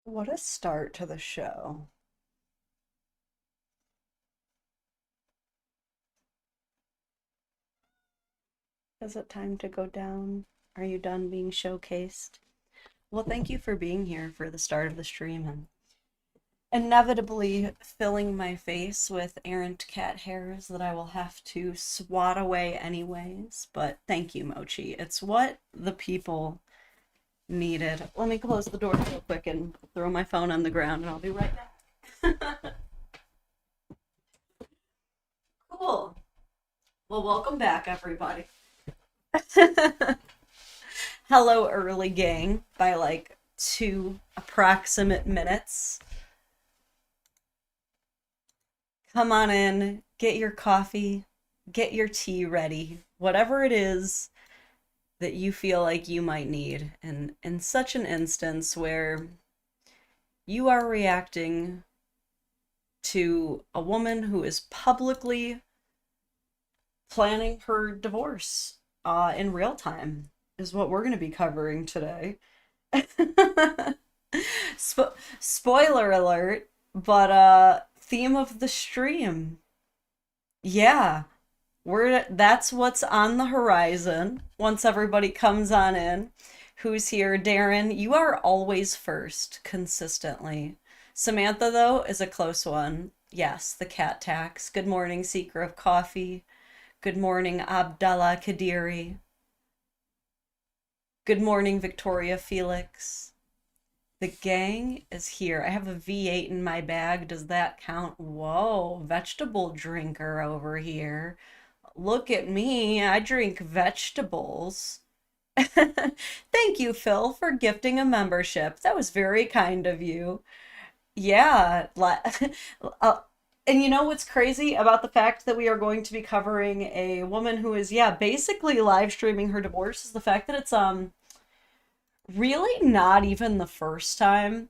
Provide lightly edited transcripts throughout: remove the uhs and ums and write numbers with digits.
What a start to the show. Is it time to go down? Are you done being showcased? Well, thank you for being here for the start of the stream and inevitably filling my face with errant cat hairs that I will have to swat away anyways. But thank you, Mochi. It's what the people needed. Let me close the door real quick and throw my phone on the ground and I'll be right back. Cool. Well, welcome back, everybody. Hello, early gang, by like 2 approximate minutes. Come on in, get your coffee, get your tea ready, whatever it is that you feel like you might need. And in such an instance where you are reacting to a woman who is publicly planning her divorce in real time, is what we're going to be covering today. Spoiler alert, but theme of the stream. Yeah, that's what's on the horizon once everybody comes on in. Who's here? Darren, you are always first, consistently. Samantha, though, is a close one. Yes, the cat tax. Good morning, Seeker of Coffee. Good morning, Abdallah Kadiri. Good morning, Victoria Felix. The gang is here. I have a V8 in my bag. Does that count? Whoa, vegetable drinker over here. Look at me. I drink vegetables. Thank you, Phil, for gifting a membership. That was very kind of you. Yeah. uh, and you know what's crazy about the fact that we are going to be covering a woman who is, yeah, basically live streaming her divorce is the fact that it's really not even the first time.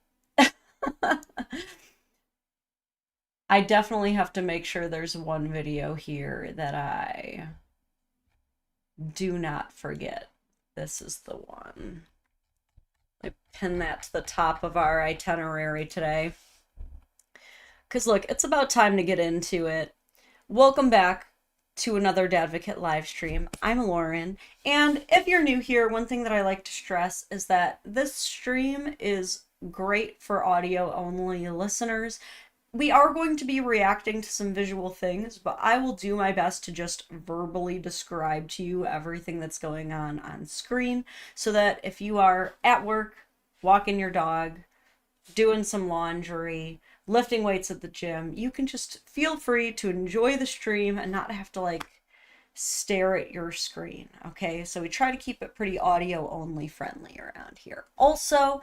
I definitely have to make sure there's one video here that I do not forget. This is the one. I pin that to the top of our itinerary today. Because look, it's about time to get into it. Welcome back to another Dadvocate live stream. I'm Lauren, and if you're new here, one thing that I like to stress is that this stream is great for audio only listeners. We are going to be reacting to some visual things, but I will do my best to just verbally describe to you everything that's going on screen so that if you are at work, walking your dog, doing some laundry, lifting weights at the gym, you can just feel free to enjoy the stream and not have to like stare at your screen. Okay, so we try to keep it pretty audio only friendly around here. Also,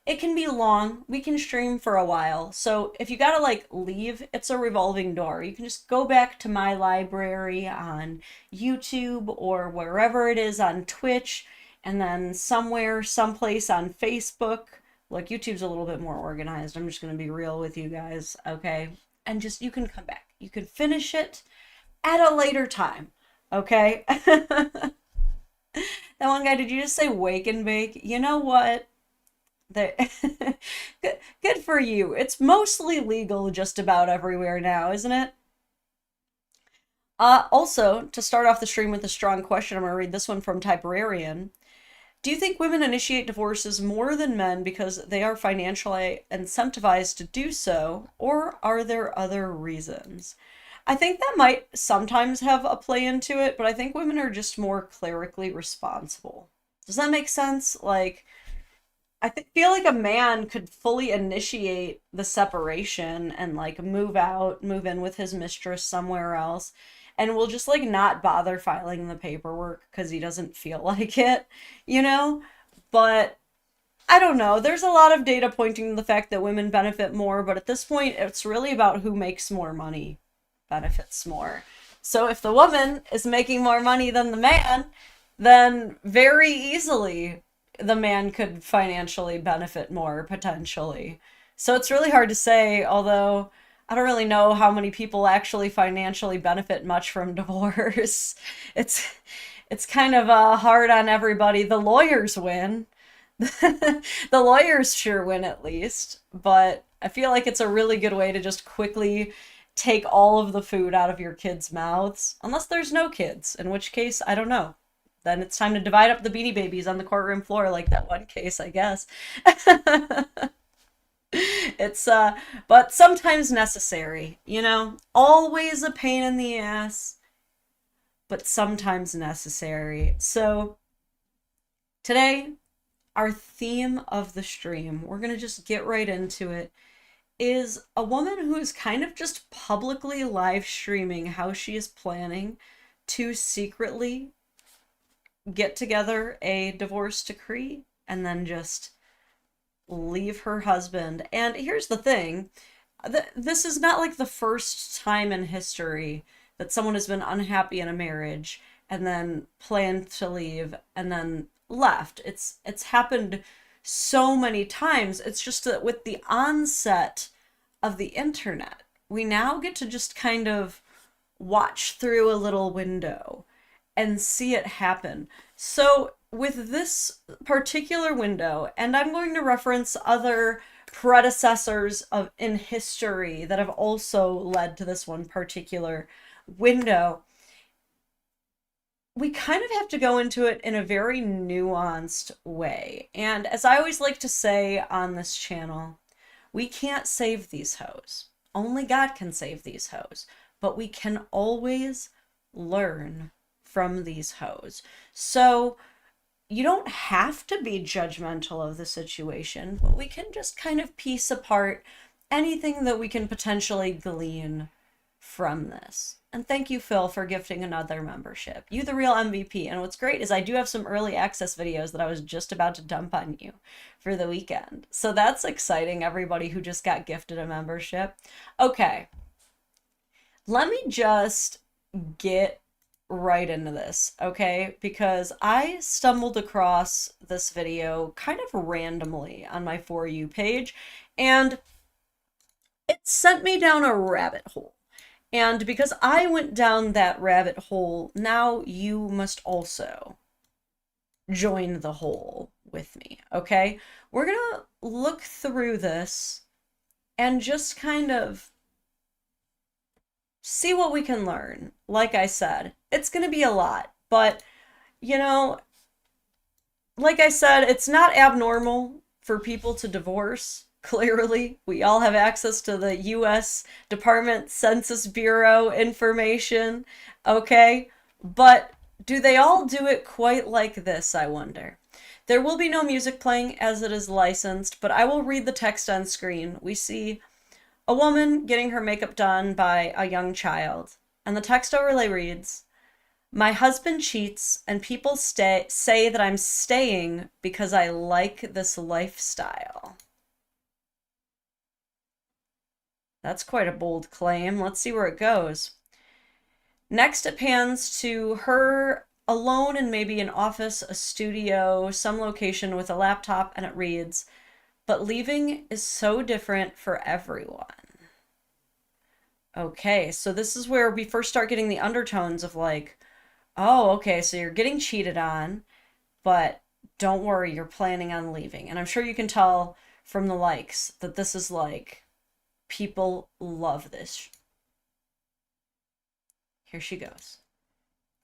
it can be long. We can stream for a while. So if you gotta like leave, it's a revolving door. You can just go back to my library on YouTube or wherever it is on Twitch, and then somewhere, someplace on Facebook. Look, YouTube's a little bit more organized. I'm just going to be real with you guys, okay? And just, you can come back. You can finish it at a later time, okay? That one guy, did you just say wake and bake? You know what? Good, good for you. It's mostly legal just about everywhere now, isn't it? Also, to start off the stream with a strong question, I'm going to read this one from Typerarian. Do you think women initiate divorces more than men because they are financially incentivized to do so, or are there other reasons? I think that might sometimes have a play into it, but I think women are just more clerically responsible. Does that make sense? Like, feel like a man could fully initiate the separation and like move out, move in with his mistress somewhere else, and will just like not bother filing the paperwork because he doesn't feel like it, you know? But I don't know. There's a lot of data pointing to the fact that women benefit more, but at this point, it's really about who makes more money benefits more. So if the woman is making more money than the man, then very easily the man could financially benefit more potentially. So it's really hard to say, although I don't really know how many people actually financially benefit much from divorce. It's kind of hard on everybody. The lawyers win. The lawyers sure win at least, but I feel like it's a really good way to just quickly take all of the food out of your kids' mouths. Unless there's no kids, in which case, I don't know. Then it's time to divide up the Beanie Babies on the courtroom floor, like that one case, I guess. It's but sometimes necessary, you know? Always a pain in the ass, but sometimes necessary. So today, our theme of the stream, we're gonna just get right into it, is a woman who is kind of just publicly live streaming how she is planning to secretly get together a divorce decree and then just leave her husband. And here's the thing, this is not like the first time in history that someone has been unhappy in a marriage and then planned to leave and then left. It's happened so many times. It's just that with the onset of the internet, we now get to just kind of watch through a little window and see it happen. So with this particular window, and I'm going to reference other predecessors of in history that have also led to this one particular window, we kind of have to go into it in a very nuanced way. And as I always like to say on this channel, we can't save these hoes. Only God can save these hoes. But we can always learn from these hoes. So you don't have to be judgmental of the situation, but we can just kind of piece apart anything that we can potentially glean from this. And thank you, Phil, for gifting another membership. You the real MVP. And what's great is I do have some early access videos that I was just about to dump on you for the weekend. So that's exciting, everybody who just got gifted a membership. Okay. Let me just get right into this, okay? Because I stumbled across this video kind of randomly on my For You page, and it sent me down a rabbit hole. And because I went down that rabbit hole, now you must also join the hole with me, okay? We're gonna look through this and just kind of see what we can learn. Like I said, it's gonna be a lot, but you know, like I said, it's not abnormal for people to divorce. Clearly, we all have access to the US Department Census Bureau information, okay? But do they all do it quite like this, I wonder? There will be no music playing as it is licensed, but I will read the text on screen. We see a woman getting her makeup done by a young child, and the text overlay reads, "My husband cheats, and people say that I'm staying because I like this lifestyle." That's quite a bold claim. Let's see where it goes. Next, it pans to her alone in maybe an office, a studio, some location with a laptop, and it reads, "But leaving is so different for everyone." Okay, so this is where we first start getting the undertones of like, oh, okay, so you're getting cheated on, but don't worry, you're planning on leaving. And I'm sure you can tell from the likes that this is like, people love this. Here she goes.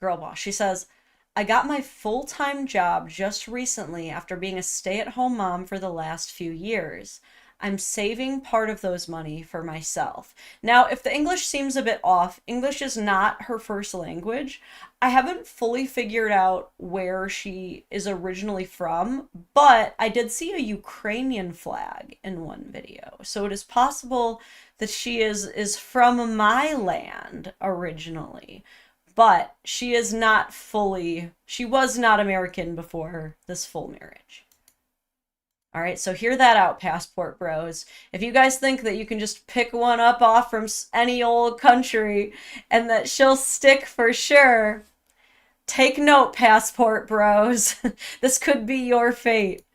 Girl boss. She says, "I got my full-time job just recently after being a stay-at-home mom for the last few years. I'm saving part of those money for myself." Now, if the English seems a bit off, English is not her first language. I haven't fully figured out where she is originally from, but I did see a Ukrainian flag in one video. So it is possible that she is from my land originally, but she is not fully, she was not American before this full marriage. All right, so hear that out, passport bros. If you guys think that you can just pick one up off from any old country and that she'll stick for sure, take note, passport bros. This could be your fate.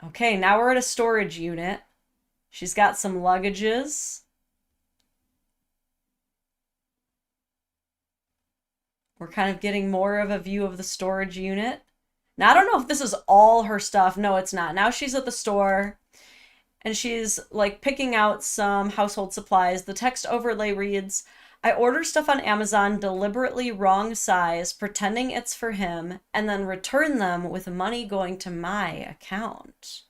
Okay, now we're at a storage unit. She's got some luggages. We're kind of getting more of a view of the storage unit. Now, I don't know if this is all her stuff. No, it's not. Now she's at the store and she's like picking out some household supplies. The text overlay reads, I order stuff on Amazon deliberately wrong size, pretending it's for him, and then return them with money going to my account.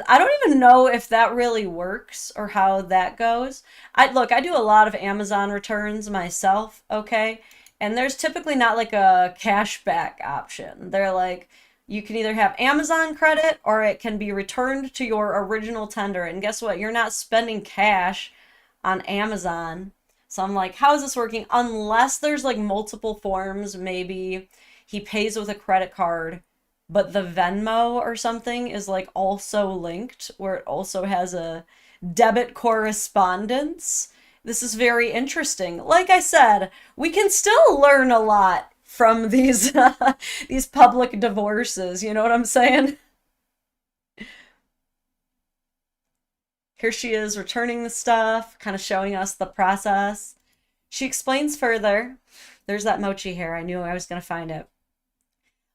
I don't even know if that really works or how that goes. I do a lot of Amazon returns myself, okay? And there's typically not like a cashback option. They're like you can either have Amazon credit or it can be returned to your original tender. And guess what? You're not spending cash on Amazon. So I'm like, how is this working? Unless there's like multiple forms, maybe he pays with a credit card but the Venmo or something is like also linked where it also has a debit correspondence. This is very interesting. Like I said, we can still learn a lot from these these public divorces, you know what I'm saying? Here she is returning the stuff, kind of showing us the process. She explains further. There's that mochi hair. I knew I was going to find it.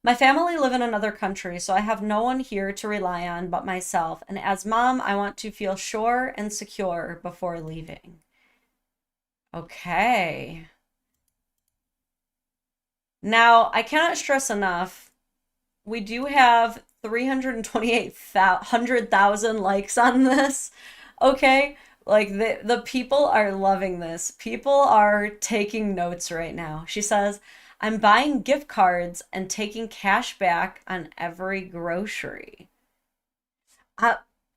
My family live in another country, so I have no one here to rely on but myself. And as mom, I want to feel sure and secure before leaving. Okay. Now, I cannot stress enough, we do have 328,000 likes on this. Okay? Like the people are loving this. People are taking notes right now. She says, I'm buying gift cards and taking cash back on every grocery. Uh,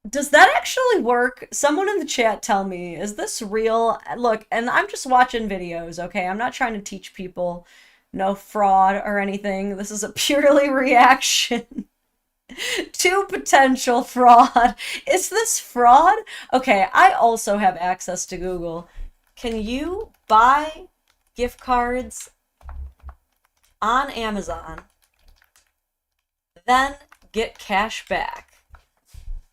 does that actually work? Someone in the chat tell me, is this real? Look, and I'm just watching videos, okay? I'm not trying to teach people no fraud or anything. This is a purely reaction to potential fraud. Is this fraud? Okay, I also have access to Google. Can you buy gift cards on Amazon, then get cash back?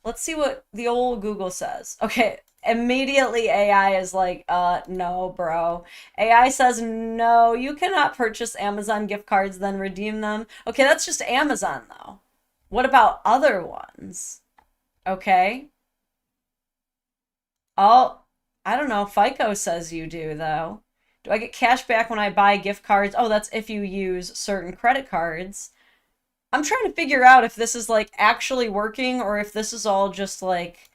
Let's see what the old Google says. Okay, immediately AI is like, no, bro. AI says, no, you cannot purchase Amazon gift cards, then redeem them. Okay, that's just Amazon, though. What about other ones? Okay. Oh, I don't know. FICO says you do, though. Do I get cash back when I buy gift cards? Oh, that's if you use certain credit cards. I'm trying to figure out if this is like actually working or if this is all just like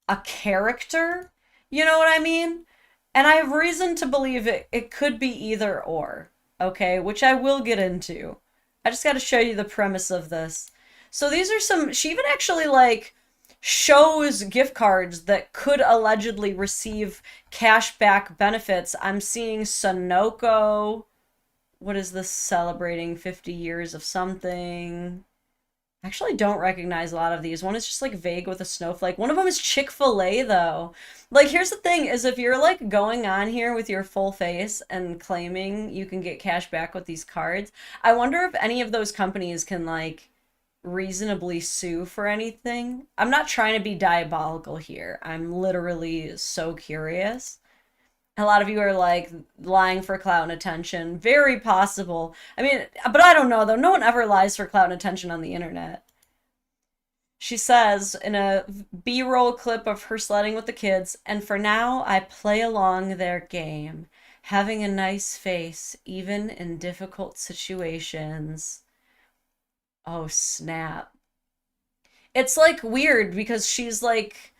a character. You know what I mean? And I have reason to believe it could be either or. Okay, which I will get into. I just got to show you the premise of this. So these are some, she even actually like shows gift cards that could allegedly receive cashback benefits. I'm seeing Sunoco. What is this celebrating 50 years of something? I actually don't recognize a lot of these. One is just like vague with a snowflake. One of them is Chick-fil-A though. Like here's the thing is if you're like going on here with your full face and claiming you can get cash back with these cards, I wonder if any of those companies can like reasonably sue for anything. I'm not trying to be diabolical here. I'm literally so curious. A lot of you are like lying for clout and attention. Very possible. I mean, but I don't know though. No one ever lies for clout and attention on the internet. She says in a B-roll clip of her sledding with the kids, and for now I play along their game, having a nice face even in difficult situations. Oh, snap. It's like weird because she's like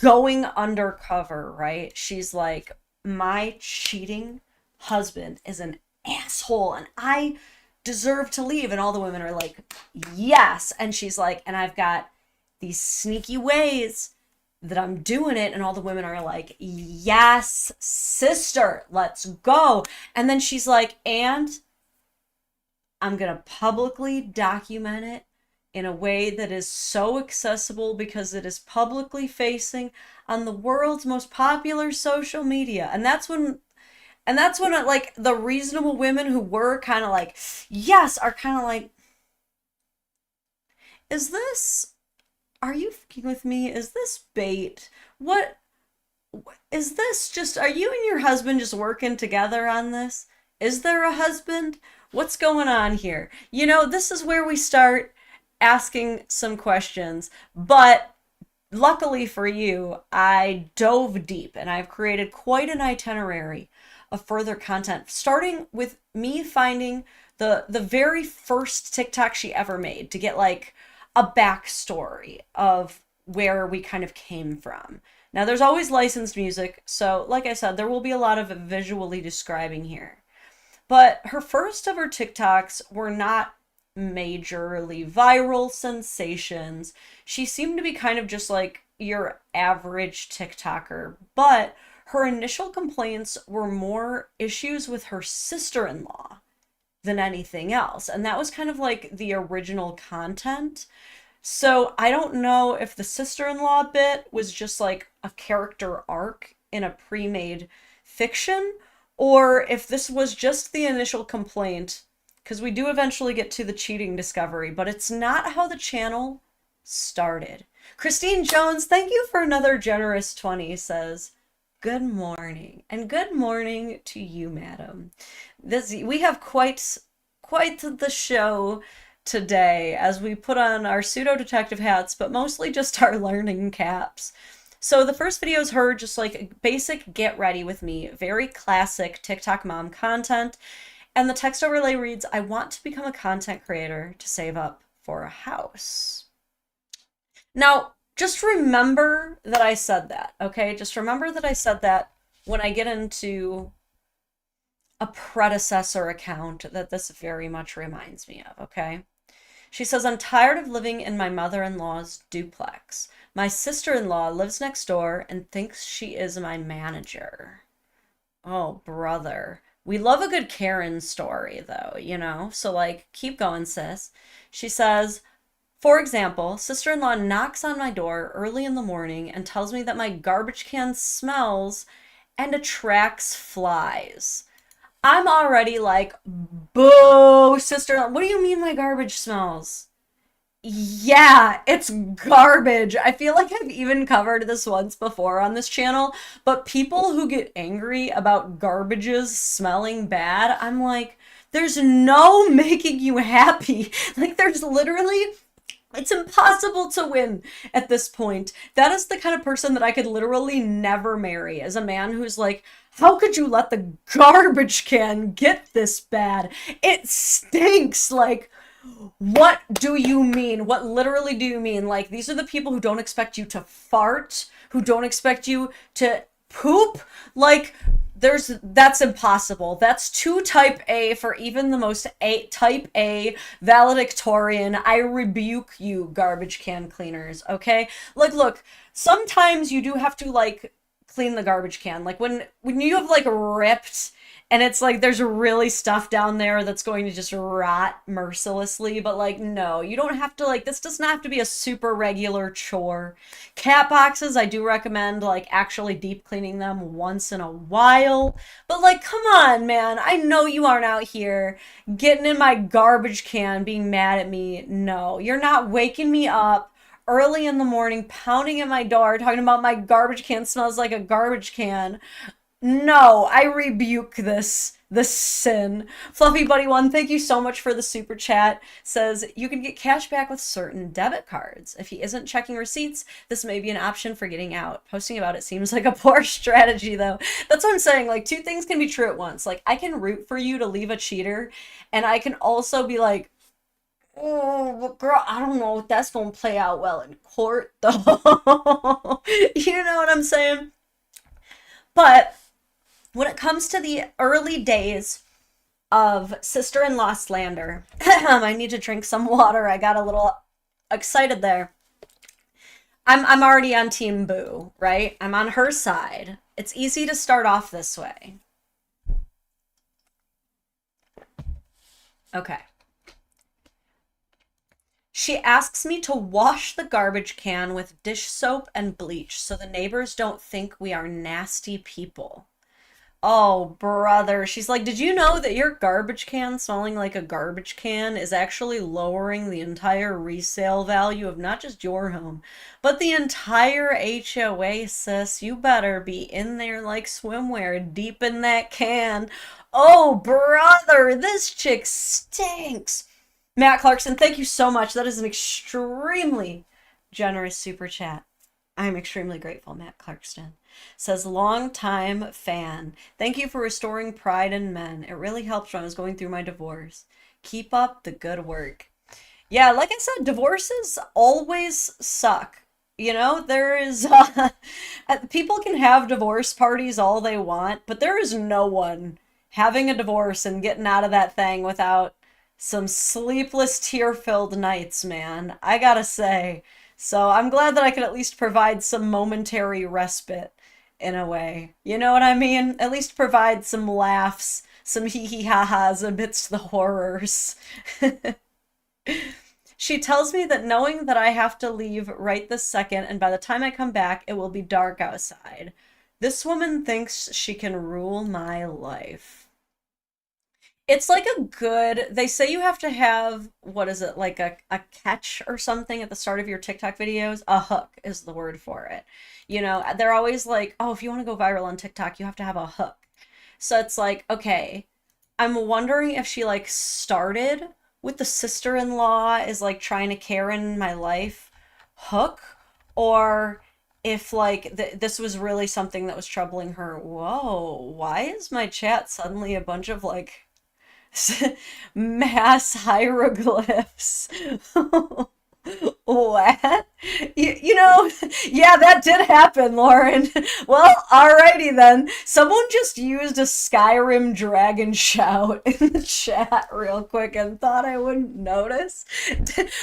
going undercover, right? She's like, my cheating husband is an asshole and I deserve to leave. And all the women are like, yes. And she's like, and I've got these sneaky ways that I'm doing it. And all the women are like, yes, sister, let's go. And then she's like, and I'm going to publicly document it in a way that is so accessible because it is publicly facing on the world's most popular social media. And that's when like the reasonable women who were kind of like, yes, are kind of like, is this, are you fucking with me? Is this bait? What is this? Just, are you and your husband just working together on this? Is there a husband? What's going on here? You know, this is where we start asking some questions, but luckily for you, I dove deep and I've created quite an itinerary of further content, starting with me finding the very first TikTok she ever made to get like a backstory of where we kind of came from. Now, there's always licensed music, so like I said, there will be a lot of visually describing here. But her first of her TikToks were not majorly viral sensations. She seemed to be kind of just like your average TikToker, but her initial complaints were more issues with her sister in law than anything else. And that was kind of like the original content. So I don't know if the sister-in-law bit was just like a character arc in a pre-made fiction, or if this was just the initial complaint, because we do eventually get to the cheating discovery, but it's not how the channel started. Christine Jones, thank you for another generous 20, says, good morning. And good morning to you, madam. We have quite the show today as we put on our pseudo detective hats, but mostly just our learning caps. So the first video is her just like basic get ready with me, very classic TikTok mom content. And the text overlay reads, I want to become a content creator to save up for a house. Now, just remember that I said that, okay? Just remember that I said that when I get into a predecessor account that this very much reminds me of, okay? She says, I'm tired of living in my mother-in-law's duplex. My sister-in-law lives next door and thinks she is my manager. Oh, brother. We love a good Karen story, though, you know? So, like, keep going, sis. She says, for example, sister-in-law knocks on my door early in the morning and tells me that my garbage can smells and attracts flies. I'm already like, boo, sister. What do you mean my garbage smells? Yeah, it's garbage. I feel like I've even covered this once before on this channel, but people who get angry about garbages smelling bad, I'm like, there's no making you happy. Like, there's literally, it's impossible to win at this point. That is the kind of person that I could literally never marry, as a man who's like, how could you let the garbage can get this bad? It stinks. Like, what do you mean? What literally do you mean? Like, these are the people who don't expect you to fart, who don't expect you to poop. Like, that's impossible. That's too type A for even the most type A valedictorian. I rebuke you, garbage can cleaners, okay? Like, look, sometimes you do have to, like, clean the garbage can. Like, when you have, like, ripped and it's like there's really stuff down there that's going to just rot mercilessly, but like, no, you don't have to, like, this doesn't have to be a super regular chore. Cat boxes, I do recommend like actually deep cleaning them once in a while, but like, come on, man, I know you aren't out here getting in my garbage can being mad at me. No, you're not waking me up early in the morning, pounding at my door, talking about my garbage can smells like a garbage can. No, I rebuke this sin. Fluffy Buddy One, thank you so much for the super chat. Says you can get cash back with certain debit cards. If he isn't checking receipts, this may be an option for getting out. Posting about it seems like a poor strategy, though. That's what I'm saying. Like, two things can be true at once. Like, I can root for you to leave a cheater, and I can also be like, oh, but girl, I don't know if that's gonna play out well in court, though. You know what I'm saying? But when it comes to the early days of sister-in-law slander, I need to drink some water. I got a little excited there. I'm already on Team Boo, right? I'm on her side. It's easy to start off this way. Okay. She asks me to wash the garbage can with dish soap and bleach so the neighbors don't think we are nasty people. Oh, brother. She's like, did you know that your garbage can smelling like a garbage can is actually lowering the entire resale value of not just your home, but the entire HOA, sis? You better be in there like swimwear, deep in that can. Oh, brother, this chick stinks. Matt Clarkson, thank you so much. That is an extremely generous super chat. I'm extremely grateful, Matt Clarkston. Says, long time fan. Thank you for restoring pride in men. It really helped when I was going through my divorce. Keep up the good work. Yeah, like I said, divorces always suck. You know, there is, people can have divorce parties all they want, but there is no one having a divorce and getting out of that thing without some sleepless, tear-filled nights, man. I gotta say. So I'm glad that I could at least provide some momentary respite in a way. You know what I mean? At least provide some laughs, some hee hee ha ha's amidst the horrors. She tells me that knowing that I have to leave right this second, and by the time I come back, it will be dark outside. This woman thinks she can rule my life. It's like a good, they say you have to have, what is it, like a catch or something at the start of your TikTok videos? A hook is the word for it. You know, they're always like, oh, if you want to go viral on TikTok, you have to have a hook. So it's like, okay, I'm wondering if she like started with the sister-in-law is like trying to Karen my life hook, or if like this was really something that was troubling her. Whoa, why is my chat suddenly a bunch of like mass hieroglyphs? What? You know, yeah, that did happen, Lauren. Well, alrighty then. Someone just used a Skyrim dragon shout in the chat real quick and thought I wouldn't notice.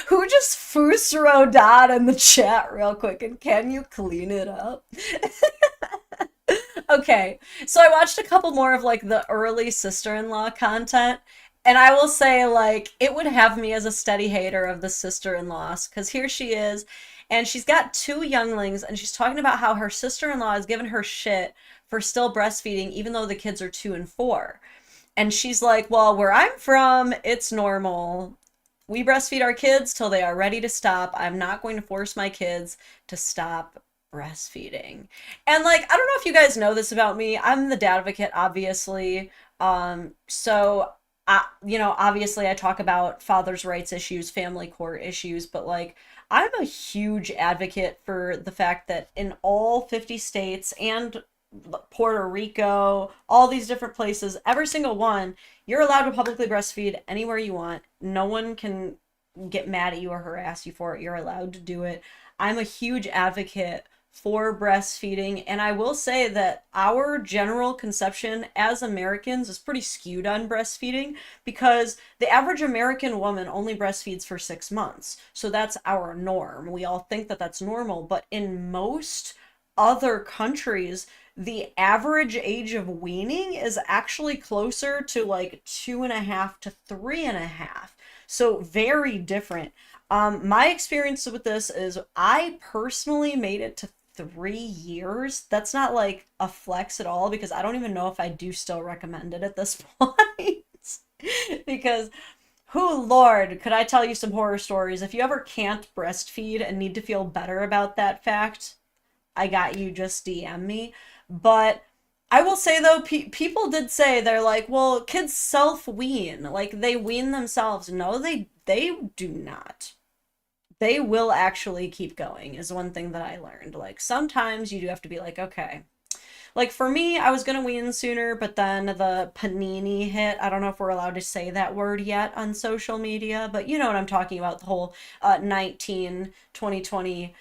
Who just Fusro dot in the chat real quick and can you clean it up? Okay, so I watched a couple more of like the early sister-in-law content, and I will say like it would have me as a steady hater of the sister-in-laws because here she is, and she's got two younglings, and she's talking about how her sister-in-law has given her shit for still breastfeeding even though the kids are 2 and 4. And she's like, well, where I'm from, it's normal. We breastfeed our kids till they are ready to stop. I'm not going to force my kids to stop breastfeeding. And like, I don't know if you guys know this about me. I'm the Dadvocate, obviously. So you know, obviously I talk about fathers' rights issues, family court issues, but like I'm a huge advocate for the fact that in all 50 states and Puerto Rico, all these different places, every single one, you're allowed to publicly breastfeed anywhere you want. No one can get mad at you or harass you for it. You're allowed to do it. I'm a huge advocate for breastfeeding, and I will say that our general conception as Americans is pretty skewed on breastfeeding because the average American woman only breastfeeds for 6 months. So that's our norm. We all think that that's normal, but in most other countries, the average age of weaning is actually closer to like 2.5 to 3.5. So very different. My experience with this is I personally made it to 3 years. That's not like a flex at all because I don't even know if I do still recommend it at this point. Because, who Lord, could I tell you some horror stories? If you ever can't breastfeed and need to feel better about that fact, I got you, just DM me. But I will say though, people did say they're like, well, kids self-wean, like they wean themselves. No, they do not. They will actually keep going is one thing that I learned. Like sometimes you do have to be like, okay. Like for me, I was gonna wean sooner, but then the panini hit. I don't know if we're allowed to say that word yet on social media, but you know what I'm talking about, the whole 2020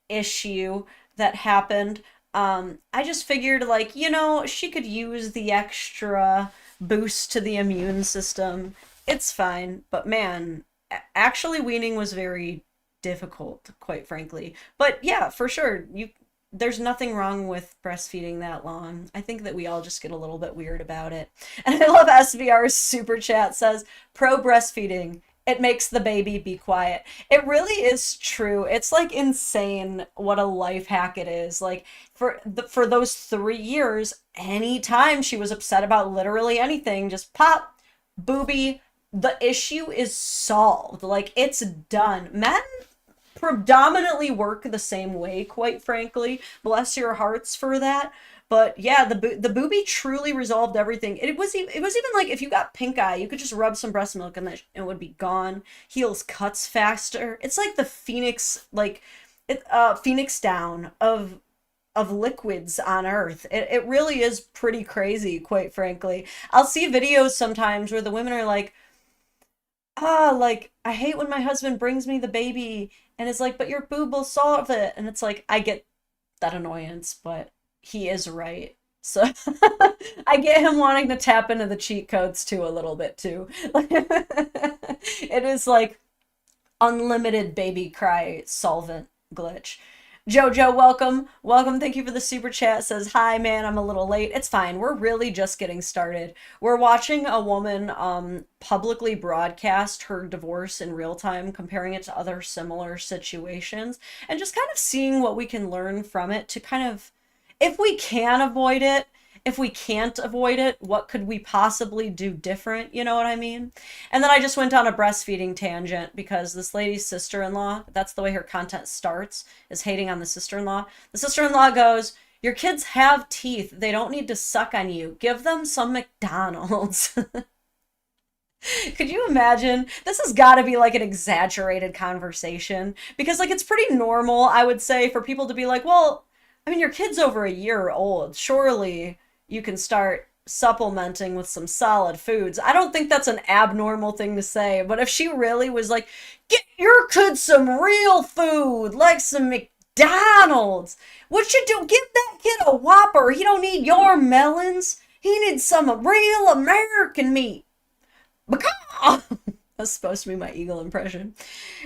issue that happened. I just figured like, you know, she could use the extra boost to the immune system. It's fine, but man, actually weaning was very difficult, quite frankly. But yeah, for sure, there's nothing wrong with breastfeeding that long. I think that we all just get a little bit weird about it. And I love SVR's super chat says, pro breastfeeding, It makes the baby be quiet. It really is true. It's like insane what a life hack it is. Like for those 3 years, anytime she was upset about literally anything, just pop, booby, the issue is solved. Like it's done. Men predominantly work the same way, quite frankly. Bless your hearts for that. But yeah, the booby truly resolved everything. It was even like if you got pink eye, you could just rub some breast milk and it would be gone. Heals cuts faster. It's like the phoenix, like it phoenix down of liquids on earth. It really is pretty crazy, quite frankly. I'll see videos sometimes where the women are like, like I hate when my husband brings me the baby and it's like, but your boob will solve it. And it's like, I get that annoyance, but he is right. So I get him wanting to tap into the cheat codes too a little bit too. It is like unlimited baby cry solvent glitch. Jojo, welcome. Welcome. Thank you for the super chat. Says, hi, man, I'm a little late. It's fine. We're really just getting started. We're watching a woman publicly broadcast her divorce in real time, comparing it to other similar situations, and just kind of seeing what we can learn from it to kind of, if we can avoid it, if we can't avoid it, what could we possibly do different? You know what I mean? And then I just went on a breastfeeding tangent because this lady's sister-in-law, that's the way her content starts, is hating on the sister-in-law. The sister-in-law goes, your kids have teeth. They don't need to suck on you. Give them some McDonald's. Could you imagine? This has got to be like an exaggerated conversation because like it's pretty normal, I would say, for people to be like, well, I mean, your kid's over a year old. Surely you can start supplementing with some solid foods. I don't think that's an abnormal thing to say, but if she really was like, get your kid some real food, like some McDonald's, what you do? Give that kid a Whopper. He don't need your melons. He needs some real American meat. That's supposed to be my eagle impression.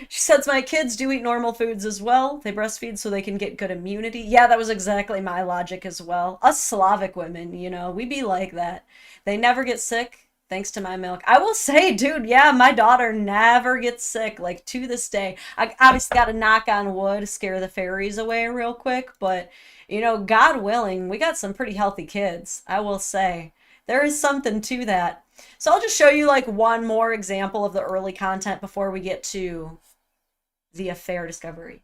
She says, my kids do eat normal foods as well. They breastfeed so they can get good immunity. Yeah, that was exactly my logic as well. Us Slavic women, you know, we be like that. They never get sick thanks to my milk. I will say, dude, yeah, my daughter never gets sick, like to this day. I obviously got to knock on wood, scare the fairies away real quick, but, you know, God willing, we got some pretty healthy kids, I will say. There is something to that. So I'll just show you like one more example of the early content before we get to the affair discovery.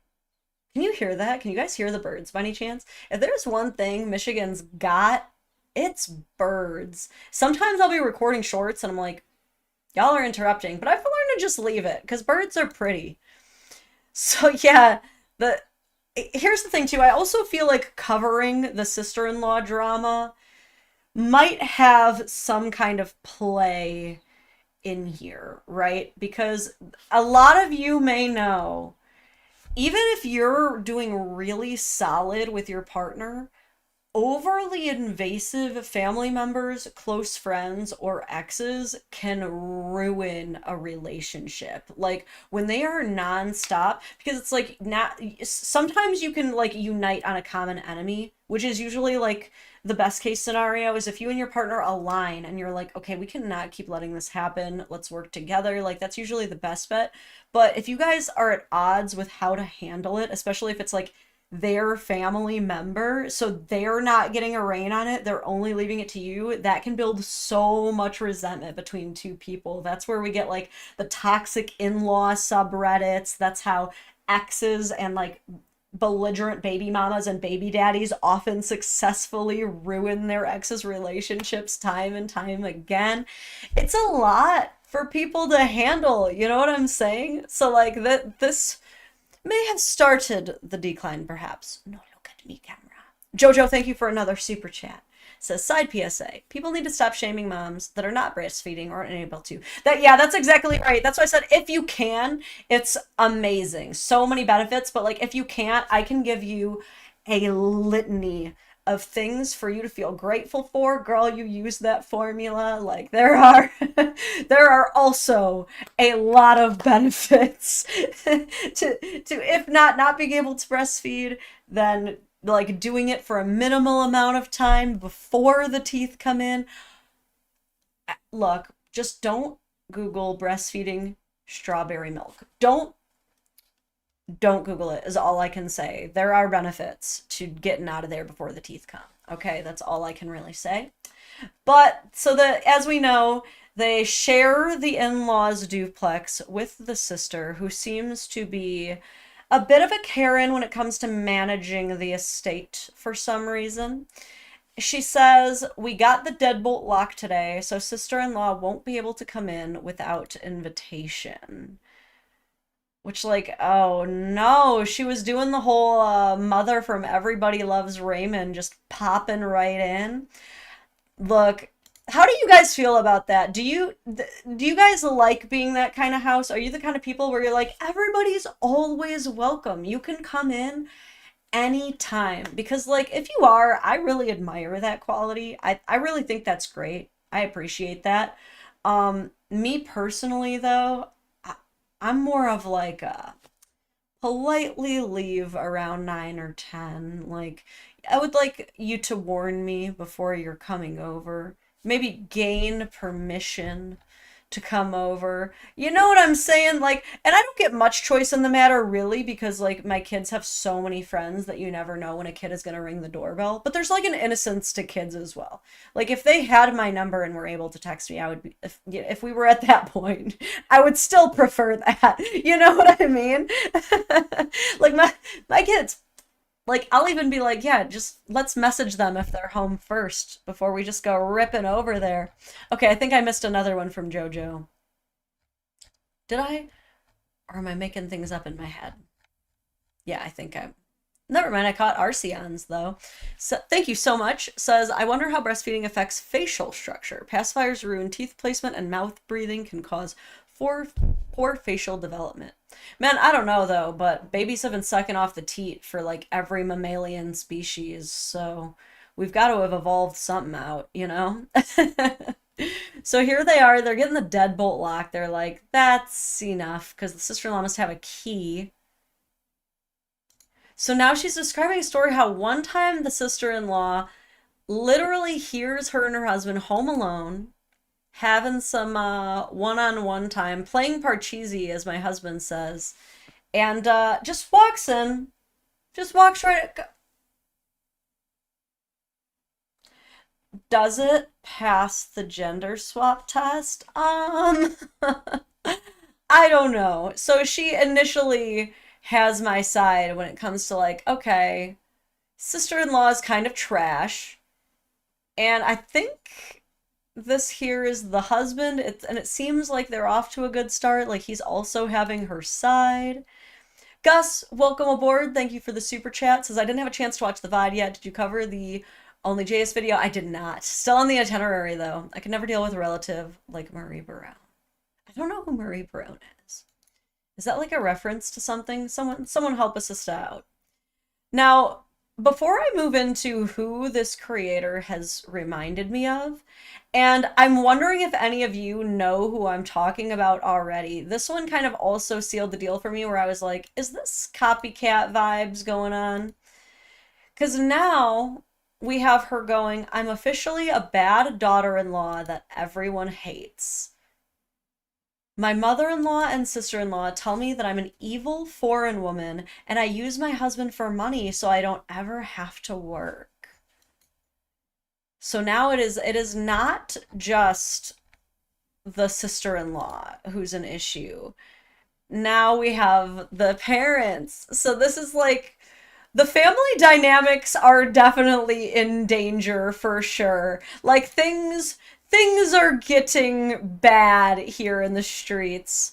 Can you hear that? Can you guys hear the birds by any chance? If there's one thing Michigan's got, it's birds. Sometimes I'll be recording shorts and I'm like, y'all are interrupting, but I've learned to just leave it because birds are pretty. So yeah, here's the thing too. I also feel like covering the sister-in-law drama might have some kind of play in here, right? Because a lot of you may know, even if you're doing really solid with your partner, overly invasive family members, close friends, or exes can ruin a relationship. Like when they are nonstop, because it's like not sometimes you can like unite on a common enemy, which is usually like the best case scenario is if you and your partner align and you're like, okay, we cannot keep letting this happen. Let's work together. Like that's usually the best bet. But if you guys are at odds with how to handle it, especially if it's like their family member, so they're not getting a rein on it, they're only leaving it to you, that can build so much resentment between two people. That's where we get like the toxic in-law subreddits. That's how exes and like belligerent baby mamas and baby daddies often successfully ruin their exes' relationships time and time again. It's a lot for people to handle, you know what I'm saying? So like this may have started the decline, perhaps. No, look at me, camera. Jojo, thank you for another super chat. Says, side PSA, people need to stop shaming moms that are not breastfeeding or unable to. Yeah, that's exactly right. That's why I said if you can, it's amazing. So many benefits, but like if you can't, I can give you a litany of things for you to feel grateful for. Girl, you use that formula. Like there are also a lot of benefits to if not being able to breastfeed, then like doing it for a minimal amount of time before the teeth come in. Look, just don't Google breastfeeding strawberry milk. Don't Google it is all I can say. There are benefits to getting out of there before the teeth come. Okay, that's all I can really say. But so as we know, they share the in-laws duplex with the sister, who seems to be a bit of a Karen when it comes to managing the estate for some reason. She says, "We got the deadbolt lock today, so sister-in-law won't be able to come in without invitation." Which, like, oh no, she was doing the whole mother from Everybody Loves Raymond, just popping right in. Look, how do you guys feel about that? Do you guys like being that kind of house? Are you the kind of people where you're like, everybody's always welcome, you can come in anytime? Because, like, if you are, I really admire that quality. I really think that's great. I appreciate that. Me personally, though, I'm more of like a politely leave around 9 or 10. Like, I would like you to warn me before you're coming over. Maybe gain permission to come over. You know what I'm saying? Like, and I don't get much choice in the matter, really, because, like, my kids have so many friends that you never know when a kid is going to ring the doorbell. But there's, like, an innocence to kids as well. Like, if they had my number and were able to text me, I would be, if we were at that point, I would still prefer that. You know what I mean? Like, my kids, like, I'll even be like, yeah, just let's message them if they're home first before we just go ripping over there. Okay, I think I missed another one from JoJo. Did I? Or am I making things up in my head? Yeah, I think I... Never mind, I caught Arceon's, though. So, thank you so much. Says, I wonder how breastfeeding affects facial structure. Pacifiers ruin teeth placement, and mouth breathing can cause poor facial development. Man, I don't know, though, but babies have been sucking off the teat for, like, every mammalian species, so we've got to have evolved something out, you know? So here they are. They're getting the deadbolt lock. They're like, that's enough, because the sister-in-law must have a key. So now she's describing a story how one time the sister-in-law literally hears her and her husband home alone, having some one-on-one time, playing Parcheesi, as my husband says, and just walks in, just walks right... Does it pass the gender swap test? I don't know. So she initially has my side when it comes to, like, okay, sister-in-law is kind of trash, and I think this here is the husband, and it seems like they're off to a good start. Like, he's also having her side. Gus, welcome aboard. Thank you for the super chat. Says, I didn't have a chance to watch the VID yet. Did you cover the Only JS video? I did not. Still on the itinerary, though. I can never deal with a relative like Marie Brown. I don't know who Marie Brown is. Is that like a reference to something? Someone help us sister out. Now, before I move into who this creator has reminded me of, and I'm wondering if any of you know who I'm talking about already. This one kind of also sealed the deal for me, where I was like, is this copycat vibes going on? Because now we have her going, I'm officially a bad daughter-in-law that everyone hates. My mother-in-law and sister-in-law tell me that I'm an evil foreign woman, and I use my husband for money so I don't ever have to work. So now it is not just the sister-in-law who's an issue. Now we have the parents. So this is like, the family dynamics are definitely in danger for sure. Like, things are getting bad here in the streets.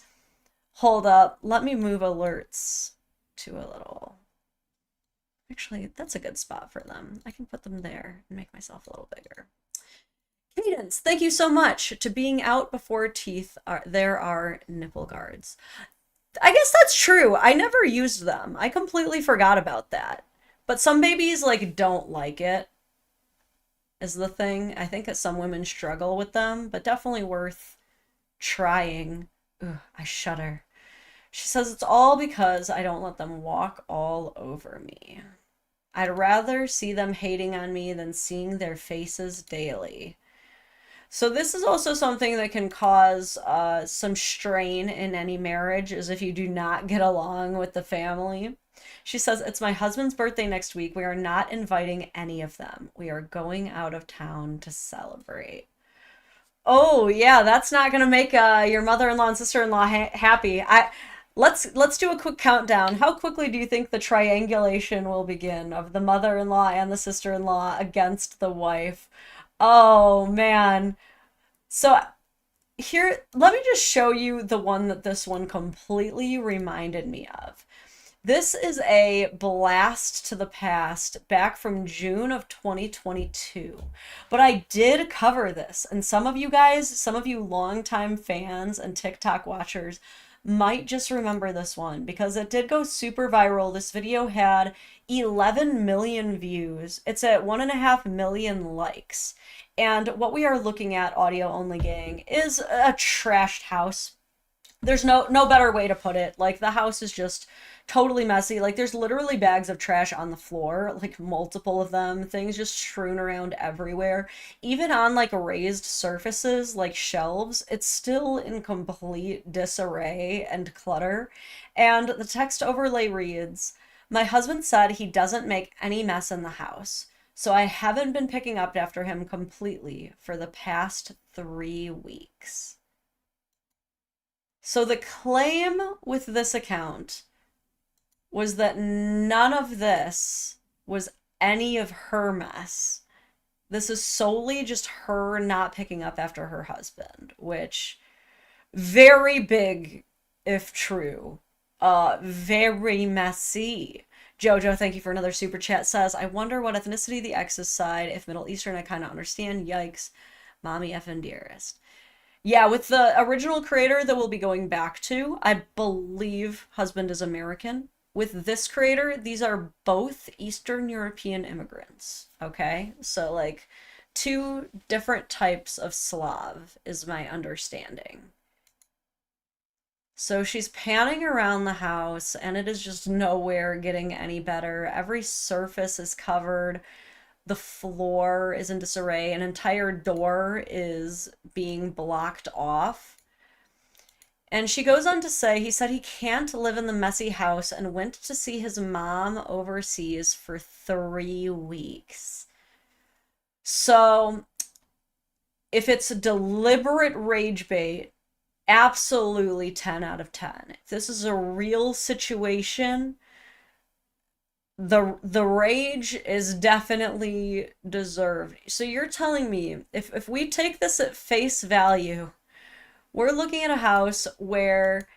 Hold up, let me move alerts to a little... Actually, that's a good spot for them. I can put them there and make myself a little bigger. Cadence, thank you so much. To being out before teeth, there are nipple guards. I guess that's true. I never used them. I completely forgot about that. But some babies, like, don't like it, is the thing. I think that some women struggle with them, but definitely worth trying. Ugh, I shudder. She says it's all because I don't let them walk all over me. I'd rather see them hating on me than seeing their faces daily. So this is also something that can cause some strain in any marriage, is if you do not get along with the family. She says, it's my husband's birthday next week. We are not inviting any of them. We are going out of town to celebrate. Oh yeah, that's not gonna make your mother-in-law and sister-in-law happy. Let's do a quick countdown. How quickly do you think the triangulation will begin of the mother-in-law and the sister-in-law against the wife? Oh man. So here, let me just show you the one that this one completely reminded me of. This is a blast to the past back from June of 2022. But I did cover this, and some of you guys, some of you longtime fans and TikTok watchers might just remember this one because it did go super viral. This video had 11 million views. It's at 1.5 million likes. And what we are looking at, audio only gang, is a trashed house. There's no better way to put it. Like, the house is just totally messy. Like, there's literally bags of trash on the floor, like multiple of them, things just strewn around everywhere. Even on like raised surfaces like shelves, it's still in complete disarray and clutter. And the text overlay reads, my husband said he doesn't make any mess in the house, so I haven't been picking up after him completely for the past 3 weeks. So the claim with this account was that none of this was any of her mess. This is solely just her not picking up after her husband, which, very big if true. Very messy. Jojo, thank you for another super chat, says, I wonder what ethnicity the ex is side. If Middle Eastern, I kind of understand. Yikes. Mommy effing dearest. Yeah, with the original creator that we'll be going back to, I believe husband is American. With this creator, these are both Eastern European immigrants, okay? So, like, 2 different types of Slav is my understanding. So she's panning around the house, and it is just nowhere getting any better. Every surface is covered. The floor is in disarray. An entire door is being blocked off. And she goes on to say, he said he can't live in the messy house and went to see his mom overseas for 3 weeks. So, if it's a deliberate rage bait, absolutely 10 out of 10. If this is a real situation, the rage is definitely deserved. So you're telling me, if we take this at face value, we're looking at a house where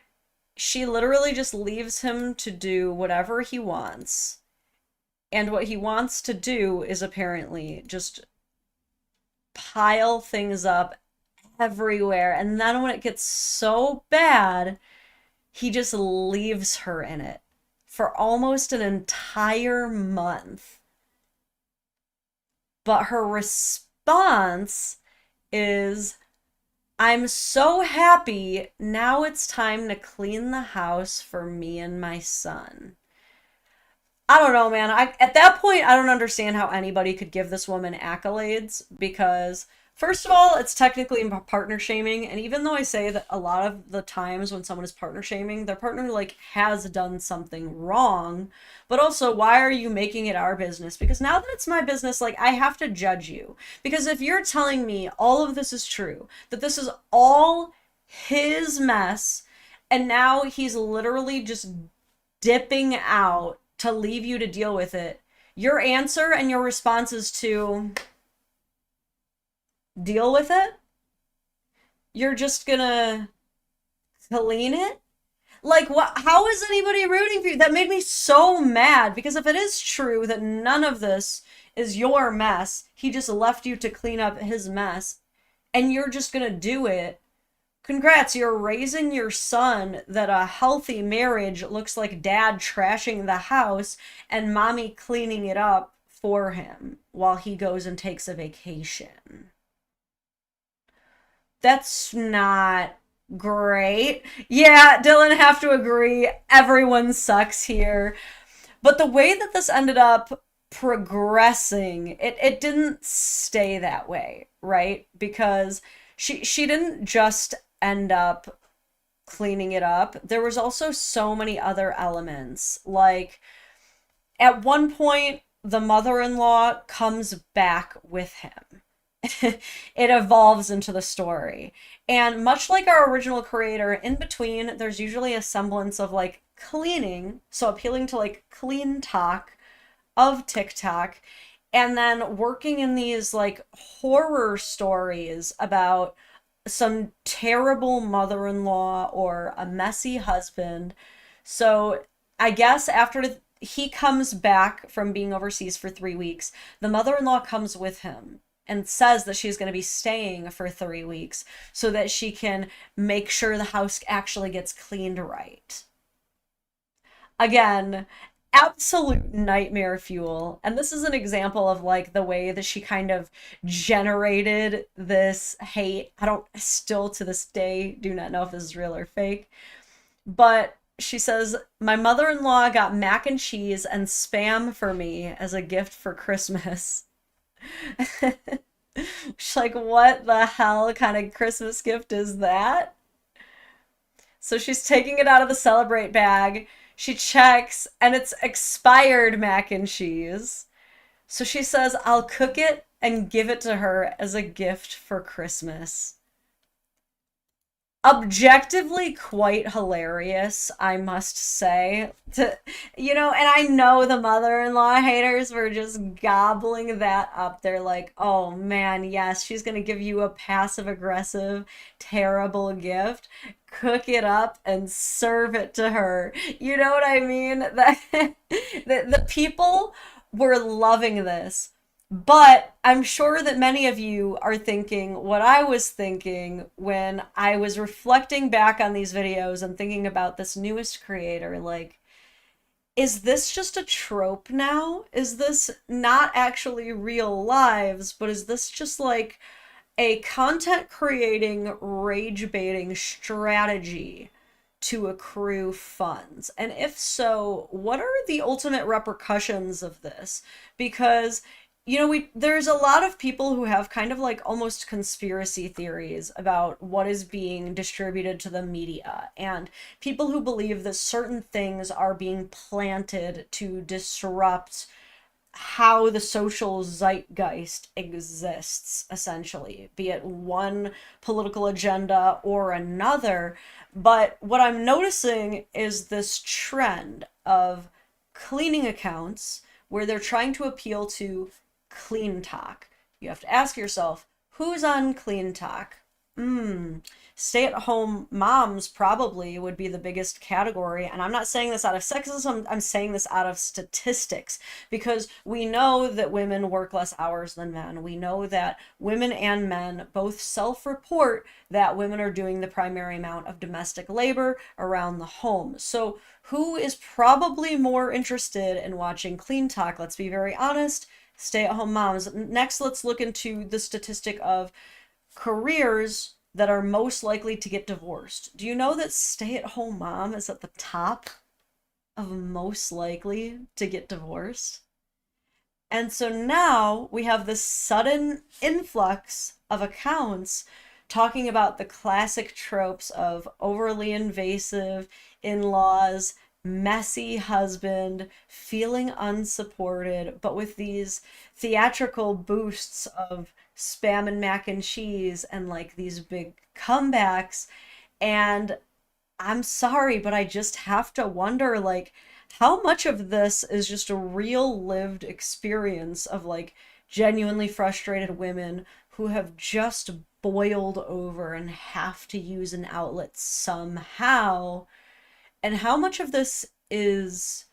she literally just leaves him to do whatever he wants. And what he wants to do is apparently just pile things up everywhere. And then when it gets so bad, he just leaves her in it for almost an entire month. But her response is, I'm so happy. Now it's time to clean the house for me and my son. I don't know, man. At that point, I don't understand how anybody could give this woman accolades because, first of all, it's technically partner shaming. And even though I say that a lot of the times when someone is partner shaming, their partner like has done something wrong. But also, why are you making it our business? Because now that it's my business, like, I have to judge you. Because if you're telling me all of this is true, that this is all his mess, and now he's literally just dipping out to leave you to deal with it, your answer and your response is to deal with it? You're just gonna clean it? Like, what? How is anybody rooting for you? That made me so mad, because if it is true that none of this is your mess, he just left you to clean up his mess, and you're just gonna do it, congrats, you're raising your son that a healthy marriage looks like dad trashing the house and mommy cleaning it up for him while he goes and takes a vacation. That's not great. Yeah, Dylan, have to agree. Everyone sucks here. But the way that this ended up progressing. It didn't stay that way, right? Because she didn't just end up cleaning it up. There was also so many other elements. Like at one point the mother-in-law comes back with him. It evolves into the story. And much like our original creator, in between, there's usually a semblance of like cleaning, so appealing to like clean talk of TikTok, and then working in these like horror stories about some terrible mother-in-law or a messy husband. So I guess after he comes back from being overseas for 3 weeks, the mother-in-law comes with him and says that she's going to be staying for 3 weeks so that she can make sure the house actually gets cleaned right. Again, absolute nightmare fuel. And this is an example of like the way that she kind of generated this hate. I don't still to this day do not know if this is real or fake. But she says, "My mother-in-law got mac and cheese and spam for me as a gift for Christmas." She's like, what the hell kind of Christmas gift is that? So she's taking it out of the Celebrate bag. She checks, and it's expired mac and cheese. So she says, I'll cook it and give it to her as a gift for Christmas. Objectively quite hilarious, I must say. And I know the mother-in-law haters were just gobbling that up. They're like, oh man, yes, she's gonna give you a passive-aggressive, terrible gift. Cook it up and serve it to her. You know what I mean? The people were loving this. But I'm sure that many of you are thinking what I was thinking when I was reflecting back on these videos and thinking about this newest creator. Like, is this just a trope now? Is this not actually real lives, but is this just like a content creating, rage baiting strategy to accrue funds? And if so, what are the ultimate repercussions of this? Because there's a lot of people who have kind of like almost conspiracy theories about what is being distributed to the media, and people who believe that certain things are being planted to disrupt how the social zeitgeist exists, essentially, be it one political agenda or another. But what I'm noticing is this trend of cleaning accounts where they're trying to appeal to clean talk. You have to ask yourself, who's on clean talk? Stay-at-home moms probably would be the biggest category. And I'm not saying this out of sexism, I'm saying this out of statistics, because we know that women work less hours than men. We know that women and men both self-report that women are doing the primary amount of domestic labor around the home. So who is probably more interested in watching clean talk? Let's be very honest. Stay-at-home moms. Next, let's look into the statistic of careers that are most likely to get divorced. Do you know that stay-at-home mom is at the top of most likely to get divorced? And so now we have this sudden influx of accounts talking about the classic tropes of overly invasive in-laws, messy husband, feeling unsupported, but with these theatrical boosts of spam and mac and cheese and like these big comebacks. And I'm sorry, but I just have to wonder, like, how much of this is just a real lived experience of like genuinely frustrated women who have just boiled over and have to use an outlet somehow, and how much of this is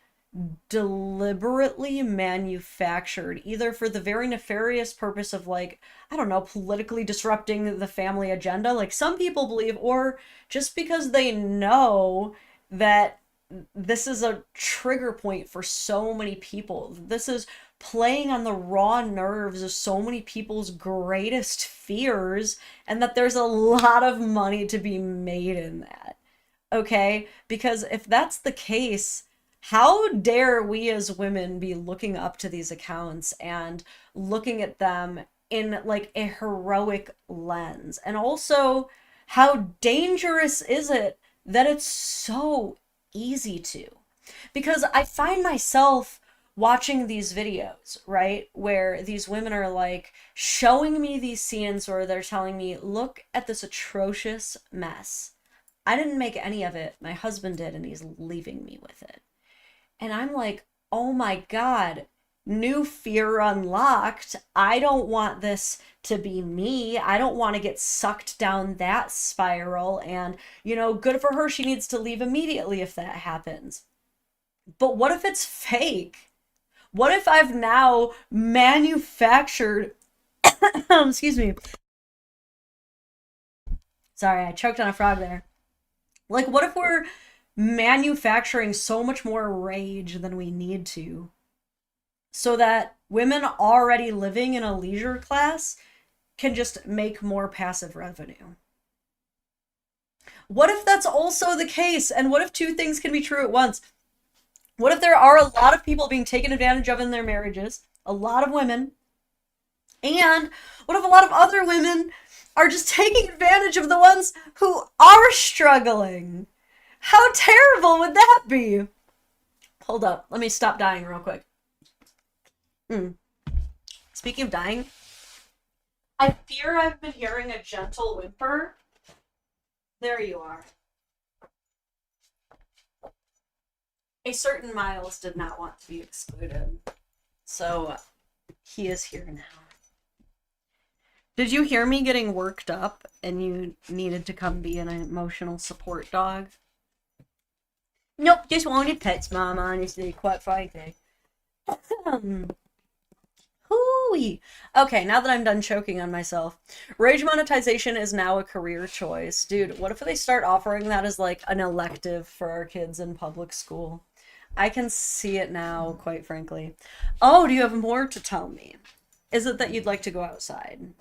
deliberately manufactured, either for the very nefarious purpose of, like, I don't know, politically disrupting the family agenda, like some people believe, or just because they know that this is a trigger point for so many people. This is playing on the raw nerves of so many people's greatest fears, and that there's a lot of money to be made in that. Okay? Because if that's the case, How dare we as women be looking up to these accounts and looking at them in like a heroic lens? And also, how dangerous is it that it's so easy to? Because I find myself watching these videos, right, where these women are like showing me these scenes where they're telling me, look at this atrocious mess. I didn't make any of it. My husband did, and he's leaving me with it. And I'm like, oh my God, new fear unlocked. I don't want this to be me. I don't want to get sucked down that spiral. And, good for her. She needs to leave immediately if that happens. But what if it's fake? What if I've now manufactured, excuse me. Sorry, I choked on a frog there. Like, what if we're manufacturing so much more rage than we need to, so that women already living in a leisure class can just make more passive revenue? What if that's also the case? And what if two things can be true at once? What if there are a lot of people being taken advantage of in their marriages, a lot of women, and what if a lot of other women are just taking advantage of the ones who are struggling? How terrible would that be? Hold up, let me stop dying real quick. Speaking of dying, I fear I've been hearing a gentle whimper. There you are. A certain Miles did not want to be excluded, so he is here now. Did you hear me getting worked up and you needed to come be an emotional support dog? Nope, just wanted pets, Mom, honestly, quite frankly. Hooey. Okay, now that I'm done choking on myself. Rage monetization is now a career choice. Dude, what if they start offering that as like an elective for our kids in public school? I can see it now, quite frankly. Oh, do you have more to tell me? Is it that you'd like to go outside?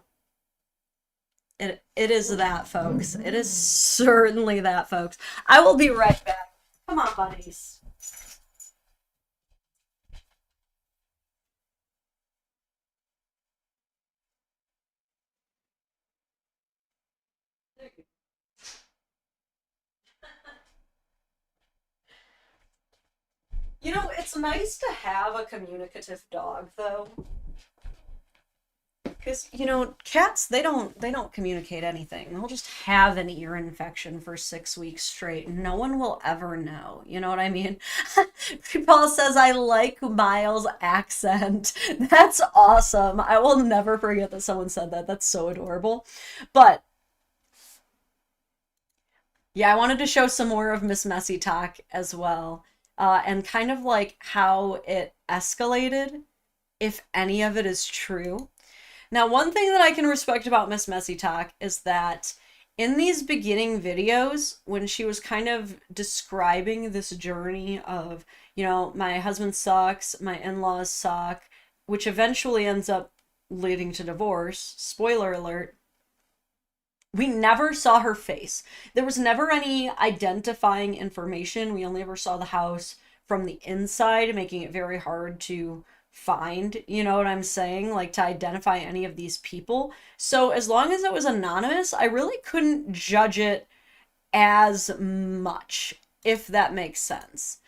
It is that, folks. It is certainly that, folks. I will be right back. Come on, buddies. It's nice to have a communicative dog, though. Because, cats, they don't communicate anything. They'll just have an ear infection for 6 weeks straight. No one will ever know. You know what I mean? Paul says, I like Miles' accent. That's awesome. I will never forget that someone said that. That's so adorable. But, yeah, I wanted to show some more of Miss Messy Talk as well. And kind of like how it escalated, if any of it is true. Now, one thing that I can respect about Miss Messy Talk is that in these beginning videos, when she was kind of describing this journey of, my husband sucks, my in-laws suck, which eventually ends up leading to divorce, spoiler alert, we never saw her face. There was never any identifying information. We only ever saw the house from the inside, making it very hard to find, you know what I'm saying? Like, to identify any of these people. So as long as it was anonymous, I really couldn't judge it as much, if that makes sense.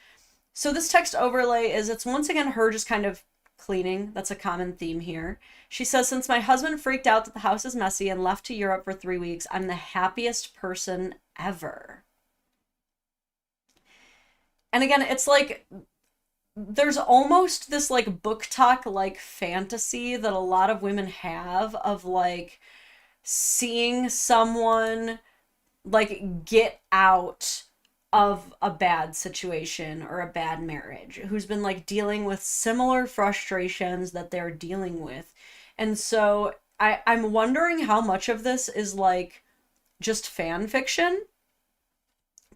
So this text overlay it's once again her just kind of cleaning. That's a common theme here. She says, since my husband freaked out that the house is messy and left to Europe for 3 weeks, I'm the happiest person ever. And again, it's like, there's almost this like book talk like fantasy that a lot of women have of like seeing someone like get out of a bad situation or a bad marriage, who's been like dealing with similar frustrations that they're dealing with. And so I'm wondering how much of this is like just fan fiction,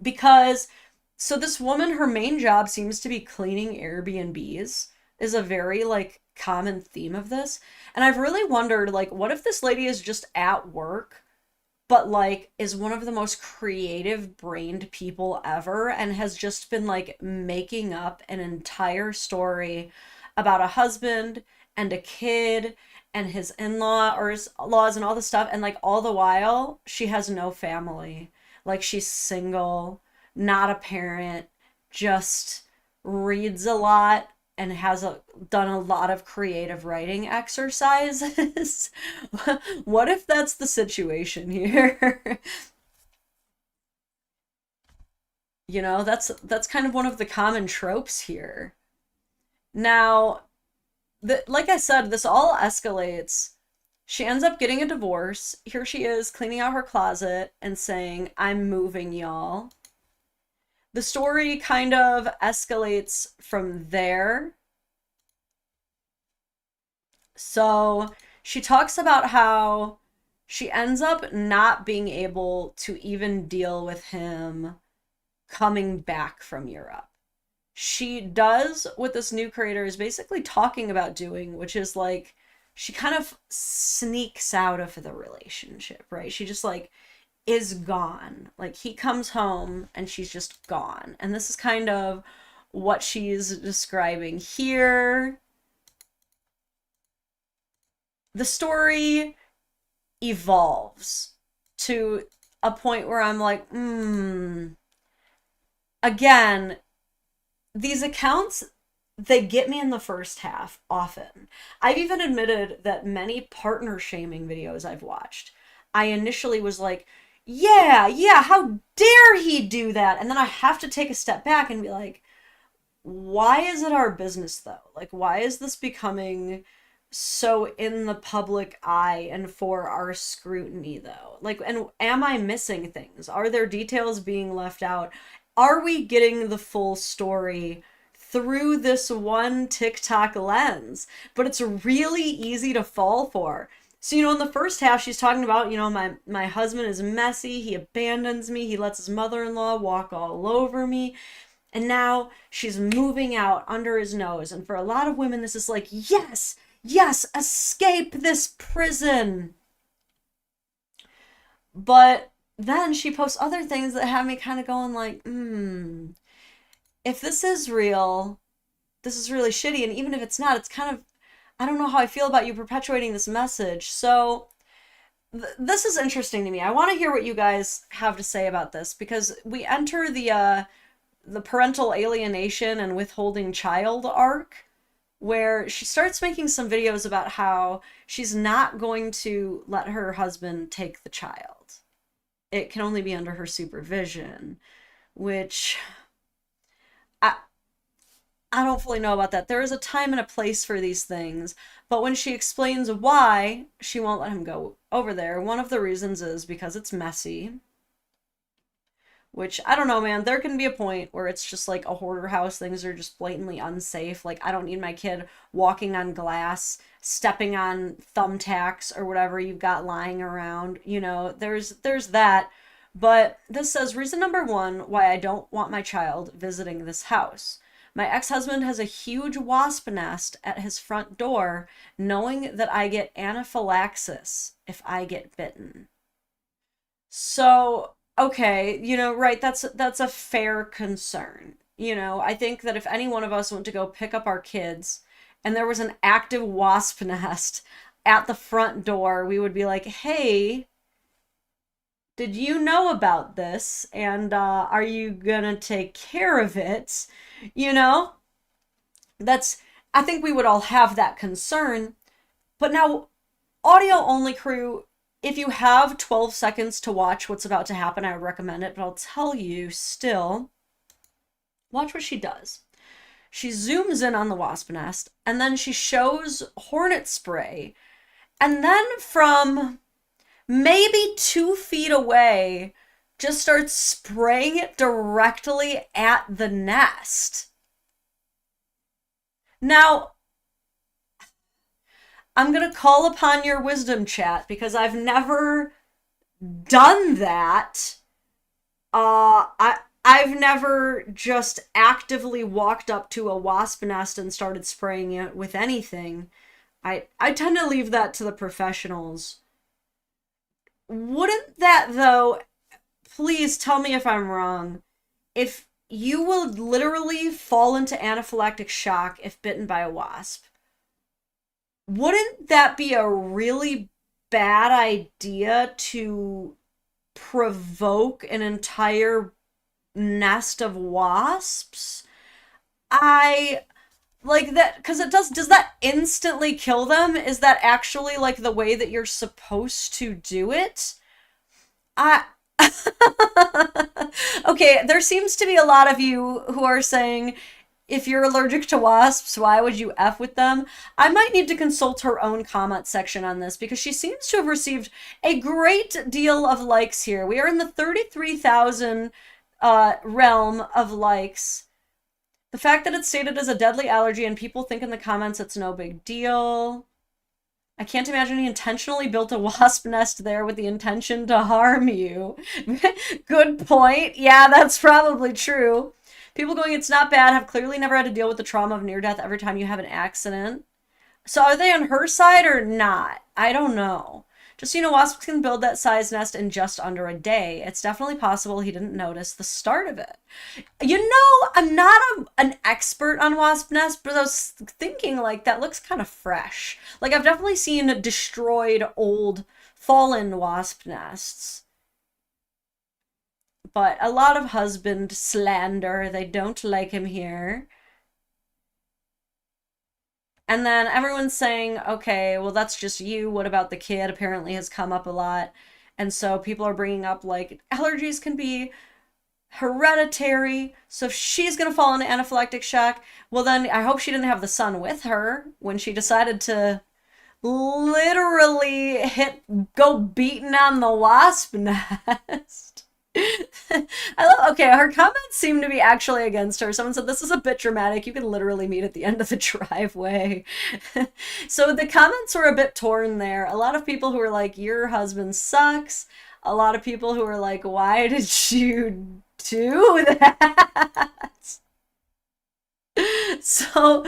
because so this woman, her main job seems to be cleaning Airbnbs, is a very like common theme of this. And I've really wondered, like, what if this lady is just at work but like is one of the most creative brained people ever and has just been like making up an entire story about a husband and a kid and his in-law or his laws and all this stuff, and like all the while she has no family, like she's single, not a parent, just reads a lot and has done a lot of creative writing exercises. What if that's the situation here? You know, that's kind of one of the common tropes here. Now, like I said, this all escalates. She ends up getting a divorce. Here she is cleaning out her closet and saying, "I'm moving, y'all." The story kind of escalates from there. So she talks about how she ends up not being able to even deal with him coming back from Europe. She does what this new creator is basically talking about doing, which is like she kind of sneaks out of the relationship, right? She just like is gone. Like he comes home and she's just gone. And this is kind of what she's describing here. The story evolves to a point where I'm like, again, these accounts, they get me in the first half often. I've even admitted that many partner shaming videos I've watched, I initially was like, yeah, how dare he do that? And then I have to take a step back and be like, why is it our business though? Like, why is this becoming so in the public eye and for our scrutiny though? Like, and am I missing things? Are there details being left out? Are we getting the full story through this one TikTok lens? But it's really easy to fall for. So, you know, in the first half, she's talking about, you know, my husband is messy. He abandons me. He lets his mother-in-law walk all over me. And now she's moving out under his nose. And for a lot of women, this is like, yes, escape this prison. But then she posts other things that have me kind of going like, if this is real, this is really shitty. And even if it's not, it's kind of, I don't know how I feel about you perpetuating this message. So this is interesting to me. I want to hear what you guys have to say about this, because we enter the parental alienation and withholding child arc, where she starts making some videos about how she's not going to let her husband take the child. It can only be under her supervision, which I don't fully know about that. There is a time and a place for these things, but when she explains why she won't let him go over there, one of the reasons is because it's messy. Which, I don't know, man. There can be a point where it's just like a hoarder house. Things are just blatantly unsafe. Like, I don't need my kid walking on glass, stepping on thumbtacks or whatever you've got lying around. You know, there's that. But this says, reason number 1 why I don't want my child visiting this house. My ex-husband has a huge wasp nest at his front door, knowing that I get anaphylaxis if I get bitten. So, okay, you know, right, that's a fair concern. You know, I think that if any one of us went to go pick up our kids and there was an active wasp nest at the front door, we would be like, "Hey, did you know about this? And are you gonna take care of it?" You know? I think we would all have that concern. But now, audio only crew, if you have 12 seconds to watch what's about to happen, I would recommend it, but I'll tell you still, watch what she does. She zooms in on the wasp nest, and then she shows hornet spray, and then from maybe 2 feet away, just starts spraying it directly at the nest. Now, I'm going to call upon your wisdom, chat, because I've never done that. I've never just actively walked up to a wasp nest and started spraying it with anything. I tend to leave that to the professionals. Wouldn't that, though, please tell me if I'm wrong, if you will literally fall into anaphylactic shock if bitten by a wasp, wouldn't that be a really bad idea to provoke an entire nest of wasps? I like that because it does that instantly kill them? Is that actually like the way that you're supposed to do it? I Okay, there seems to be a lot of you who are saying if you're allergic to wasps, why would you F with them? I might need to consult her own comment section on this because she seems to have received a great deal of likes here. We are in the 33,000 realm of likes. The fact that it's stated as a deadly allergy and people think in the comments it's no big deal. I can't imagine he intentionally built a wasp nest there with the intention to harm you. Good point. Yeah, that's probably true. People going, it's not bad, have clearly never had to deal with the trauma of near death every time you have an accident. So are they on her side or not? I don't know. Just so you know, wasps can build that size nest in just under a day. It's definitely possible he didn't notice the start of it. You know, I'm not an expert on wasp nests, but I was thinking, like, that looks kind of fresh. Like, I've definitely seen destroyed, old, fallen wasp nests. But a lot of husband slander. They don't like him here. And then everyone's saying, okay, well, that's just you. What about the kid? Apparently has come up a lot. And so people are bringing up, like, allergies can be hereditary. So if she's going to fall into anaphylactic shock, well, then I hope she didn't have the son with her when she decided to literally go beating on the wasp nest. Okay, her comments seem to be actually against her. Someone said, this is a bit dramatic. You can literally meet at the end of the driveway. So the comments were a bit torn there. A lot of people who were like, your husband sucks. A lot of people who were like, why did you do that? So,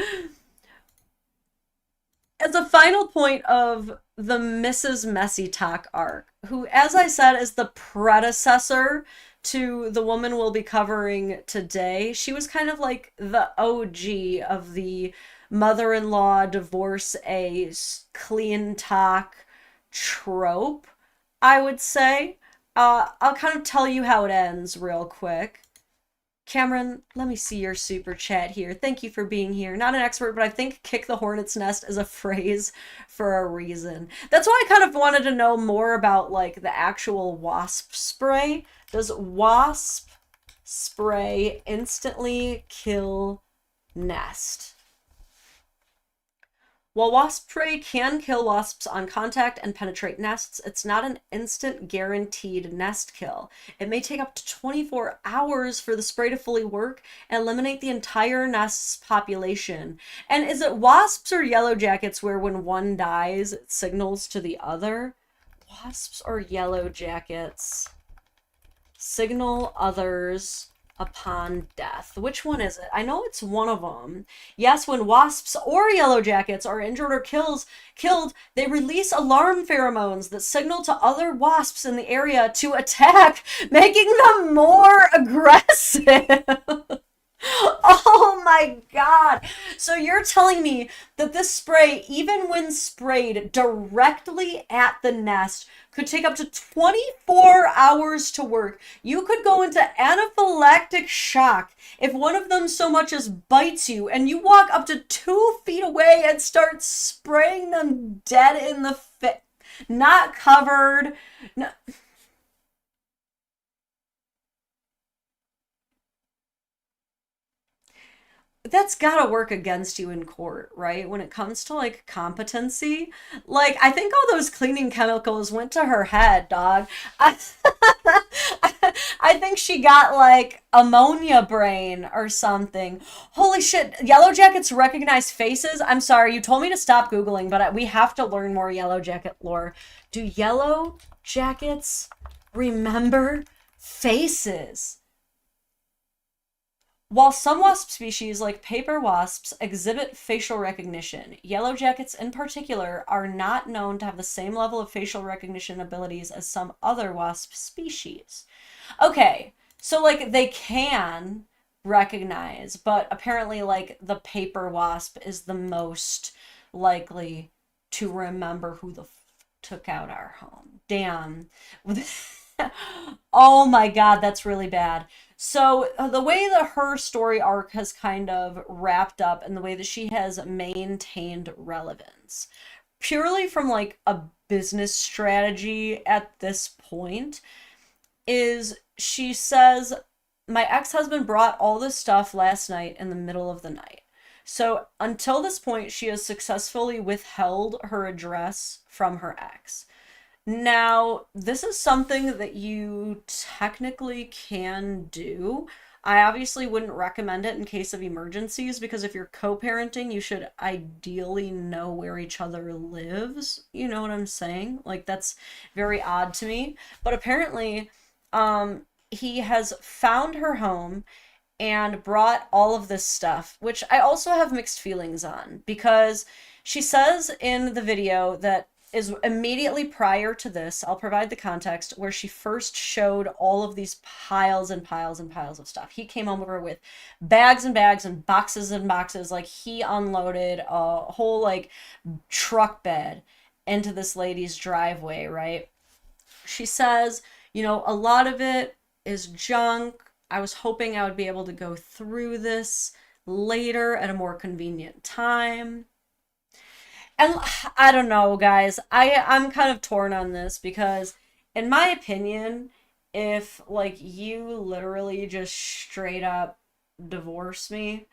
as a final point of the Mrs. Messy Talk arc, who, as I said, is the predecessor to the woman we'll be covering today. She was kind of like the OG of the mother-in-law divorce a clean talk trope, I would say. I'll kind of tell you how it ends real quick. Cameron, let me see your super chat here. Thank you for being here. Not an expert, but I think kick the hornet's nest is a phrase for a reason. That's why I kind of wanted to know more about, like, the actual wasp spray. Does wasp spray instantly kill nest? While wasp spray can kill wasps on contact and penetrate nests, it's not an instant guaranteed nest kill. It may take up to 24 hours for the spray to fully work and eliminate the entire nest's population. And is it wasps or yellow jackets where when one dies, it signals to the other? Wasps or yellow jackets signal others upon death. Which one is it? I know it's one of them. Yes, when wasps or yellow jackets are injured or killed, they release alarm pheromones that signal to other wasps in the area to attack, making them more aggressive. Oh my god. So you're telling me that this spray, even when sprayed directly at the nest, could take up to 24 hours to work. You could go into anaphylactic shock if one of them so much as bites you and you walk up to 2 feet away and start spraying them dead in the face. Not covered. No. That's gotta work against you in court, right? When it comes to, like, competency. Like, I think all those cleaning chemicals went to her head, dog. I, I think she got, like, ammonia brain or something. Holy shit, Yellow Jackets recognize faces? I'm sorry, you told me to stop Googling, but we have to learn more Yellow Jacket lore. Do Yellow Jackets remember faces? While some wasp species, like paper wasps, exhibit facial recognition, yellow jackets in particular are not known to have the same level of facial recognition abilities as some other wasp species. Okay, so like they can recognize, but apparently like the paper wasp is the most likely to remember who the took out our home. Damn. Oh my God, that's really bad. So the way that her story arc has kind of wrapped up and the way that she has maintained relevance, purely from like a business strategy at this point, is she says, my ex-husband brought all this stuff last night in the middle of the night. So until this point, she has successfully withheld her address from her ex. Now, this is something that you technically can do. I obviously wouldn't recommend it in case of emergencies because if you're co-parenting, you should ideally know where each other lives. You know what I'm saying? Like, that's very odd to me. But apparently, he has found her home and brought all of this stuff, which I also have mixed feelings on because she says in the video that is immediately prior to this, I'll provide the context, where she first showed all of these piles and piles and piles of stuff. He came over with bags and bags and boxes, like he unloaded a whole like truck bed into this lady's driveway, right? She says, you know, a lot of it is junk. I was hoping I would be able to go through this later at a more convenient time. And I don't know, guys. I'm kind of torn on this because in my opinion, if like you literally just straight up divorce me,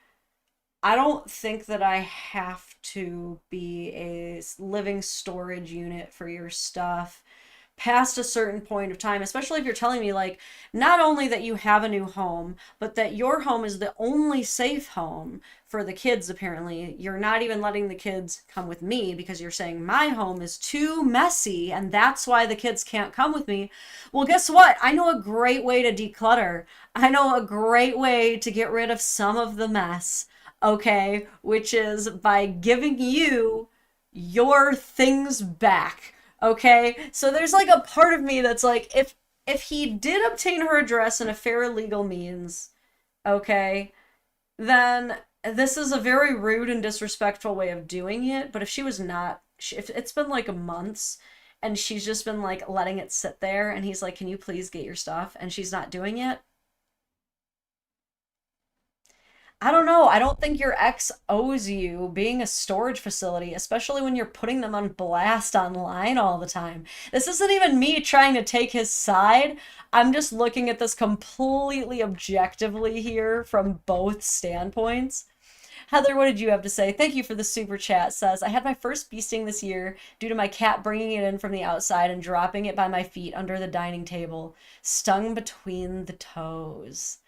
I don't think that I have to be a living storage unit for your stuff past a certain point of time, especially if you're telling me like not only that you have a new home, but that your home is the only safe home for the kids. Apparently you're not even letting the kids come with me because you're saying my home is too messy and that's why the kids can't come with me. Well, guess what? I know a great way to declutter. I know a great way to get rid of some of the mess, okay, which is by giving you your things back. Okay, so there's like a part of me that's like, if he did obtain her address in a fair legal means, okay, then this is a very rude and disrespectful way of doing it. But if she was not, if it's been like months and she's just been like letting it sit there, and he's like, "Can you please get your stuff?" and she's not doing it, I don't know. I don't think your ex owes you being a storage facility, especially when you're putting them on blast online all the time. This isn't even me trying to take his side. I'm just looking at this completely objectively here from both standpoints. Heather, what did you have to say? Thank you for the super chat. Says, I had my first bee sting this year due to my cat bringing it in from the outside and dropping it by my feet under the dining table. Stung between the toes.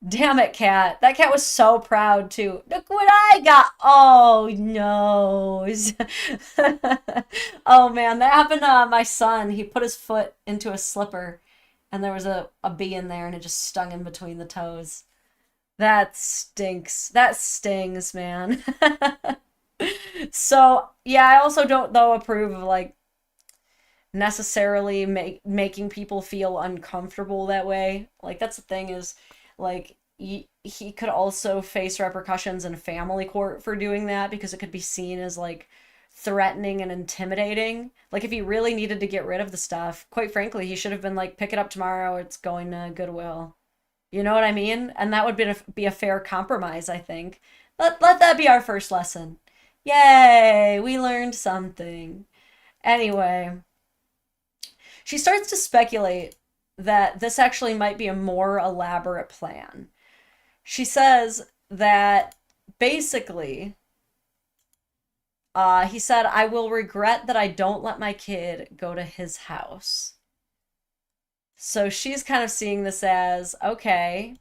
Damn it, cat. That cat was so proud too. Look what I got. Oh, no. Oh man, that happened to my son. He put his foot into a slipper and there was a bee in there and it just stung him between the toes. That stinks. That stings, man. So, yeah, I also don't though approve of like necessarily making people feel uncomfortable that way. Like that's the thing is like he could also face repercussions in family court for doing that because it could be seen as like threatening and intimidating. Like if he really needed to get rid of the stuff, quite frankly, he should have been like, pick it up tomorrow, it's going to Goodwill. You know what I mean? And that would be a fair compromise, I think. Let that be our first lesson. Yay, we learned something. Anyway, she starts to speculate that this actually might be a more elaborate plan. She says that basically, he said, I will regret that I don't let my kid go to his house. So she's kind of seeing this as, okay,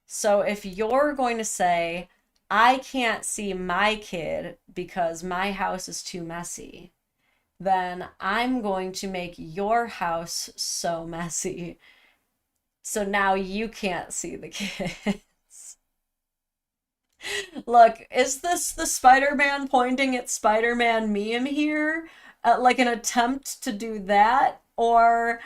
so if you're going to say, I can't see my kid because my house is too messy, then I'm going to make your house so messy. So now you can't see the kids. Look, is this the Spider-Man pointing at Spider-Man meme here? Like an attempt to do that? Or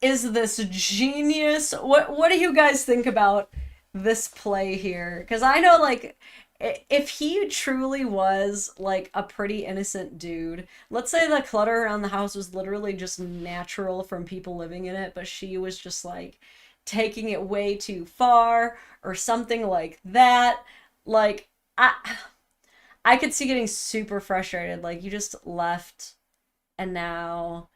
is this genius? What do you guys think about this play here? Because I know, like, if he truly was like a pretty innocent dude, let's say the clutter around the house was literally just natural from people living in it, but she was just like taking it way too far or something like that. Like, I could see getting super frustrated. Like, you just left and now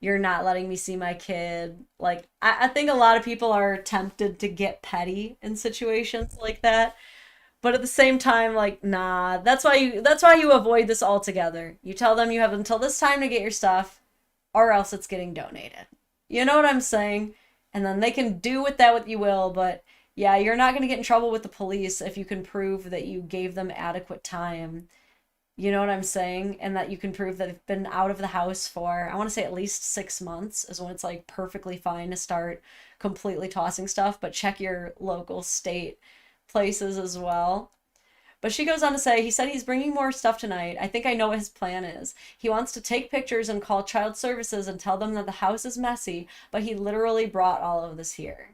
you're not letting me see my kid. Like, I think a lot of people are tempted to get petty in situations like that. But at the same time, like, nah, that's why you avoid this altogether. You tell them you have until this time to get your stuff, or else it's getting donated. You know what I'm saying? And then they can do with that what you will, but yeah, you're not gonna get in trouble with the police if you can prove that you gave them adequate time. You know what I'm saying? And that you can prove that they've been out of the house for, I want to say at least 6 months is when it's like perfectly fine to start completely tossing stuff, but check your local state places as well. But she goes on to say, he said he's bringing more stuff tonight. I think I know what his plan is. He wants to take pictures and call child services and tell them that the house is messy, but he literally brought all of this here.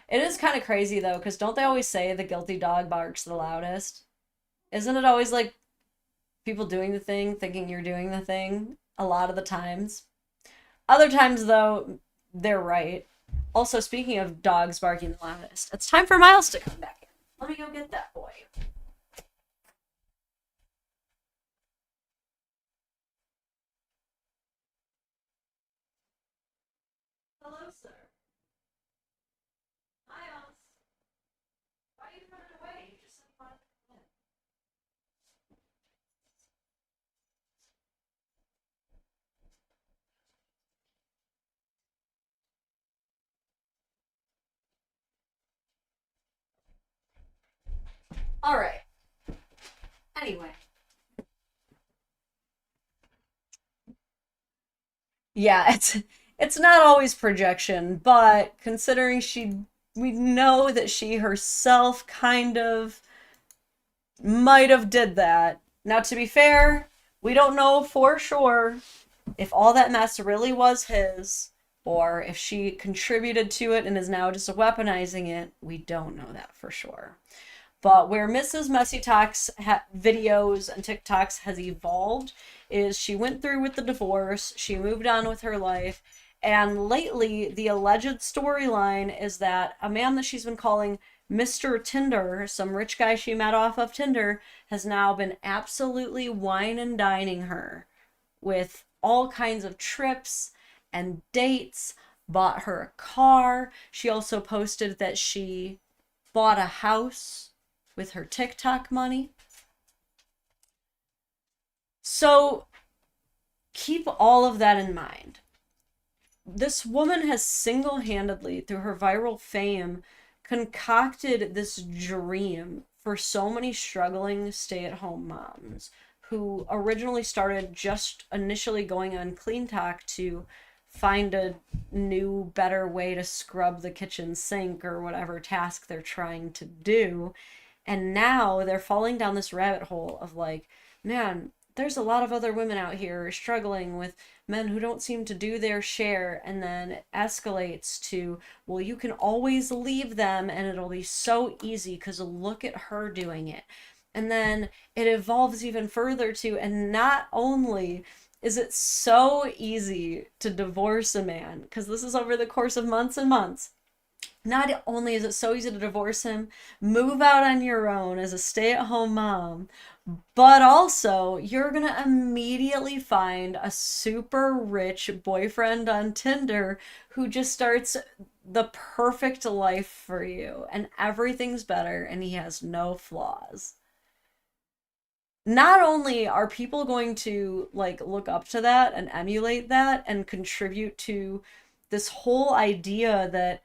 It is kind of crazy though, because don't they always say the guilty dog barks the loudest? Isn't it always like people doing the thing, thinking you're doing the thing a lot of the times? Other times, though, they're right. Also, speaking of dogs barking the loudest, it's time for Miles to come back in. Let me go get that boy. Hello, sir. Miles. Why are you running away? You just said you wanted to come in. All right. Anyway. Yeah, it's not always projection, but considering we know that she herself kind of might have did that. Now, to be fair, we don't know for sure if all that mess really was his or if she contributed to it and is now just weaponizing it. We don't know that for sure. But where Mrs. Messy Talks videos and TikToks has evolved is she went through with the divorce, she moved on with her life, and lately the alleged storyline is that a man that she's been calling Mr. Tinder, some rich guy she met off of Tinder, has now been absolutely wine and dining her with all kinds of trips and dates, bought her a car. She also posted that she bought a house with her TikTok money. So keep all of that in mind. This woman has single-handedly, through her viral fame, concocted this dream for so many struggling stay-at-home moms who originally started just initially going on Clean Talk to find a new, better way to scrub the kitchen sink or whatever task they're trying to do. And now they're falling down this rabbit hole of like, man, there's a lot of other women out here struggling with men who don't seem to do their share, and then it escalates to, well, you can always leave them and it'll be so easy because look at her doing it. And then it evolves even further to, and not only is it so easy to divorce a man, because this is over the course of months and months, not only is it so easy to divorce him, move out on your own as a stay-at-home mom, but also you're gonna immediately find a super rich boyfriend on Tinder who just starts the perfect life for you and everything's better and he has no flaws. Not only are people going to like look up to that and emulate that and contribute to this whole idea that,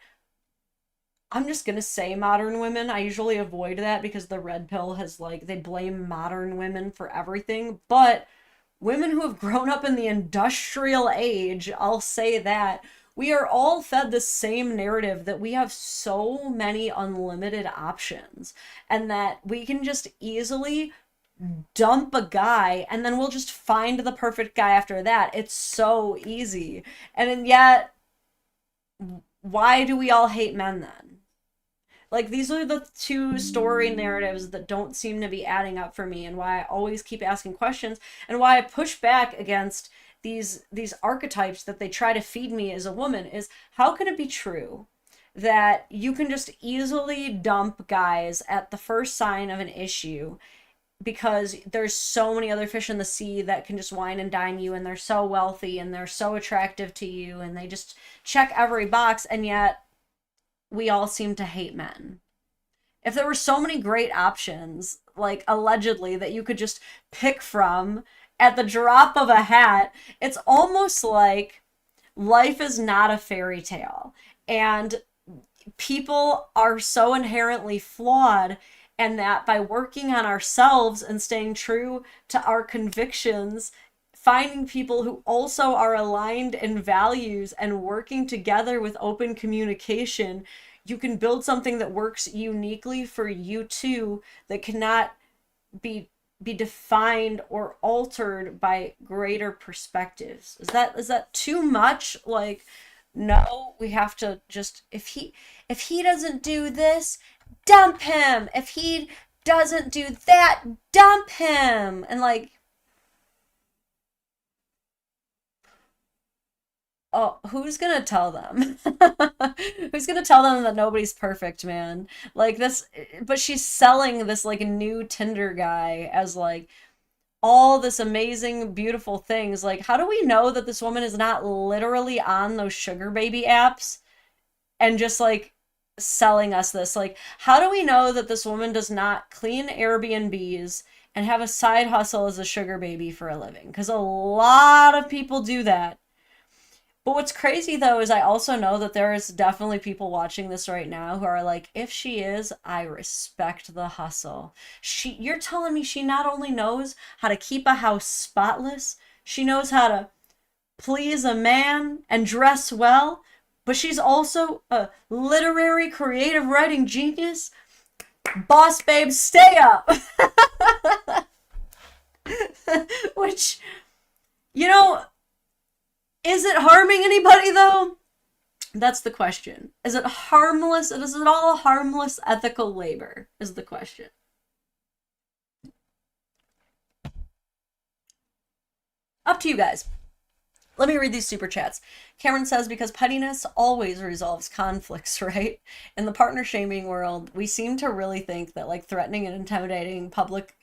I'm just gonna say modern women. I usually avoid that because the red pill has like, they blame modern women for everything. But women who have grown up in the industrial age, I'll say that, We are all fed the same narrative that we have so many unlimited options and that we can just easily dump a guy and then we'll just find the perfect guy after that. It's so easy. And yet, why do we all hate men then? Like, these are the two story narratives that don't seem to be adding up for me, and why I always keep asking questions, and why I push back against these archetypes that they try to feed me as a woman. Is how can it be true that you can just easily dump guys at the first sign of an issue because there's so many other fish in the sea that can just wine and dine you, and they're so wealthy and they're so attractive to you and they just check every box, and yet we all seem to hate men? If there were so many great options, like allegedly, that you could just pick from at the drop of a hat, it's almost like life is not a fairy tale. And people are so inherently flawed, and that by working on ourselves and staying true to our convictions, finding people who also are aligned in values and working together with open communication, you can build something that works uniquely for you too, that cannot be defined or altered by greater perspectives. Is that too much? Like, no, we have to just, if he doesn't do this, dump him. If he doesn't do that, dump him. And like, oh, who's gonna tell them? Who's gonna tell them that nobody's perfect, man? Like this, but she's selling this like new Tinder guy as like all this amazing, beautiful things. Like, how do we know that this woman is not literally on those sugar baby apps and just like selling us this? Like, how do we know that this woman does not clean Airbnbs and have a side hustle as a sugar baby for a living? Because a lot of people do that. But what's crazy though is I also know that there is definitely people watching this right now who are like, if she is, I respect the hustle. You're telling me she not only knows how to keep a house spotless, she knows how to please a man and dress well, but she's also a literary creative writing genius? Boss babe, stay up. Which, you know, is it harming anybody though? That's the question. Is it harmless? Is it all harmless ethical labor? Is the question. Up to you guys. Let me read these super chats. Cameron says, because pettiness always resolves conflicts, right? In the partner shaming world, we seem to really think that like threatening and intimidating public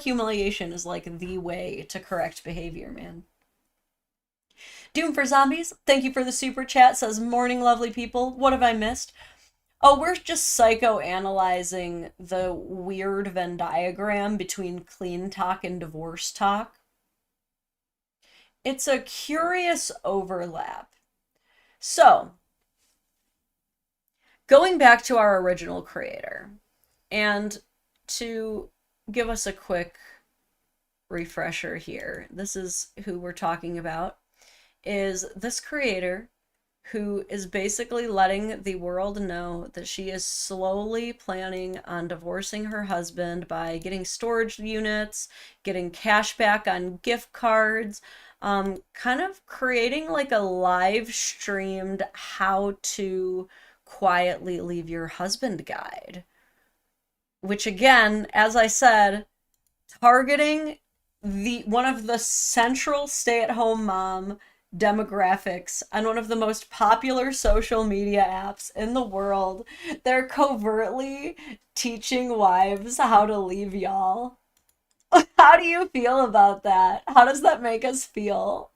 humiliation is like the way to correct behavior, man. Doom for Zombies, thank you for the super chat, says, morning lovely people, what have I missed? Oh, we're just psychoanalyzing the weird Venn diagram between clean talk and divorce talk. It's a curious overlap. So, going back to our original creator, and to give us a quick refresher here, this is who we're talking about, is this creator who is basically letting the world know that she is slowly planning on divorcing her husband by getting storage units, getting cash back on gift cards, kind of creating like a live streamed how to quietly leave your husband guide. Which again, as I said, targeting one of the central stay-at-home mom demographics on one of the most popular social media apps in the world. They're covertly teaching wives how to leave y'all. How do you feel about that? How does that make us feel?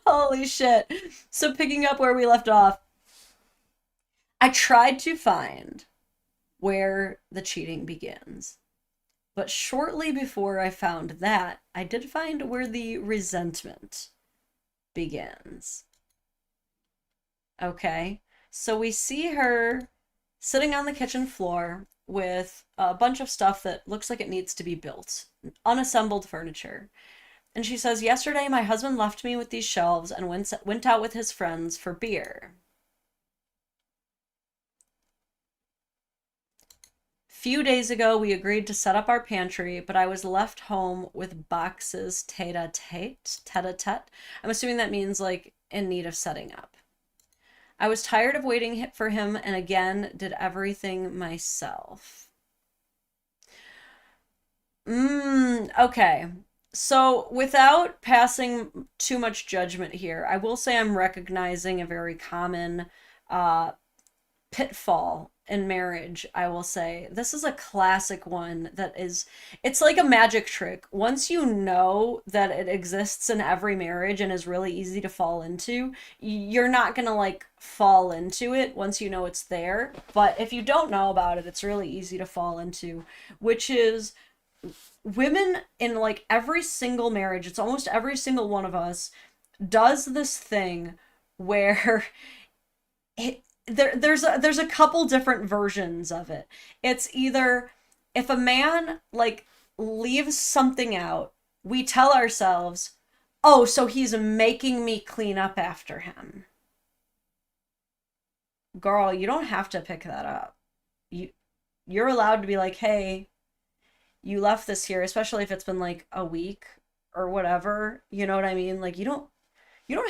Holy shit. So picking up where we left off, I tried to find where the cheating begins. But shortly before I found that, I did find where the resentment begins. Okay, so we see her sitting on the kitchen floor with a bunch of stuff that looks like it needs to be built, unassembled furniture. And she says, yesterday my husband left me with these shelves and went out with his friends for beer. Few days ago, we agreed to set up our pantry, but I was left home with boxes tete-a-tete. I'm assuming that means like in need of setting up. I was tired of waiting for him and again did everything myself. Okay. So without passing too much judgment here, I will say I'm recognizing a very common pitfall in marriage. I will say this is a classic one that is, it's like a magic trick. Once you know that it exists in every marriage and is really easy to fall into, you're not gonna like fall into it once you know it's there. But if you don't know about it, it's really easy to fall into, which is women in like every single marriage, it's almost every single one of us does this thing where there's a couple different versions of it. It's either if a man like leaves something out, we tell ourselves, oh, so he's making me clean up after him. Girl, you don't have to pick that up. You're allowed to be like, hey, you left this here, especially if it's been like a week or whatever. You know what I mean? Like you don't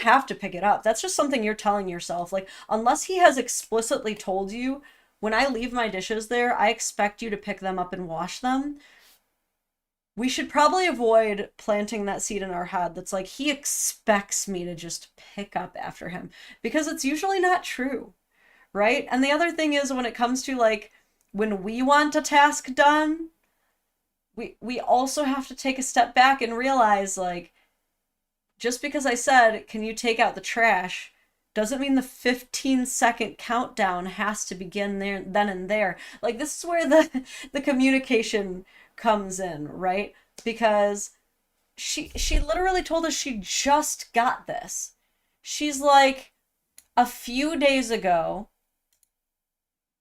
have to pick it up. That's just something you're telling yourself. Like, unless he has explicitly told you, when I leave my dishes there, I expect you to pick them up and wash them. We should probably avoid planting that seed in our head that's like, he expects me to just pick up after him, because it's usually not true, right? And the other thing is, when it comes to like, when we want a task done, we also have to take a step back and realize like, just because I said, can you take out the trash, doesn't mean the 15-second countdown has to begin there, then and there. Like, this is where the communication comes in, right? Because she literally told us she just got this. She's like, a few days ago,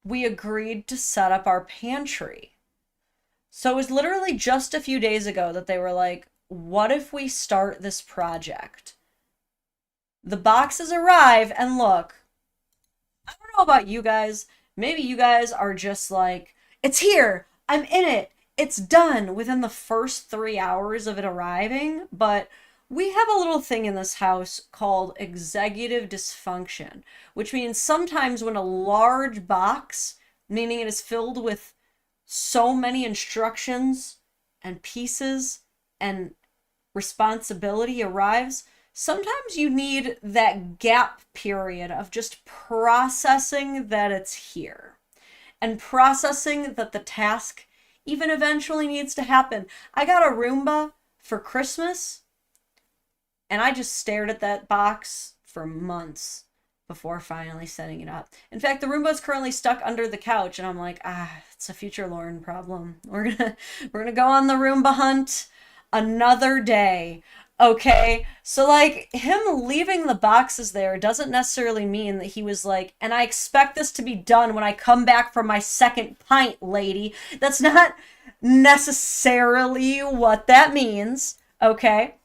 we agreed to set up our pantry. So it was literally just a few days ago that they were like, what if we start this project? The boxes arrive, and look, I don't know about you guys. Maybe you guys are just like, it's here, I'm in it, it's done within the first 3 hours of it arriving. But we have a little thing in this house called executive dysfunction, which means sometimes when a large box, meaning it is filled with so many instructions and pieces and responsibility arrives, sometimes you need that gap period of just processing that it's here and processing that the task even eventually needs to happen. I got a Roomba for Christmas and I just stared at that box for months before finally setting it up. In fact, the Roomba is currently stuck under the couch, and I'm like, it's a future Lauren problem. We're gonna go on the Roomba hunt another day. Okay, so like him leaving the boxes there doesn't necessarily mean that he was like, and I expect this to be done when I come back from my second pint, lady. That's not necessarily what that means. Okay,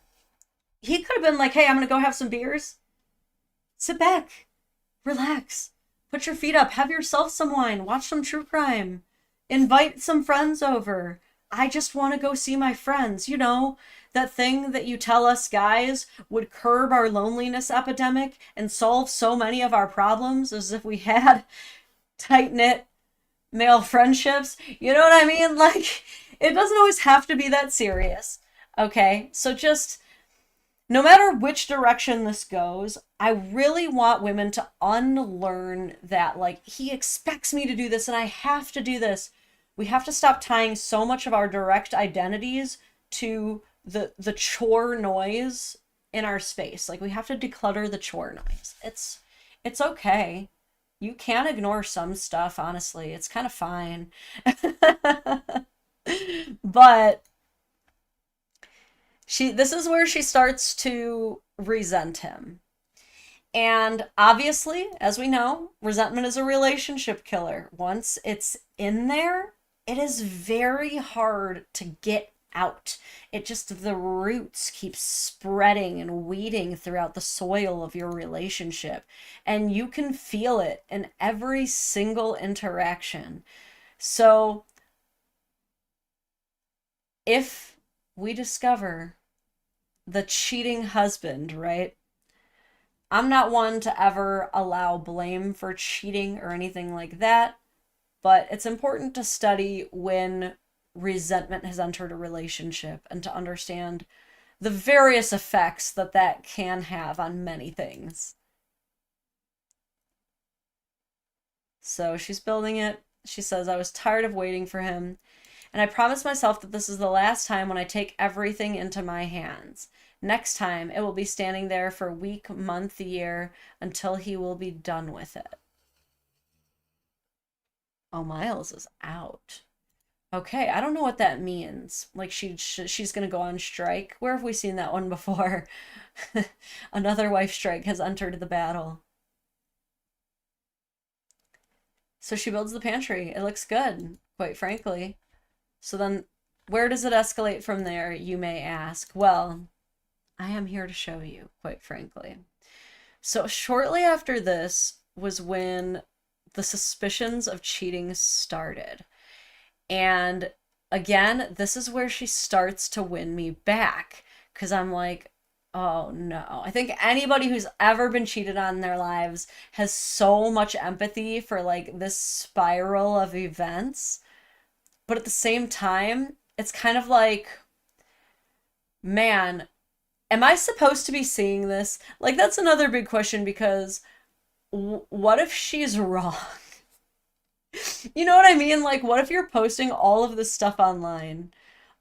he could have been like, hey, I'm gonna go have some beers. Sit back, relax, put your feet up, have yourself some wine, watch some true crime, invite some friends over. I just want to go see my friends. You know, that thing that you tell us guys would curb our loneliness epidemic and solve so many of our problems, as if we had tight-knit male friendships. You know what I mean? Like, it doesn't always have to be that serious. Okay, so just no matter which direction this goes, I really want women to unlearn that, like, he expects me to do this and I have to do this. We have to stop tying so much of our direct identities to the chore noise in our space. Like, we have to declutter the chore noise. It's okay. You can ignore some stuff, honestly. It's kind of fine. But this is where she starts to resent him. And obviously, as we know, resentment is a relationship killer. Once it's in there, it is very hard to get out. It just, the roots keep spreading and weeding throughout the soil of your relationship. And you can feel it in every single interaction. So if we discover the cheating husband, right? I'm not one to ever allow blame for cheating or anything like that, but it's important to study when resentment has entered a relationship and to understand the various effects that that can have on many things. So she's building it. She says, I was tired of waiting for him, and I promised myself that this is the last time when I take everything into my hands. Next time, it will be standing there for a week, month, year, until he will be done with it. Oh, Miles is out. Okay, I don't know what that means. Like she's gonna go on strike. Where have we seen that one before? Another wife strike has entered the battle. So she builds the pantry. It looks good, quite frankly. So then, where does it escalate from there, you may ask? Well, I am here to show you, quite frankly. So shortly after this was when the suspicions of cheating started. And again, this is where she starts to win me back because I'm like, oh no. I think anybody who's ever been cheated on in their lives has so much empathy for like this spiral of events. But at the same time, it's kind of like, man, am I supposed to be seeing this? Like, that's another big question because what if she's wrong? You know what I mean? Like, what if you're posting all of this stuff online?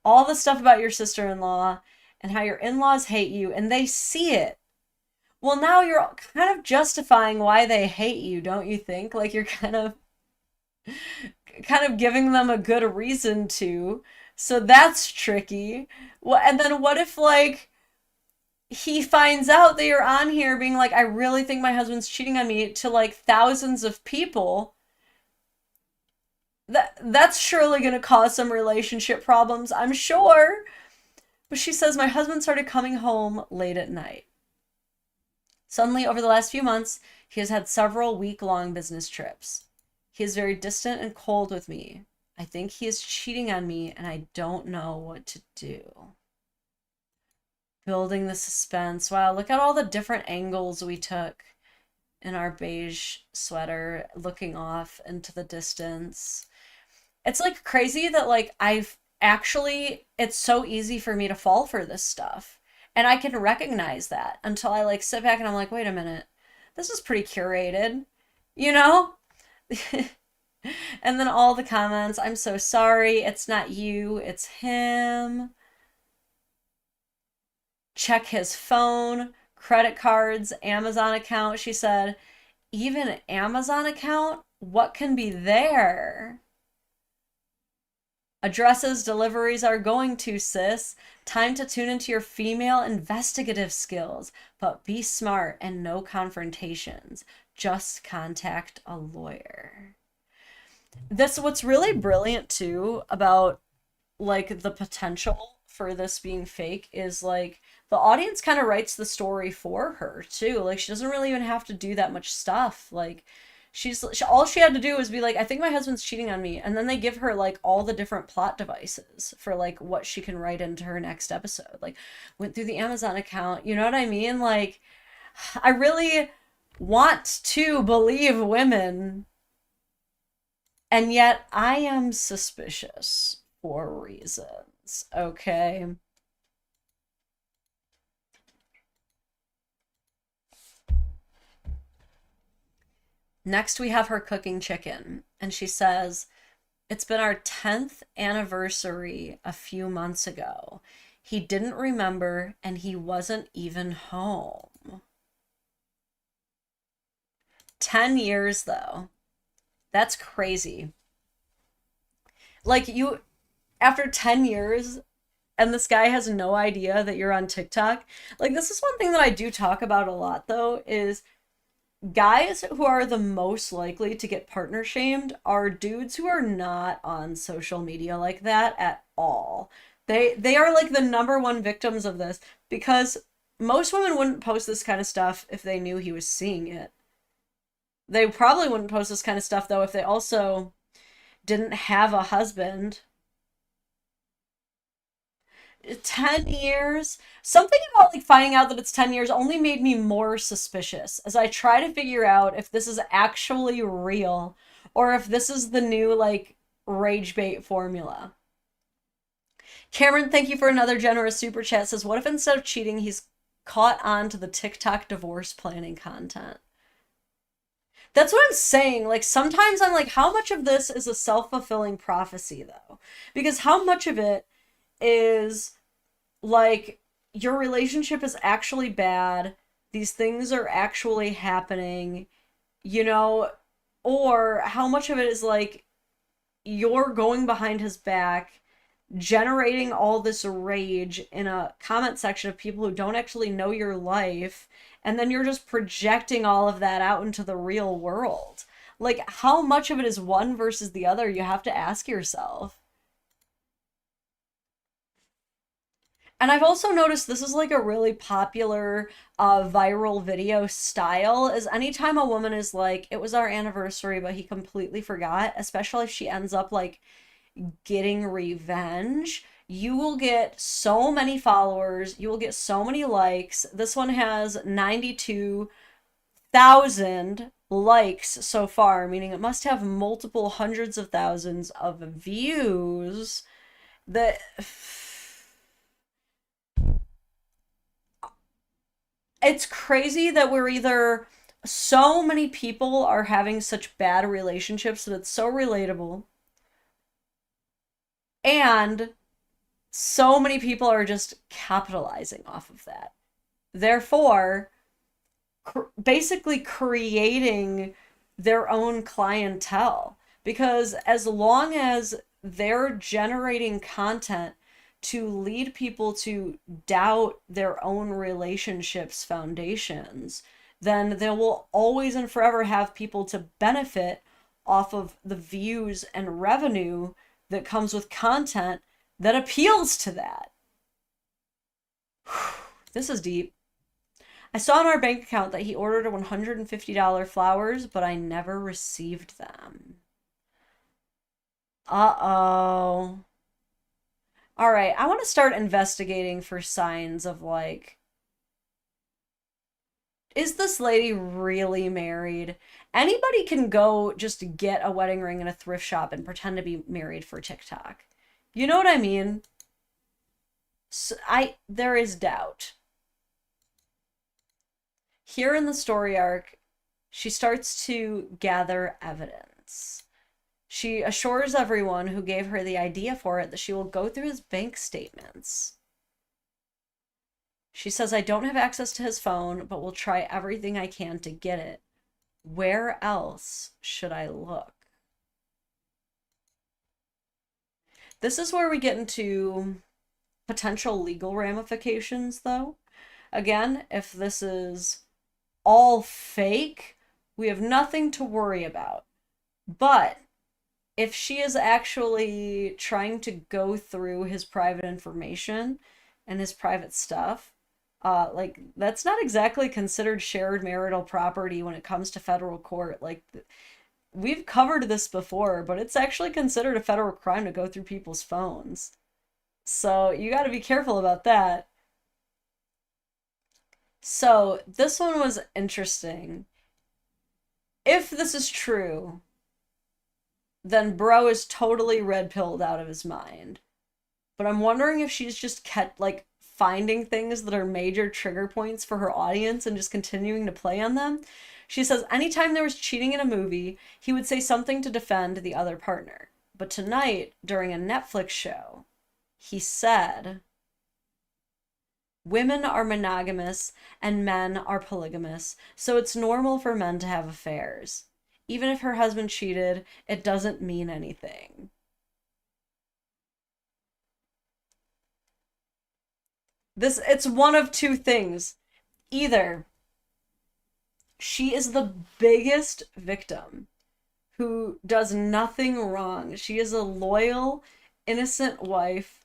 All the stuff about your sister-in-law and how your in-laws hate you and they see it. Well, now you're kind of justifying why they hate you, don't you think? Like you're kind of giving them a good reason to. So that's tricky. Well, and then what if like he finds out that you're on here being like, I really think my husband's cheating on me to like thousands of people? That's surely going to cause some relationship problems, I'm sure. But she says, my husband started coming home late at night. Suddenly, over the last few months, he has had several week-long business trips. He is very distant and cold with me. I think he is cheating on me, and I don't know what to do. Building the suspense. Wow, look at all the different angles we took in our beige sweater, looking off into the distance. It's like crazy that like I've actually, it's so easy for me to fall for this stuff. And I can recognize that until I like sit back and I'm like, wait a minute, this is pretty curated, you know? And then all the comments, I'm so sorry, it's not you, it's him. Check his phone, credit cards, Amazon account. She said, even Amazon account? What can be there? Addresses, deliveries are going to, sis. Time to tune into your female investigative skills. But be smart and no confrontations. Just contact a lawyer. This, what's really brilliant too about like the potential for this being fake is like the audience kind of writes the story for her too. Like she doesn't really even have to do that much stuff. Like all she had to do was be like, I think my husband's cheating on me, and then they give her like all the different plot devices for like what she can write into her next episode. Like went through the Amazon account, you know what I mean? Like I really want to believe women, and yet I am suspicious for reasons. Okay. Next, we have her cooking chicken, and she says, it's been our 10th anniversary a few months ago. He didn't remember, and he wasn't even home. 10 years, though. That's crazy. Like, you, after 10 years, and this guy has no idea that you're on TikTok. Like, this is one thing that I do talk about a lot, though, is guys who are the most likely to get partner shamed are dudes who are not on social media like that at all. They are like the number one victims of this because most women wouldn't post this kind of stuff if they knew he was seeing it. They probably wouldn't post this kind of stuff though if they also didn't have a husband. 10 years. Something about like finding out that it's 10 years only made me more suspicious as I try to figure out if this is actually real or if this is the new like rage bait formula. Cameron, thank you for another generous super chat. Says, what if instead of cheating, he's caught on to the TikTok divorce planning content? That's what I'm saying. Like, sometimes I'm like, how much of this is a self-fulfilling prophecy, though? Because how much of it is like your relationship is actually bad, these things are actually happening, you know, or how much of it is like you're going behind his back, generating all this rage in a comment section of people who don't actually know your life, and then you're just projecting all of that out into the real world. Like, how much of it is one versus the other? You have to ask yourself. And I've also noticed this is like a really popular viral video style is anytime a woman is like, it was our anniversary, but he completely forgot, especially if she ends up like getting revenge, you will get so many followers, you will get so many likes. This one has 92,000 likes so far, meaning it must have multiple hundreds of thousands of views. That it's crazy that we're either so many people are having such bad relationships that it's so relatable, and so many people are just capitalizing off of that. Therefore, basically creating their own clientele. Because as long as they're generating content to lead people to doubt their own relationships' foundations, then they will always and forever have people to benefit off of the views and revenue that comes with content that appeals to that. This is deep. I saw in our bank account that he ordered $150 flowers, but I never received them. Uh-oh. All right, I want to start investigating for signs of like, is this lady really married? Anybody can go just get a wedding ring in a thrift shop and pretend to be married for TikTok. You know what I mean? So there is doubt. Here in the story arc, she starts to gather evidence. She assures everyone who gave her the idea for it that she will go through his bank statements. She says, I don't have access to his phone, but will try everything I can to get it. Where else should I look? This is where we get into potential legal ramifications, though. Again, if this is all fake, we have nothing to worry about. But if she is actually trying to go through his private information and his private stuff, like that's not exactly considered shared marital property when it comes to federal court. Like we've covered this before, but it's actually considered a federal crime to go through people's phones. So you got to be careful about that. So this one was interesting. If this is true, then bro is totally red pilled out of his mind. But I'm wondering if she's just kept like finding things that are major trigger points for her audience and just continuing to play on them. She says anytime there was cheating in a movie, he would say something to defend the other partner. But tonight, during a Netflix show, he said, women are monogamous and men are polygamous, so it's normal for men to have affairs. Even if her husband cheated, it doesn't mean anything. It's one of two things. Either She is the biggest victim who does nothing wrong. She is a loyal, innocent wife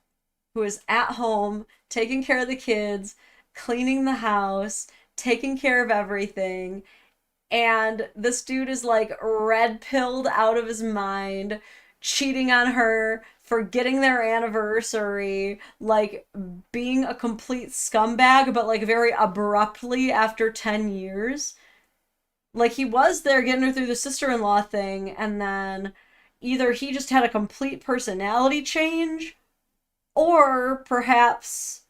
who is at home, taking care of the kids, cleaning the house, taking care of everything. And this dude is like red pilled out of his mind, cheating on her, forgetting their anniversary, like being a complete scumbag, but like very abruptly after 10 years. Like he was there getting her through the sister-in-law thing, and then either he just had a complete personality change, or perhaps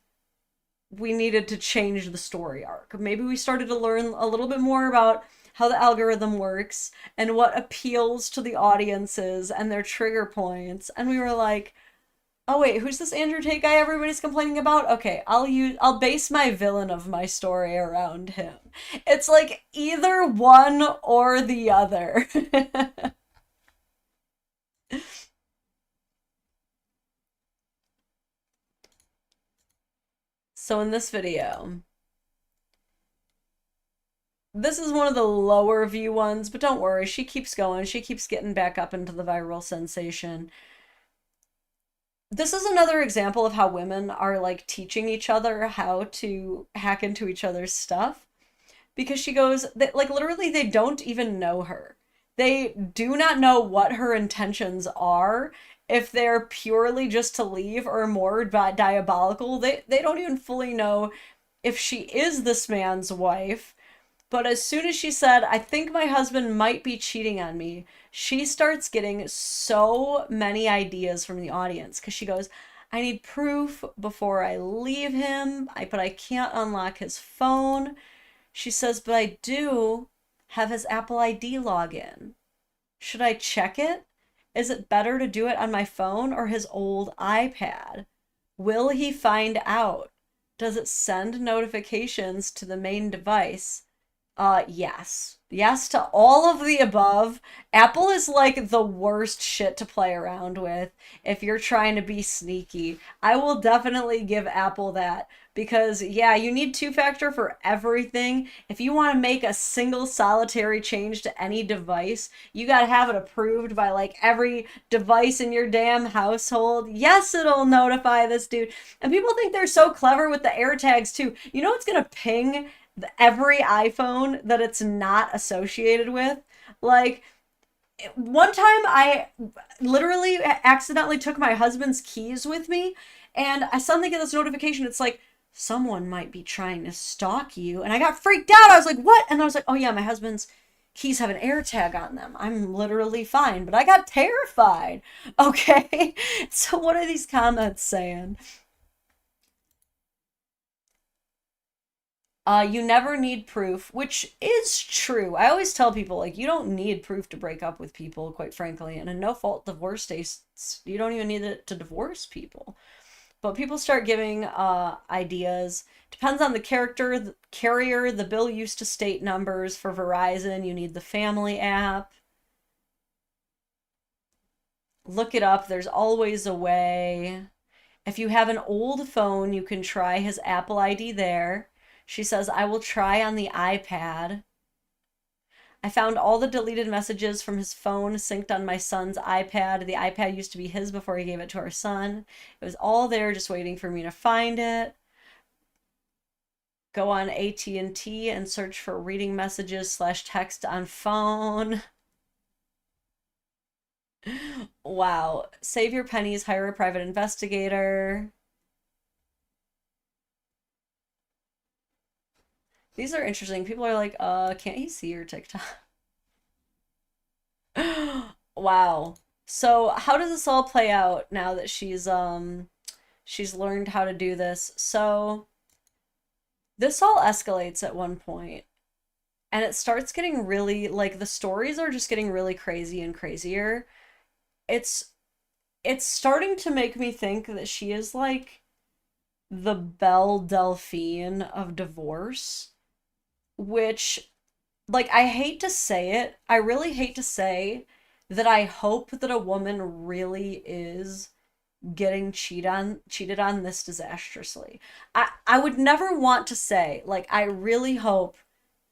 we needed to change the story arc. Maybe we started to learn a little bit more about how the algorithm works and what appeals to the audiences and their trigger points. And we were like, oh wait, who's this Andrew Tate guy everybody's complaining about? Okay, I'll base my villain of my story around him. It's like either one or the other. So in this video, this is one of the lower view ones, but don't worry, she keeps going. She keeps getting back up into the viral sensation. This is another example of how women are like teaching each other how to hack into each other's stuff. Because she goes, like literally, they don't even know her. They do not know what her intentions are. If they're purely just to leave or more diabolical, they don't even fully know if she is this man's wife. But as soon as she said, I think my husband might be cheating on me, she starts getting so many ideas from the audience because she goes, I need proof before I leave him, but I can't unlock his phone. She says, but I do have his Apple ID login. Should I check it? Is it better to do it on my phone or his old iPad? Will he find out? Does it send notifications to the main device? Yes. Yes to all of the above. Apple is like the worst shit to play around with if you're trying to be sneaky. I will definitely give Apple that because, yeah, you need two-factor for everything. If you want to make a single solitary change to any device, you gotta have it approved by like every device in your damn household. Yes, it'll notify this dude. And people think they're so clever with the AirTags too. You know it's gonna ping every iPhone that it's not associated with. Like, one time I literally accidentally took my husband's keys with me, and I suddenly get this notification. It's like, someone might be trying to stalk you. And I got freaked out. I was like, what? And I was like, oh yeah, my husband's keys have an AirTag on them. I'm literally fine. But I got terrified. Okay. So what are these comments saying? You never need proof, which is true. I always tell people, like, you don't need proof to break up with people, quite frankly. And in no-fault divorce states, you don't even need it to divorce people. But people start giving ideas. Depends on the character, the carrier. The bill used to state numbers. For Verizon, you need the family app. Look it up. There's always a way. If you have an old phone, you can try his Apple ID there. She says, I will try on the iPad. I found all the deleted messages from his phone synced on my son's iPad. The iPad used to be his before he gave it to our son. It was all there just waiting for me to find it. Go on AT&T and search for reading messages / text on phone. Wow. Save your pennies, hire a private investigator. These are interesting. People are like, can't you see your TikTok? Wow. So how does this all play out now that she's learned how to do this? So this all escalates at one point, and it starts getting really, like, the stories are just getting really crazy and crazier. It's it's starting to make me think that she is like the Belle Delphine of divorce, which, like, I hate to say it. I really hate to say that I hope that a woman really is getting cheated on this disastrously. I would never want to say, like, I really hope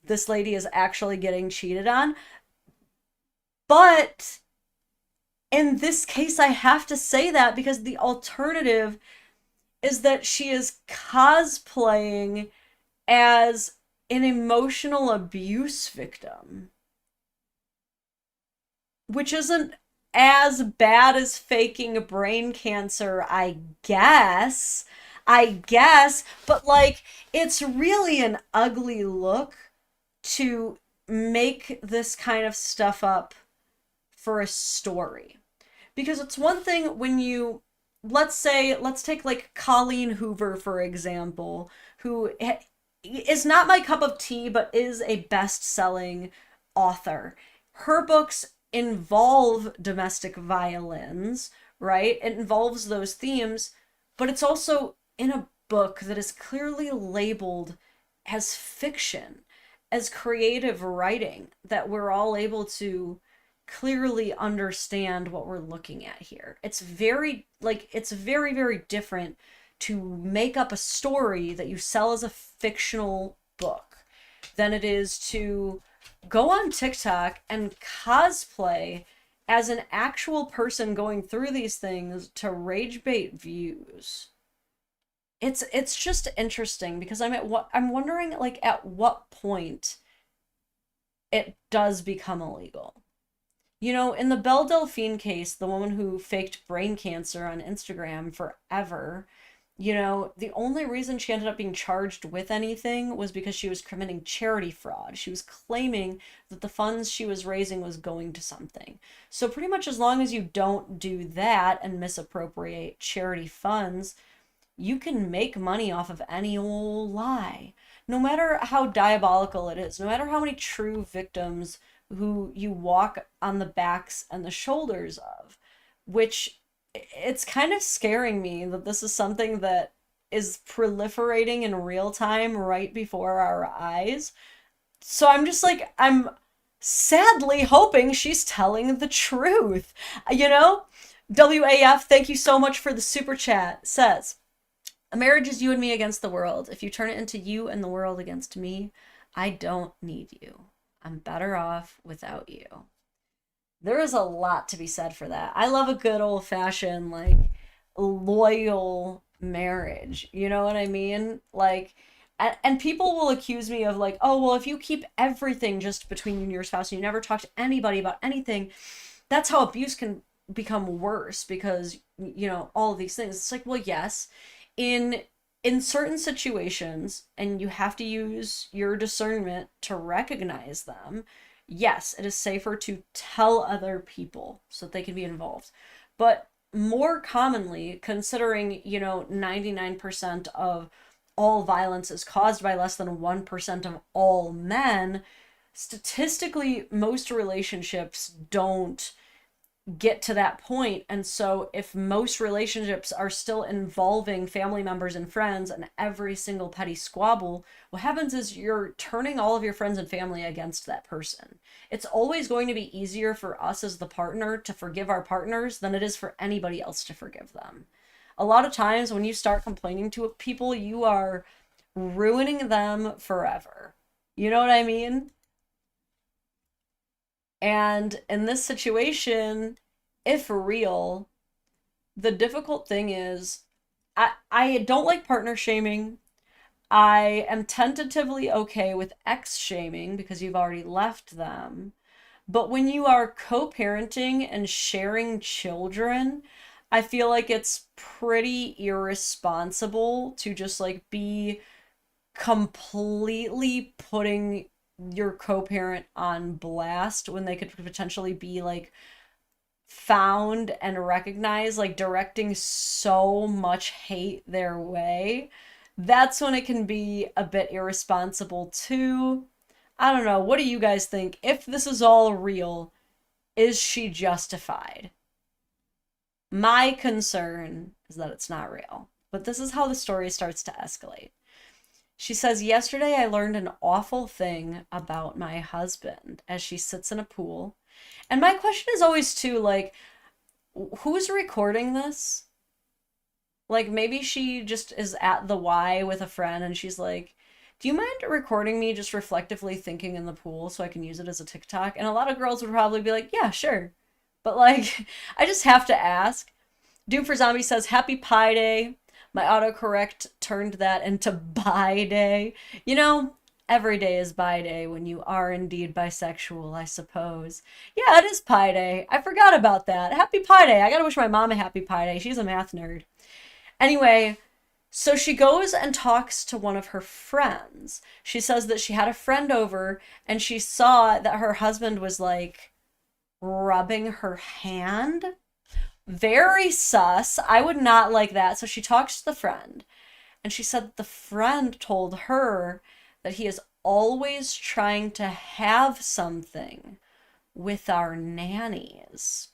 this lady is actually getting cheated on. But in this case, I have to say that because the alternative is that she is cosplaying as an emotional abuse victim, which isn't as bad as faking a brain cancer, I guess. I guess, but like, it's really an ugly look to make this kind of stuff up for a story. Because it's one thing when you, let's take like Colleen Hoover, for example, who is not my cup of tea, but is a best selling author. Her books involve domestic violence, right? It involves those themes, but it's also in a book that is clearly labeled as fiction, as creative writing, that we're all able to clearly understand what we're looking at here. It's very, like, it's very, very different to make up a story that you sell as a fictional book than it is to go on TikTok and cosplay as an actual person going through these things to rage bait views. It's just interesting because I'm wondering, like, at what point it does become illegal. You know, in the Belle Delphine case, the woman who faked brain cancer on Instagram forever, you know, the only reason she ended up being charged with anything was because she was committing charity fraud. She was claiming that the funds she was raising was going to something. So pretty much as long as you don't do that and misappropriate charity funds, you can make money off of any old lie. No matter how diabolical it is, no matter how many true victims who you walk on the backs and the shoulders of, which it's kind of scaring me that this is something that is proliferating in real time right before our eyes. So I'm just like, I'm sadly hoping she's telling the truth. You know? WAF, thank you so much for the super chat. Says, a marriage is you and me against the world. If you turn it into you and the world against me, I don't need you. I'm better off without you. There is a lot to be said for that. I love a good old fashioned, like, loyal marriage. You know what I mean? Like, and people will accuse me of, like, oh, well, if you keep everything just between you and your spouse and you never talk to anybody about anything, that's how abuse can become worse because, you know, all of these things. It's like, well, yes, in certain situations, and you have to use your discernment to recognize them, yes, it is safer to tell other people so that they can be involved. But more commonly, considering, you know, 99% of all violence is caused by less than 1% of all men, statistically, most relationships don't get to that point. And so if most relationships are still involving family members and friends and every single petty squabble, what happens is you're turning all of your friends and family against that person. It's always going to be easier for us as the partner to forgive our partners than it is for anybody else to forgive them. A lot of times when you start complaining to people, you are ruining them forever. You know what I mean? And in this situation, if real, the difficult thing is I don't like partner shaming. I am tentatively okay with ex shaming because you've already left them. But when you are co-parenting and sharing children, I feel like it's pretty irresponsible to just like be completely putting your co-parent on blast when they could potentially be like found and recognized, like directing so much hate their way. That's when it can be a bit irresponsible too. I don't know. What do you guys think? If this is all real, is she justified? My concern is that it's not real. But this is how the story starts to escalate. She says, yesterday I learned an awful thing about my husband as she sits in a pool. And my question is always too, like, who's recording this? Like, maybe she just is at the Y with a friend and she's like, do you mind recording me just reflectively thinking in the pool so I can use it as a TikTok? And a lot of girls would probably be like, yeah, sure. But like, I just have to ask. Doom for Zombie says, Happy Pi Day. My autocorrect turned that into bi day. You know, every day is bi day when you are indeed bisexual, I suppose. Yeah, it is Pi Day. I forgot about that. Happy Pi Day. I gotta wish my mom a happy Pi Day. She's a math nerd. Anyway, so she goes and talks to one of her friends. She says that she had a friend over and she saw that her husband was like rubbing her hand. Very sus. I would not like that. So she talks to the friend and she said that the friend told her that he is always trying to have something with our nannies.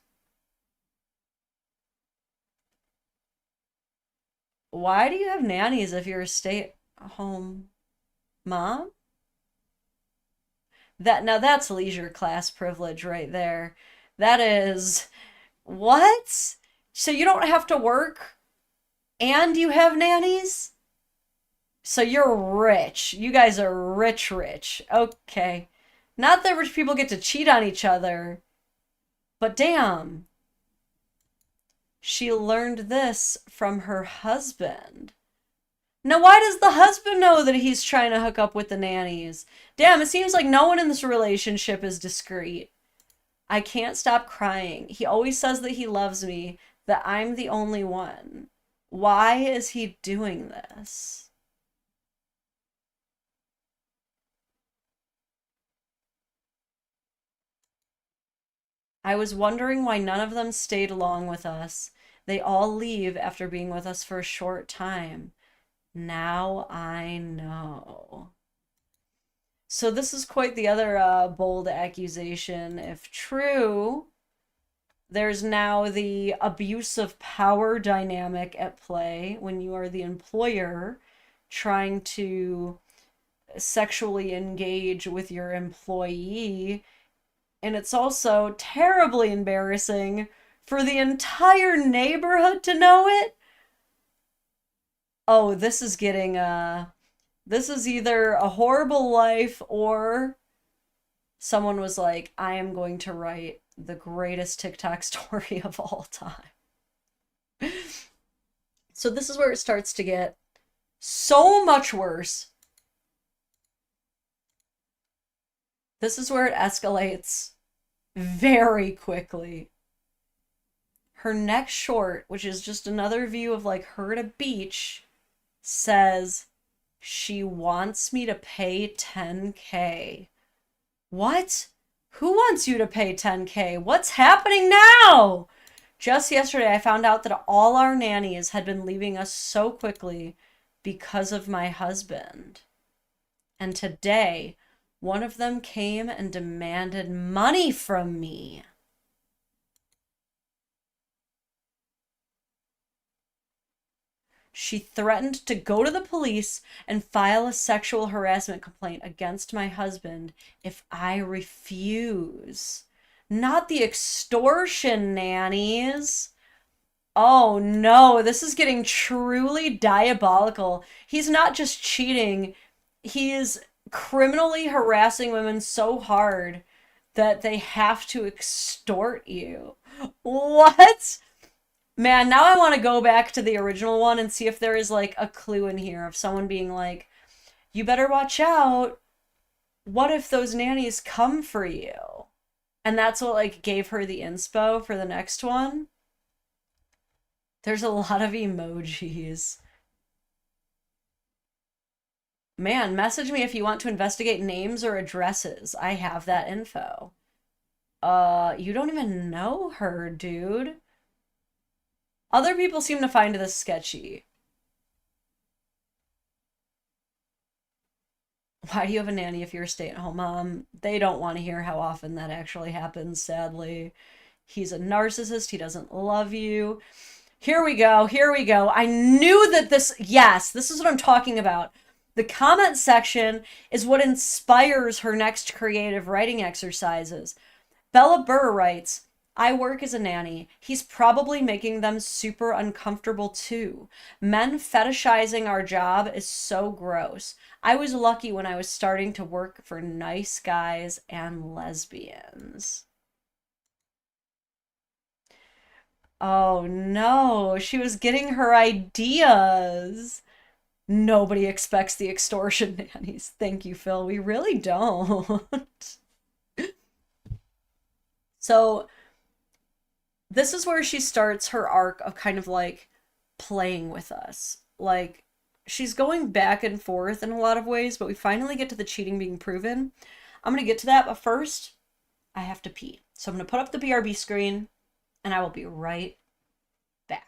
Why do you have nannies if you're a stay-at-home mom? Now that's leisure class privilege right there. That is what? So you don't have to work and you have nannies? So you're rich. You guys are rich, rich. Okay. Not that rich people get to cheat on each other, but damn. She learned this from her husband. Now, why does the husband know that he's trying to hook up with the nannies? Damn, it seems like no one in this relationship is discreet. I can't stop crying. He always says that he loves me, that I'm the only one. Why is he doing this? I was wondering why none of them stayed along with us. They all leave after being with us for a short time. Now I know. So this is quite the other bold accusation. If true, there's now the abuse of power dynamic at play when you are the employer trying to sexually engage with your employee. And it's also terribly embarrassing for the entire neighborhood to know it. Oh, this is getting this is either a horrible life or someone was like, I am going to write the greatest TikTok story of all time. So this is where it starts to get so much worse. This is where it escalates very quickly. Her next short, which is just another view of like her at a beach, says she wants me to pay 10K. What? Who wants you to pay 10K? What's happening now? Just yesterday, I found out that all our nannies had been leaving us so quickly because of my husband. And today, one of them came and demanded money from me. She threatened to go to the police and file a sexual harassment complaint against my husband if I refuse. Not the extortion nannies. Oh no, this is getting truly diabolical. He's not just cheating, he is criminally harassing women so hard that they have to extort you. What? Man, now I want to go back to the original one and see if there is like a clue in here of someone being like, you better watch out. What if those nannies come for you? And that's what like gave her the inspo for the next one. There's a lot of emojis. Man, message me if you want to investigate names or addresses. I have that info. You don't even know her, dude. Other people seem to find this sketchy. Why do you have a nanny if you're a stay-at-home mom? They don't want to hear how often that actually happens, sadly. He's a narcissist. He doesn't love you. Here we go. Here we go. I knew that this... Yes, this is what I'm talking about. The comment section is what inspires her next creative writing exercises. Bella Burr writes, I work as a nanny. He's probably making them super uncomfortable too. Men fetishizing our job is so gross. I was lucky when I was starting to work for nice guys and lesbians. Oh no, she was getting her ideas. Nobody expects the extortion nannies. Thank you, Phil. We really don't. So, this is where she starts her arc of kind of like playing with us. Like, she's going back and forth in a lot of ways, but we finally get to the cheating being proven. I'm going to get to that, but first, I have to pee. So, I'm going to put up the BRB screen, and I will be right back.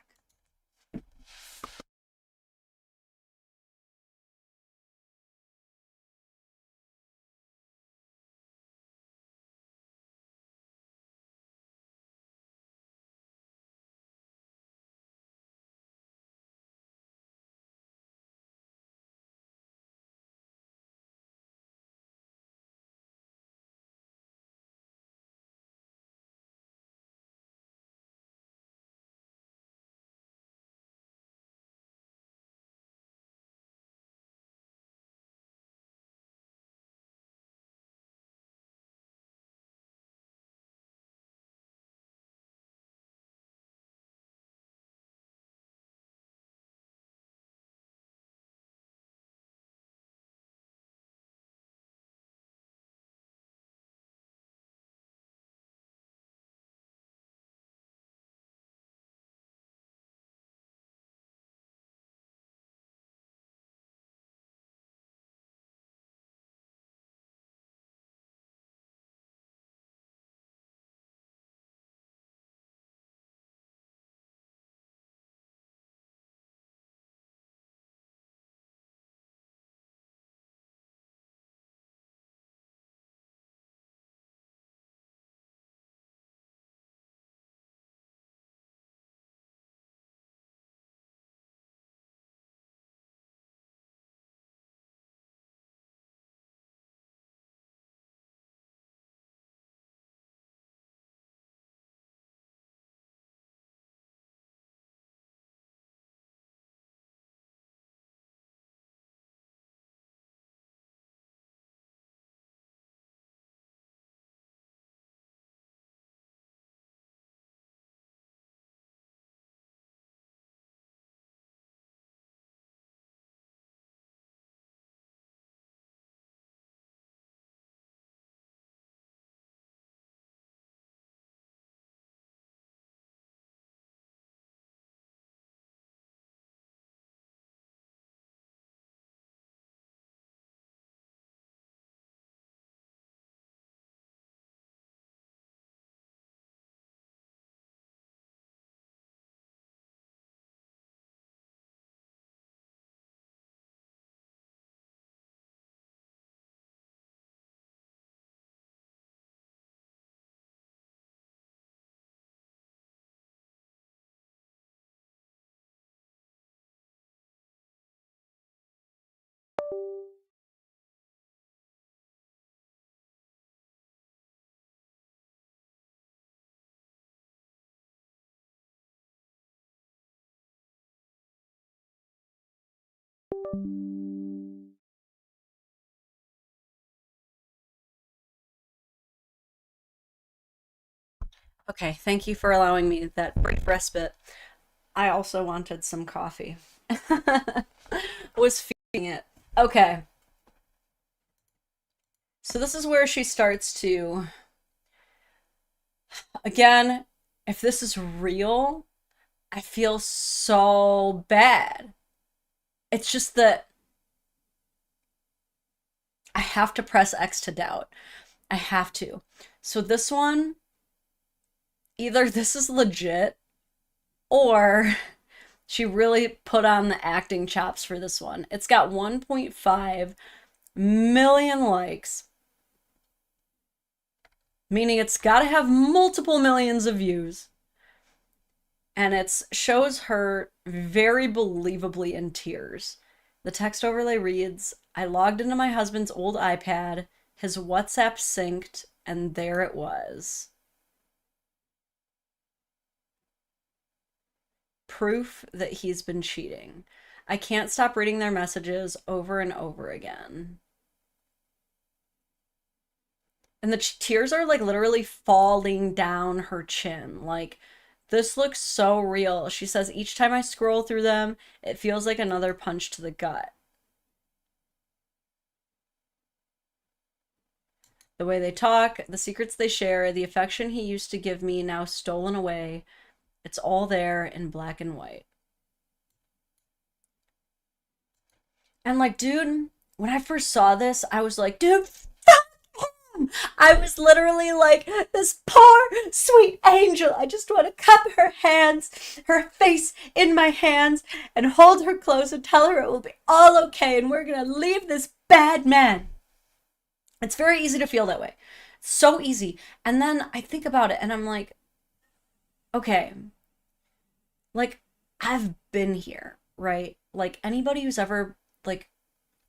Okay, thank you for allowing me that brief respite. I also wanted some coffee. Was feeding it. Okay. So this is where she starts to, again, if this is real, I feel so bad. It's just that I have to press X to doubt. I have to. So this one, either this is legit or she really put on the acting chops for this one. It's got 1.5 million likes, meaning it's got to have multiple millions of views. And it shows her very believably in tears. The text overlay reads, I logged into my husband's old iPad, his WhatsApp synced, and there it was. proof that he's been cheating. I can't stop reading their messages over and over again. And the tears are like literally falling down her chin. Like, this looks so real. She says, each time I scroll through them, it feels like another punch to the gut. The way they talk, the secrets they share, the affection he used to give me now stolen away. It's all there in black and white. And like, dude, when I first saw this, I was like, dude, fuck him. I was literally like, this poor, sweet angel. I just want to cup her hands, her face in my hands, and hold her close and tell her it will be all okay, and we're going to leave this bad man. It's very easy to feel that way. So easy. And then I think about it and I'm like, okay, like, I've been here, right? Like, anybody who's ever, like,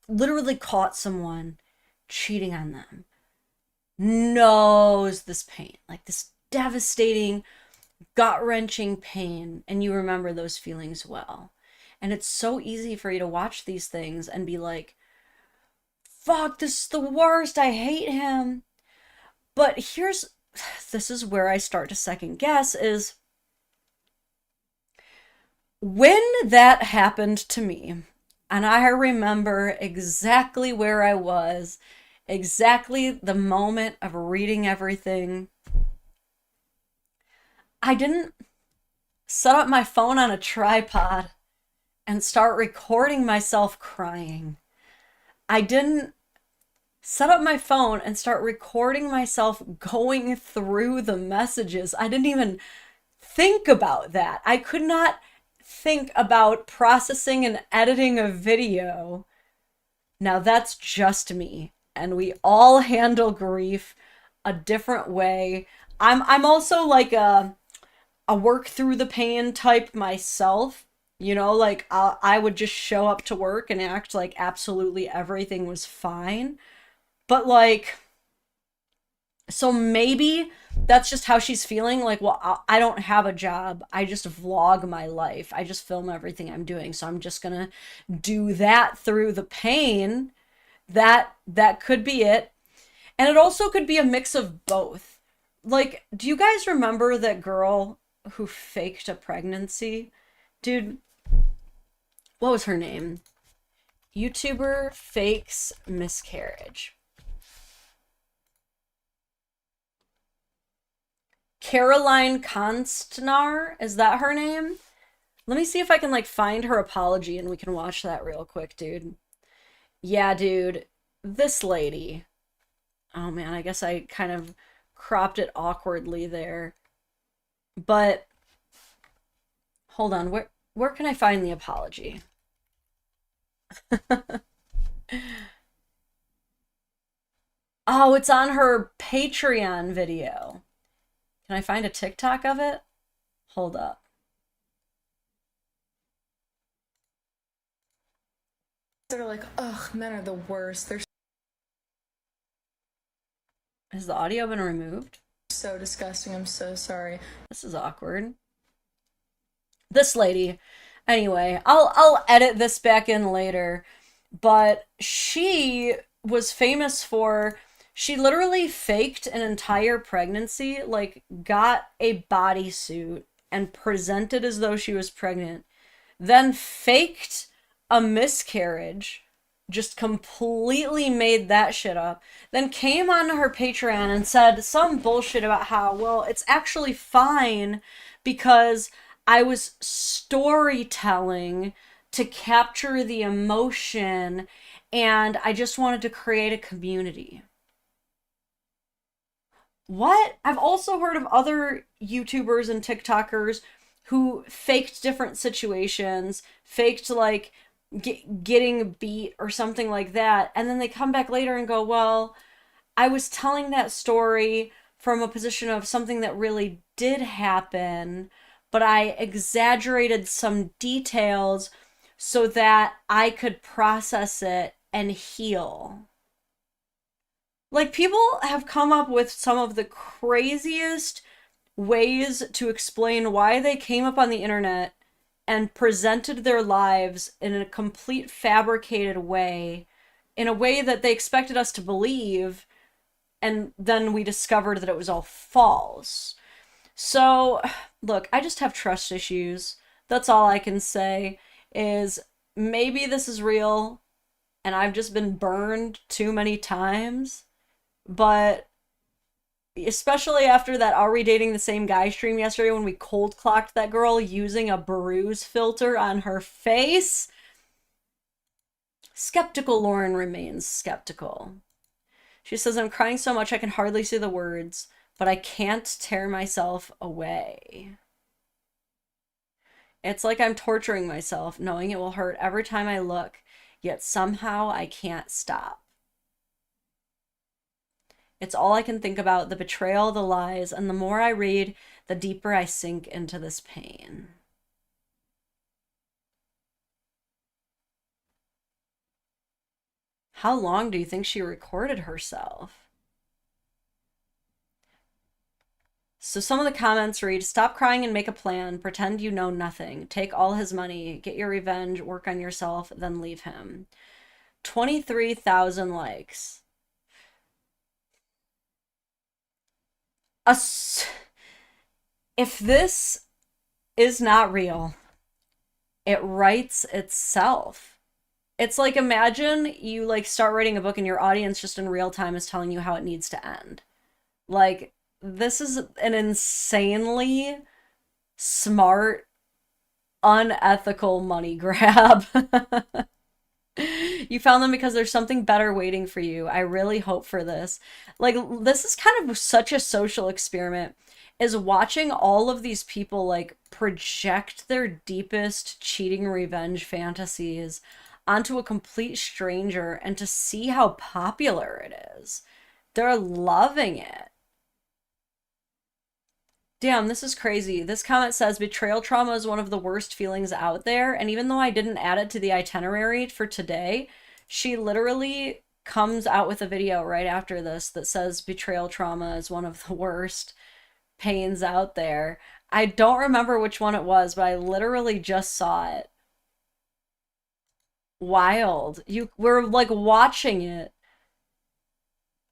literally caught someone cheating on them knows this pain, like this devastating, gut-wrenching pain, and you remember those feelings well. And it's so easy for you to watch these things and be like, fuck, this is the worst, I hate him. But this is where I start to second guess, is when that happened to me, and I remember exactly where I was, exactly the moment of reading everything, I didn't set up my phone on a tripod and start recording myself crying. I didn't set up my phone and start recording myself going through the messages. I didn't even think about that. I could not think about processing and editing a video. Now that's just me, and we all handle grief a different way. I'm also like a work through the pain type myself. You know, like I would just show up to work and act like absolutely everything was fine. But like, so maybe that's just how she's feeling. Like, well, I don't have a job. I just vlog my life. I just film everything I'm doing. So I'm just gonna do that through the pain. That could be it. And it also could be a mix of both. Like, do you guys remember that girl who faked a pregnancy? Dude, what was her name? YouTuber fakes miscarriage. Caroline Constnar, is that her name? Let me see if I can like find her apology and we can watch that real quick, dude. Yeah, dude, this lady. Oh man, I guess I kind of cropped it awkwardly there. But hold on, where can I find the apology? Oh, it's on her Patreon video. Can I find a TikTok of it? Hold up. They're like, ugh, men are the worst. They're Has the audio been removed? so disgusting. I'm so sorry. This is awkward. This lady. Anyway, I'll edit this back in later. But she was famous for, she literally faked an entire pregnancy, like got a bodysuit and presented as though she was pregnant, then faked a miscarriage, just completely made that shit up, then came onto her Patreon and said some bullshit about how, well, it's actually fine because I was storytelling to capture the emotion and I just wanted to create a community. What? I've also heard of other YouTubers and TikTokers who faked different situations, faked like getting beat or something like that, and then they come back later and go, well, I was telling that story from a position of something that really did happen, but I exaggerated some details so that I could process it and heal. Like, people have come up with some of the craziest ways to explain why they came up on the internet and presented their lives in a complete fabricated way, in a way that they expected us to believe, and then we discovered that it was all false. So, look, I just have trust issues. That's all I can say is maybe this is real and I've just been burned too many times, but especially after that Are We Dating the Same Guy stream yesterday when we cold clocked that girl using a bruise filter on her face, skeptical Lauren remains skeptical. She says, I'm crying so much I can hardly see the words, but I can't tear myself away. It's like I'm torturing myself, knowing it will hurt every time I look, yet somehow I can't stop. It's all I can think about, the betrayal, the lies, and the more I read, the deeper I sink into this pain. How long do you think she recorded herself? So some of the comments read, stop crying and make a plan. Pretend you know nothing. Take all his money. Get your revenge. Work on yourself. Then leave him. 23,000 likes. If this is not real, it writes itself. It's like, imagine you like start writing a book and your audience just in real time is telling you how it needs to end. Like, this is an insanely smart, unethical money grab. You found them because there's something better waiting for you. I really hope for this. Like, this is kind of such a social experiment, is watching all of these people like project their deepest cheating revenge fantasies onto a complete stranger and to see how popular it is. They're loving it. Damn, this is crazy. This comment says betrayal trauma is one of the worst feelings out there. And even though I didn't add it to the itinerary for today, she literally comes out with a video right after this that says betrayal trauma is one of the worst pains out there. I don't remember which one it was, but I literally just saw it. Wild. We're like watching it.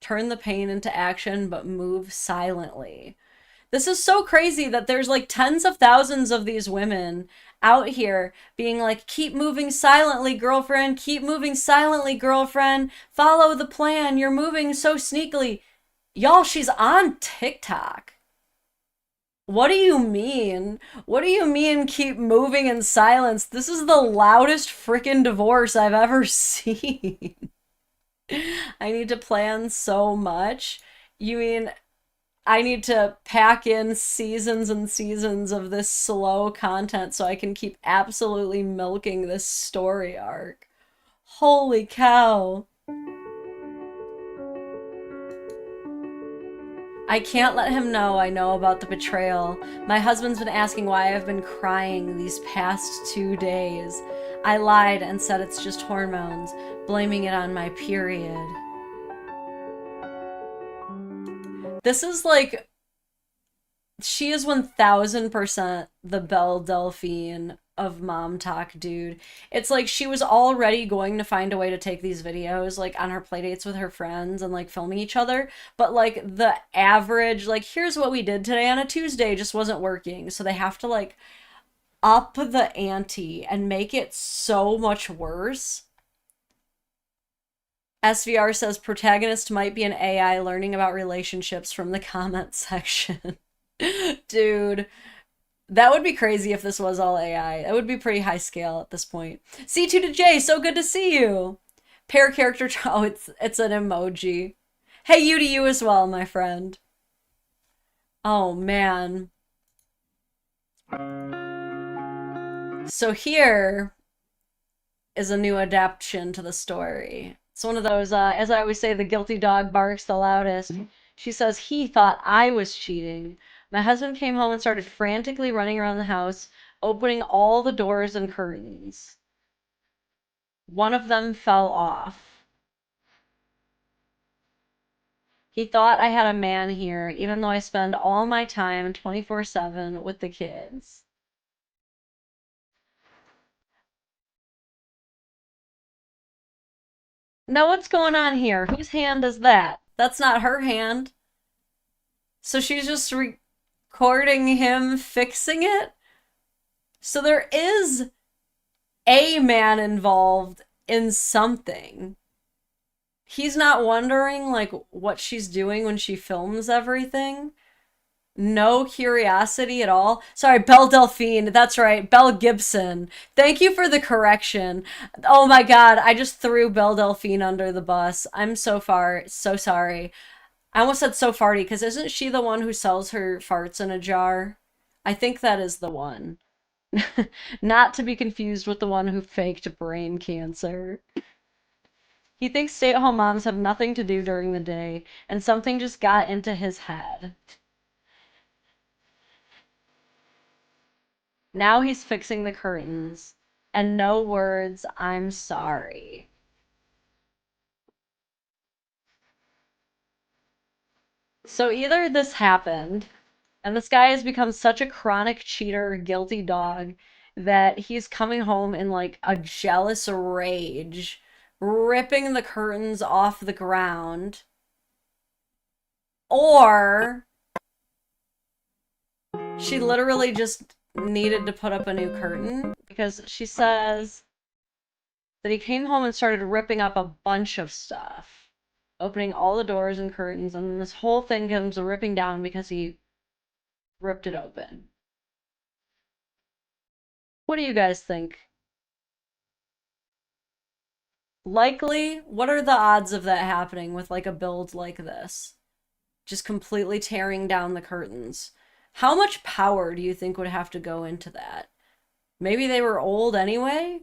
Turn the pain into action, but move silently. This is so crazy that there's like tens of thousands of these women out here being like, keep moving silently, girlfriend. Keep moving silently, girlfriend. Follow the plan. You're moving so sneakily. Y'all, she's on TikTok. What do you mean? What do you mean keep moving in silence? This is the loudest freaking divorce I've ever seen. I need to plan so much. You mean I need to pack in seasons and seasons of this slow content so I can keep absolutely milking this story arc. Holy cow. I can't let him know I know about the betrayal. My husband's been asking why I've been crying these past 2 days. I lied and said it's just hormones, blaming it on my period. This is like, she is 1000% the Belle Delphine of mom talk, dude. It's like she was already going to find a way to take these videos like on her playdates with her friends and like filming each other, but like the average like here's what we did today on a Tuesday just wasn't working, so they have to like up the ante and make it so much worse. SVR says protagonist might be an AI learning about relationships from the comment section. Dude, that would be crazy if this was all AI. That would be pretty high scale at this point. C2 to J, so good to see you. Pair character, oh, it's an emoji. Hey, you to you as well, my friend. Oh, man. So here is a new adaptation to the story. It's one of those, as I always say, the guilty dog barks the loudest. She says, he thought I was cheating. My husband came home and started frantically running around the house, opening all the doors and curtains. One of them fell off. He thought I had a man here, even though I spend all my time 24/7 with the kids. Now what's going on here? Whose hand is that? That's not her hand. So she's just recording him fixing it? So there is a man involved in something. He's not wondering, like, what she's doing when she films everything. No curiosity at all. Sorry, Belle Delphine. That's right, Belle Gibson. Thank you for the correction. Oh my god, I just threw Belle Delphine under the bus. I'm so sorry. I almost said so farty, because isn't she the one who sells her farts in a jar? I think that is the one. Not to be confused with the one who faked brain cancer. He thinks stay-at-home moms have nothing to do during the day, and something just got into his head. Now he's fixing the curtains, and no words, I'm sorry. So either this happened, and this guy has become such a chronic cheater, guilty dog, that he's coming home in like a jealous rage, ripping the curtains off the ground, or she literally just needed to put up a new curtain, because she says that he came home and started ripping up a bunch of stuff, opening all the doors and curtains, and this whole thing comes ripping down because he ripped it open. What do you guys think? Likely? What are the odds of that happening with like a build like this? Just completely tearing down the curtains. How much power do you think would have to go into that? Maybe they were old anyway?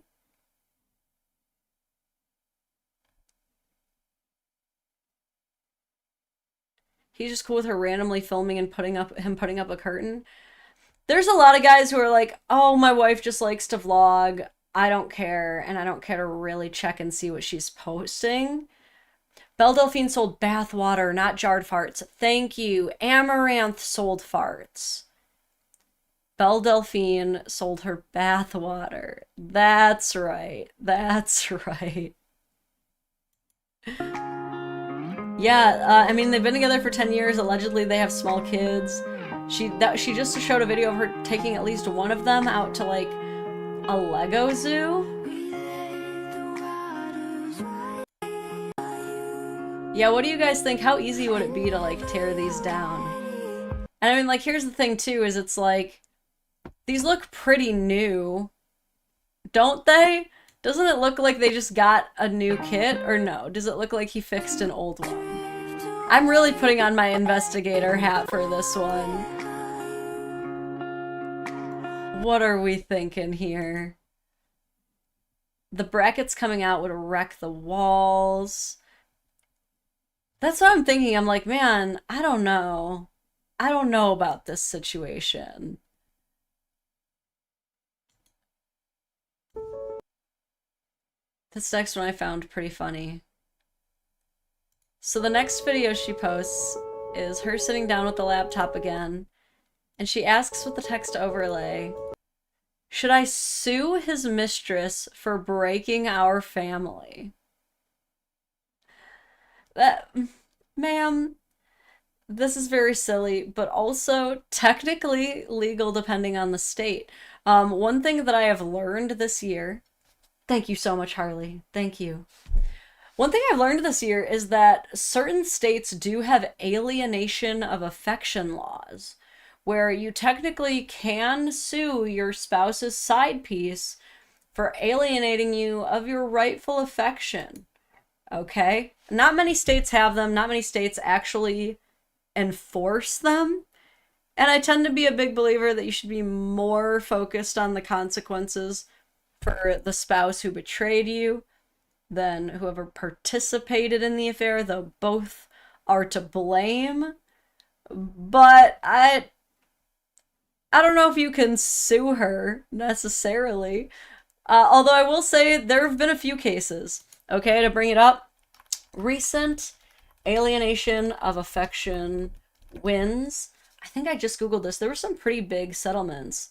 He's just cool with her randomly filming and putting up a curtain. There's a lot of guys who are like, oh, my wife just likes to vlog. I don't care, and I don't care to really check and see what she's posting. Belle Delphine sold bathwater, not jarred farts. Thank you. Amaranth sold farts. Belle Delphine sold her bathwater. That's right. That's right. Yeah, I mean, they've been together for 10 years. Allegedly, they have small kids. She just showed a video of her taking at least one of them out to, like, a Lego zoo. Yeah, what do you guys think? How easy would it be to, like, tear these down? And I mean, like, here's the thing, too, is it's like, these look pretty new, don't they? Doesn't it look like they just got a new kit, or no? Does it look like he fixed an old one? I'm really putting on my investigator hat for this one. What are we thinking here? The brackets coming out would wreck the walls. That's what I'm thinking. I'm like, man, I don't know. I don't know about this situation. This next one I found pretty funny. So the next video she posts is her sitting down with the laptop again, and she asks with the text overlay, should I sue his mistress for breaking our family? That, ma'am, this is very silly, but also technically legal depending on the state. One thing that I have learned this year, thank you so much, Harley, thank you. One thing I've learned this year is that certain states do have alienation of affection laws, where you technically can sue your spouse's side piece for alienating you of your rightful affection. Okay? Not many states have them, not many states actually enforce them. And I tend to be a big believer that you should be more focused on the consequences for the spouse who betrayed you than whoever participated in the affair, though both are to blame. But I don't know if you can sue her necessarily. Although I will say there have been a few cases, okay, to bring it up. Recent alienation of affection wins. I think I just Googled this. There were some pretty big settlements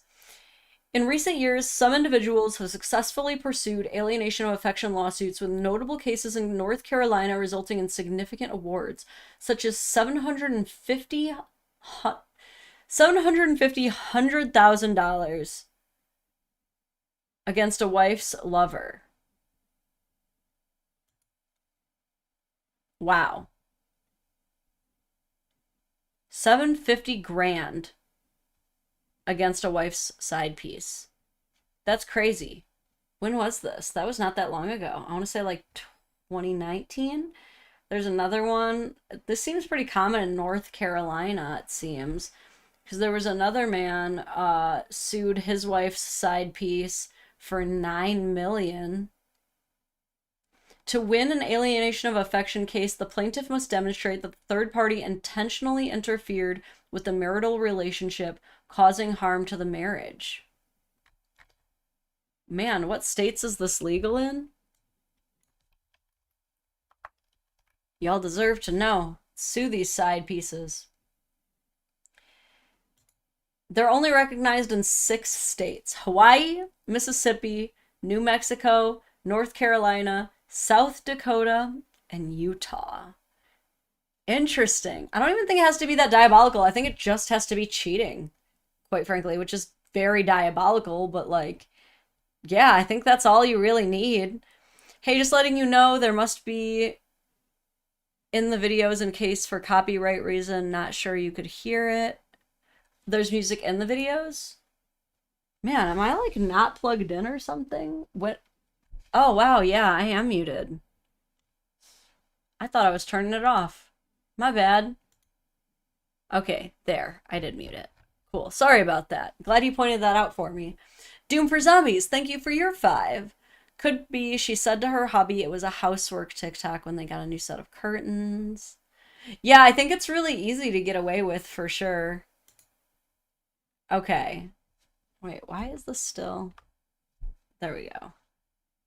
In recent years, some individuals have successfully pursued alienation of affection lawsuits, with notable cases in North Carolina resulting in significant awards, such as $100,000 against a wife's lover. Wow. $750,000 against a wife's side piece. That's crazy. When was this? That was not that long ago. I want to say like 2019. There's another one. This seems pretty common in North Carolina, it seems. Because there was another man sued his wife's side piece for $9 million. To win an alienation of affection case, the plaintiff must demonstrate that the third party intentionally interfered with the marital relationship, causing harm to the marriage. Man, what states is this legal in? Y'all deserve to know. Sue these side pieces. They're only recognized in 6 states: Hawaii, Mississippi, New Mexico, North Carolina, South Dakota, and Utah. Interesting. I don't even think it has to be that diabolical. I think it just has to be cheating, quite frankly, which is very diabolical, but like, yeah, I think that's all you really need. Hey, just letting you know, there must be in the videos, in case for copyright reason, not sure you could hear it. There's music in the videos? Man, am I like not plugged in or something? What? Oh, wow, yeah, I am muted. I thought I was turning it off. My bad. Okay, there. I did mute it. Cool. Sorry about that. Glad you pointed that out for me. Doom for Zombies, thank you for your 5. Could be she said to her hubby it was a housework TikTok when they got a new set of curtains. Yeah, I think it's really easy to get away with, for sure. Okay. Wait, why is this still... There we go.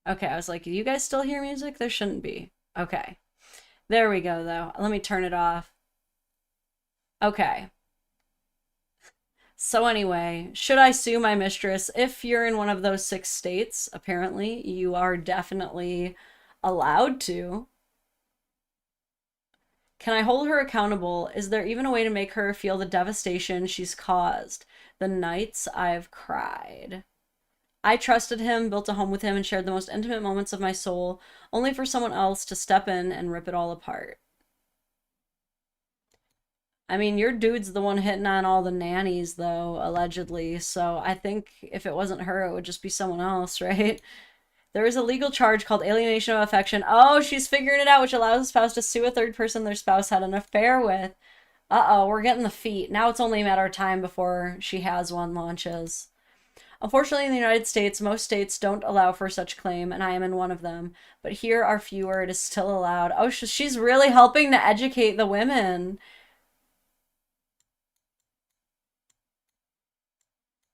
Okay, I was like, do you guys still hear music? There shouldn't be. Okay. There we go, though. Let me turn it off. Okay. So anyway, should I sue my mistress? If you're in one of those 6 states, apparently, you are definitely allowed to. Can I hold her accountable? Is there even a way to make her feel the devastation she's caused? The nights I've cried. I trusted him, built a home with him, and shared the most intimate moments of my soul, only for someone else to step in and rip it all apart. I mean, your dude's the one hitting on all the nannies, though, allegedly, so I think if it wasn't her, it would just be someone else, right? There is a legal charge called alienation of affection. Oh, she's figuring it out, which allows a spouse to sue a third person their spouse had an affair with. Uh-oh, we're getting the feet. Now it's only a matter of time before she has one launches. Unfortunately, in the United States, most states don't allow for such claim, and I am in one of them. But here are fewer. It is still allowed. Oh, she's really helping to educate the women.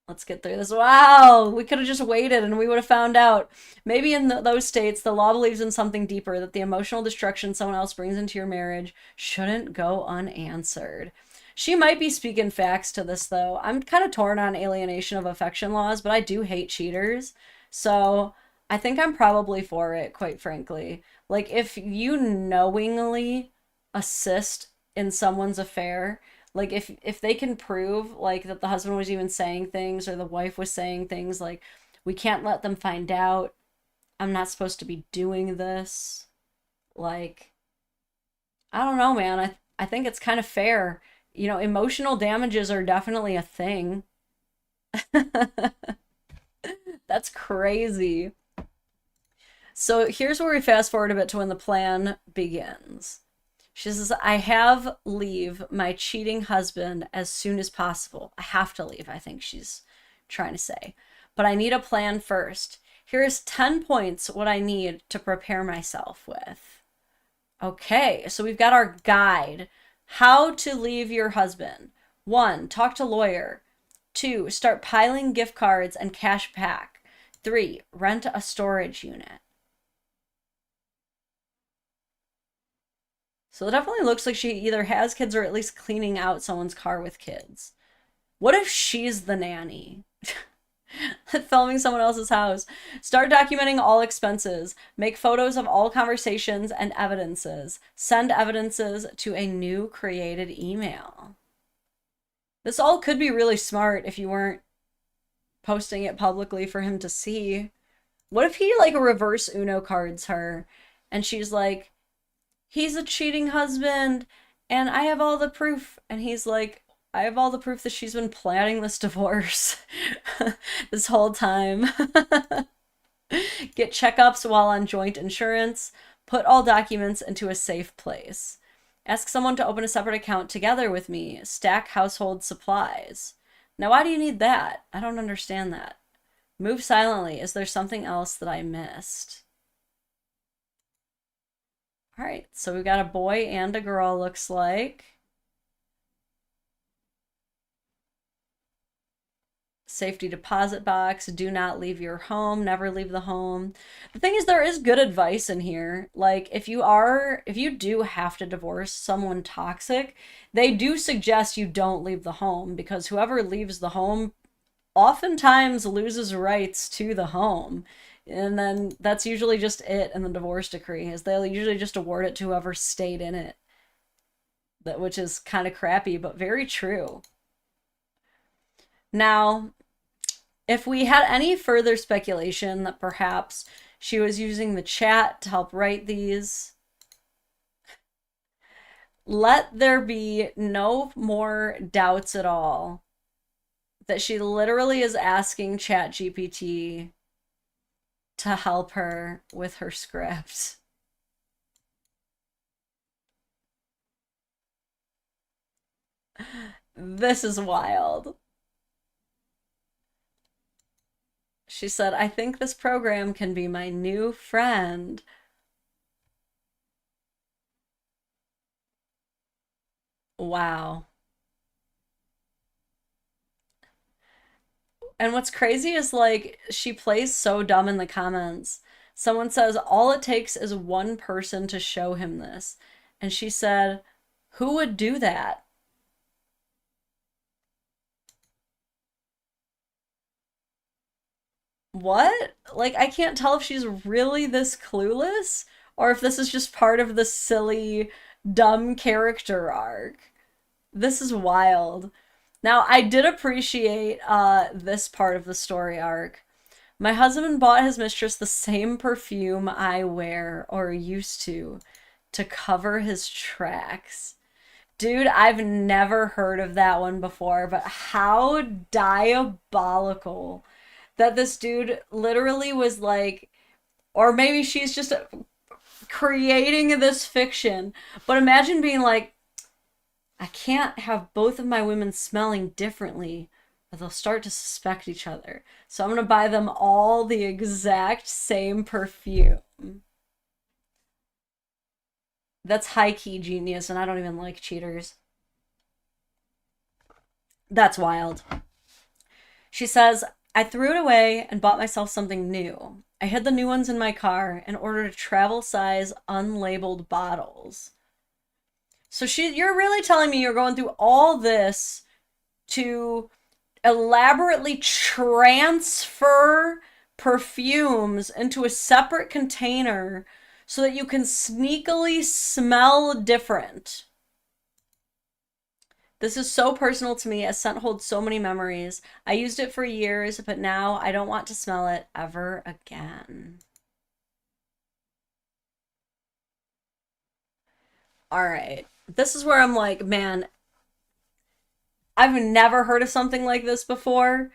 Let's get through this. Wow, we could have just waited and we would have found out. Maybe in those states, the law believes in something deeper, that the emotional destruction someone else brings into your marriage shouldn't go unanswered. She might be speaking facts to this, though. I'm kind of torn on alienation of affection laws, but I do hate cheaters. So I think I'm probably for it, quite frankly. Like, if you knowingly assist in someone's affair, like if they can prove like that the husband was even saying things or the wife was saying things like, we can't let them find out, I'm not supposed to be doing this, like, I don't know, man. I think it's kind of fair. You know, emotional damages are definitely a thing. That's crazy. So here's where we fast forward a bit to when the plan begins. She says, I have leave my cheating husband as soon as possible. I have to leave, I think she's trying to say. But I need a plan first. Here's 10 points what I need to prepare myself with. Okay, so we've got our guide. How to leave your husband. 1, talk to lawyer. 2, start piling gift cards and cash back. 3, rent a storage unit. So it definitely looks like she either has kids or at least cleaning out someone's car with kids. What if she's the nanny? Filming someone else's house. Start documenting all expenses. Make photos of all conversations and evidences. Send evidences to a new created email. This all could be really smart if you weren't posting it publicly for him to see. What if he like reverse Uno cards her and she's like, he's a cheating husband and I have all the proof. And he's like, I have all the proof that she's been planning this divorce this whole time. Get checkups while on joint insurance. Put all documents into a safe place. Ask someone to open a separate account together with me. Stack household supplies. Now, why do you need that? I don't understand that. Move silently. Is there something else that I missed? All right, so we've got a boy and a girl, looks like. Safety deposit box, do not leave your home, never leave the home. The thing is, there is good advice in here. Like, if you do have to divorce someone toxic, they do suggest you don't leave the home, because whoever leaves the home oftentimes loses rights to the home. And then that's usually just it in the divorce decree, is they'll usually just award it to whoever stayed in it. Which is kind of crappy, but very true. Now, if we had any further speculation that perhaps she was using the chat to help write these, let there be no more doubts at all that she literally is asking ChatGPT to help her with her script. This is wild. She said, I think this program can be my new friend. Wow. And what's crazy is, like, she plays so dumb in the comments. Someone says, all it takes is one person to show him this. And she said, who would do that? What? Like, I can't tell if she's really this clueless or if this is just part of the silly, dumb character arc. This is wild. Now, I did appreciate this part of the story arc. My husband bought his mistress the same perfume I wear or used to cover his tracks. Dude, I've never heard of that one before, but how diabolical that this dude literally was like, or maybe she's just creating this fiction. But imagine being like, I can't have both of my women smelling differently, or they'll start to suspect each other. So I'm going to buy them all the exact same perfume. That's high-key genius, and I don't even like cheaters. That's wild. She says, I threw it away and bought myself something new. I hid the new ones in my car and ordered travel-size unlabeled bottles. So you're really telling me you're going through all this to elaborately transfer perfumes into a separate container so that you can sneakily smell different. This is so personal to me. A scent holds so many memories. I used it for years, but now I don't want to smell it ever again. All right. This is where I'm like, man, I've never heard of something like this before.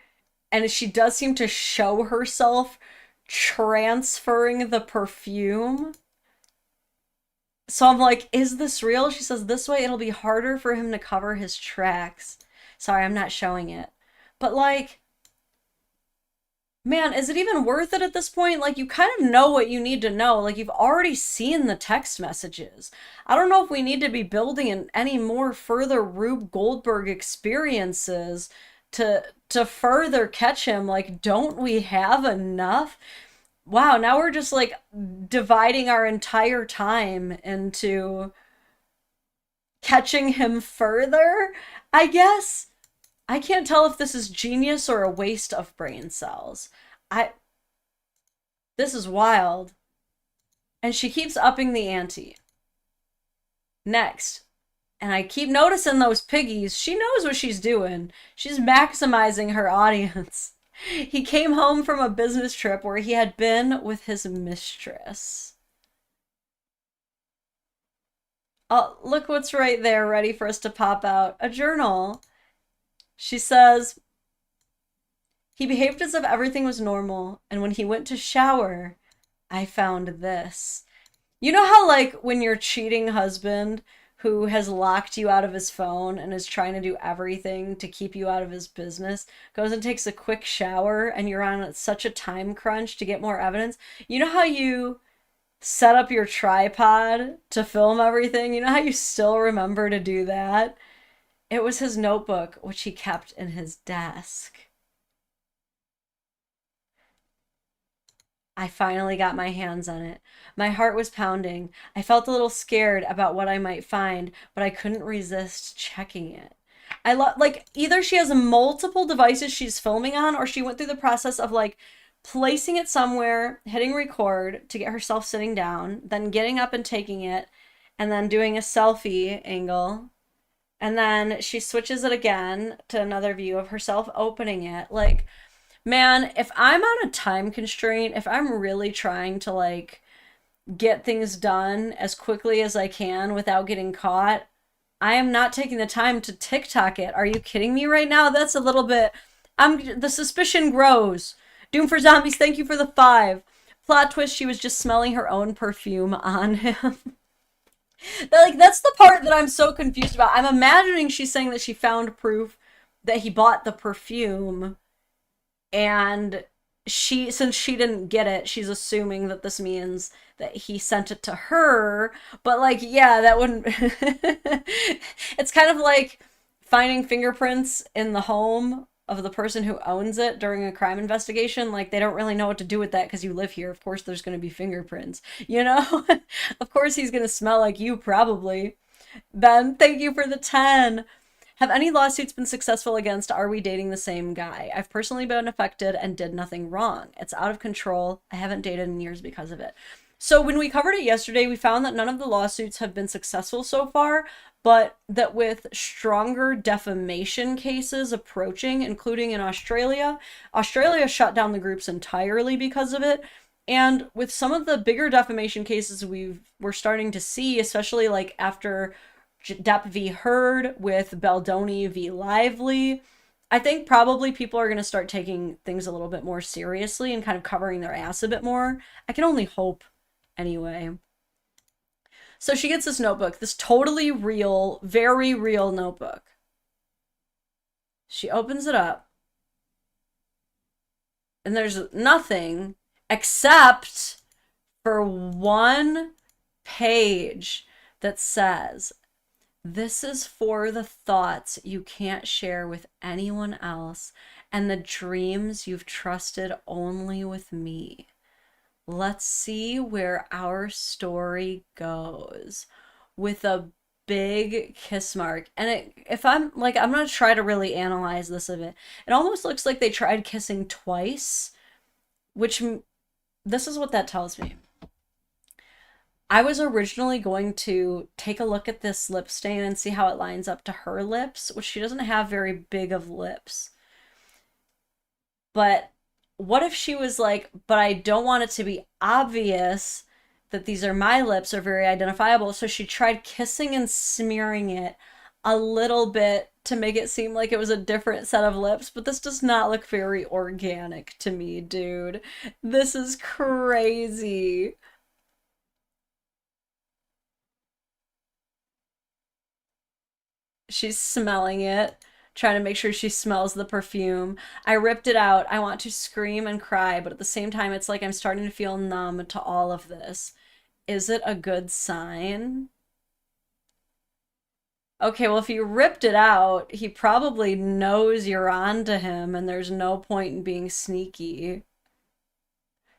And she does seem to show herself transferring the perfume. So I'm like, is this real? She says, this way it'll be harder for him to cover his tracks. Sorry, I'm not showing it. But like, man, is it even worth it at this point? Like, you kind of know what you need to know. Like, you've already seen the text messages. I don't know if we need to be building any more further Rube Goldberg experiences to further catch him. Like, don't we have enough? Wow, now we're just like dividing our entire time into catching him further, I guess. I can't tell if this is genius or a waste of brain cells. I This is wild. And she keeps upping the ante. Next. And I keep noticing those piggies. She knows what she's doing. She's maximizing her audience. He came home from a business trip where he had been with his mistress. Oh, look what's right there, ready for us to pop out. A journal. She says, he behaved as if everything was normal, and when he went to shower, I found this. You know how, like, when your cheating husband, who has locked you out of his phone and is trying to do everything to keep you out of his business, goes and takes a quick shower and you're on such a time crunch to get more evidence? You know how you set up your tripod to film everything? You know how you still remember to do that? It was his notebook, which he kept in his desk. I finally got my hands on it. My heart was pounding. I felt a little scared about what I might find, but I couldn't resist checking it. I like, either she has multiple devices she's filming on, or she went through the process of like placing it somewhere, hitting record to get herself sitting down, then getting up and taking it, and then doing a selfie angle. And then she switches it again to another view of herself opening it. Like, man, if I'm on a time constraint, if I'm really trying to like get things done as quickly as I can without getting caught, I am not taking the time to TikTok it. Are you kidding me right now? That's a little bit, the suspicion grows. Doom for Zombies, thank you for the 5. Plot twist, she was just smelling her own perfume on him. That's the part that I'm so confused about. I'm imagining she's saying that she found proof that he bought the perfume, and since she didn't get it, she's assuming that this means that he sent it to her. But like, yeah, that wouldn't it's kind of like finding fingerprints in the home of the person who owns it during a crime investigation. Like, they don't really know what to do with that because you live here. Of course there's going to be fingerprints, you know? Of course he's going to smell like you, probably. Ben, thank you for the 10. Have any lawsuits been successful against Are We Dating the Same Guy? I've personally been affected and did nothing wrong. It's out of control. I haven't dated in years because of it. So when we covered it yesterday, we found that none of the lawsuits have been successful so far, but that with stronger defamation cases approaching, including in Australia shut down the groups entirely because of it. And with some of the bigger defamation cases we're starting to see, especially like after Depp v. Heard with Baldoni v. Lively, I think probably people are going to start taking things a little bit more seriously and kind of covering their ass a bit more. I can only hope, anyway. So she gets this notebook, this totally real, very real notebook. She opens it up, and there's nothing except for one page that says, "This is for the thoughts you can't share with anyone else and the dreams you've trusted only with me. Let's see where our story goes," with a big kiss mark. And if I'm gonna try to really analyze this of it, it almost looks like they tried kissing twice, which this is what that tells me. I was originally going to take a look at this lip stain and see how it lines up to her lips, which she doesn't have very big of lips. But what if she was like, but I don't want it to be obvious that these are my lips, are very identifiable. So she tried kissing and smearing it a little bit to make it seem like it was a different set of lips. But this does not look very organic to me, dude. This is crazy. She's smelling it, trying to make sure she smells the perfume. I ripped it out. I want to scream and cry, but at the same time, it's like I'm starting to feel numb to all of this. Is it a good sign? Okay, well, if you ripped it out, he probably knows you're on to him, and there's no point in being sneaky.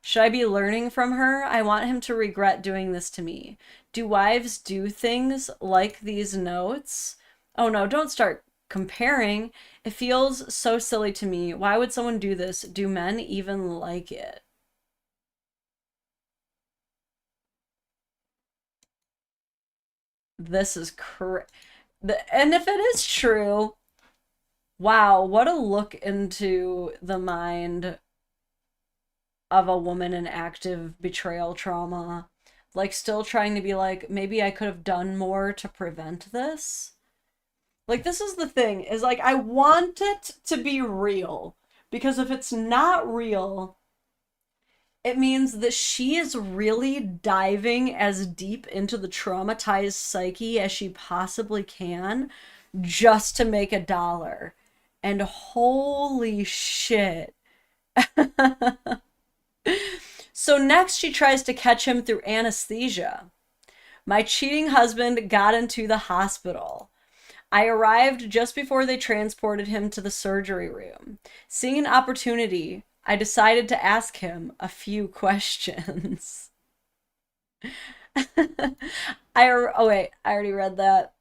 Should I be learning from her? I want him to regret doing this to me. Do wives do things like these notes? Oh no, don't start comparing. It feels so silly to me. Why would someone do this? Do men even like it? This is correct. And if it is true, wow, what a look into the mind of a woman in active betrayal trauma. Like, still trying to be like, maybe I could have done more to prevent this. Like, this is the thing, is like, I want it to be real. Because if it's not real, it means that she is really diving as deep into the traumatized psyche as she possibly can just to make a dollar. And holy shit. So next she tries to catch him through anesthesia. My cheating husband got into the hospital. I arrived just before they transported him to the surgery room. Seeing an opportunity, I decided to ask him a few questions. Oh wait, I already read that.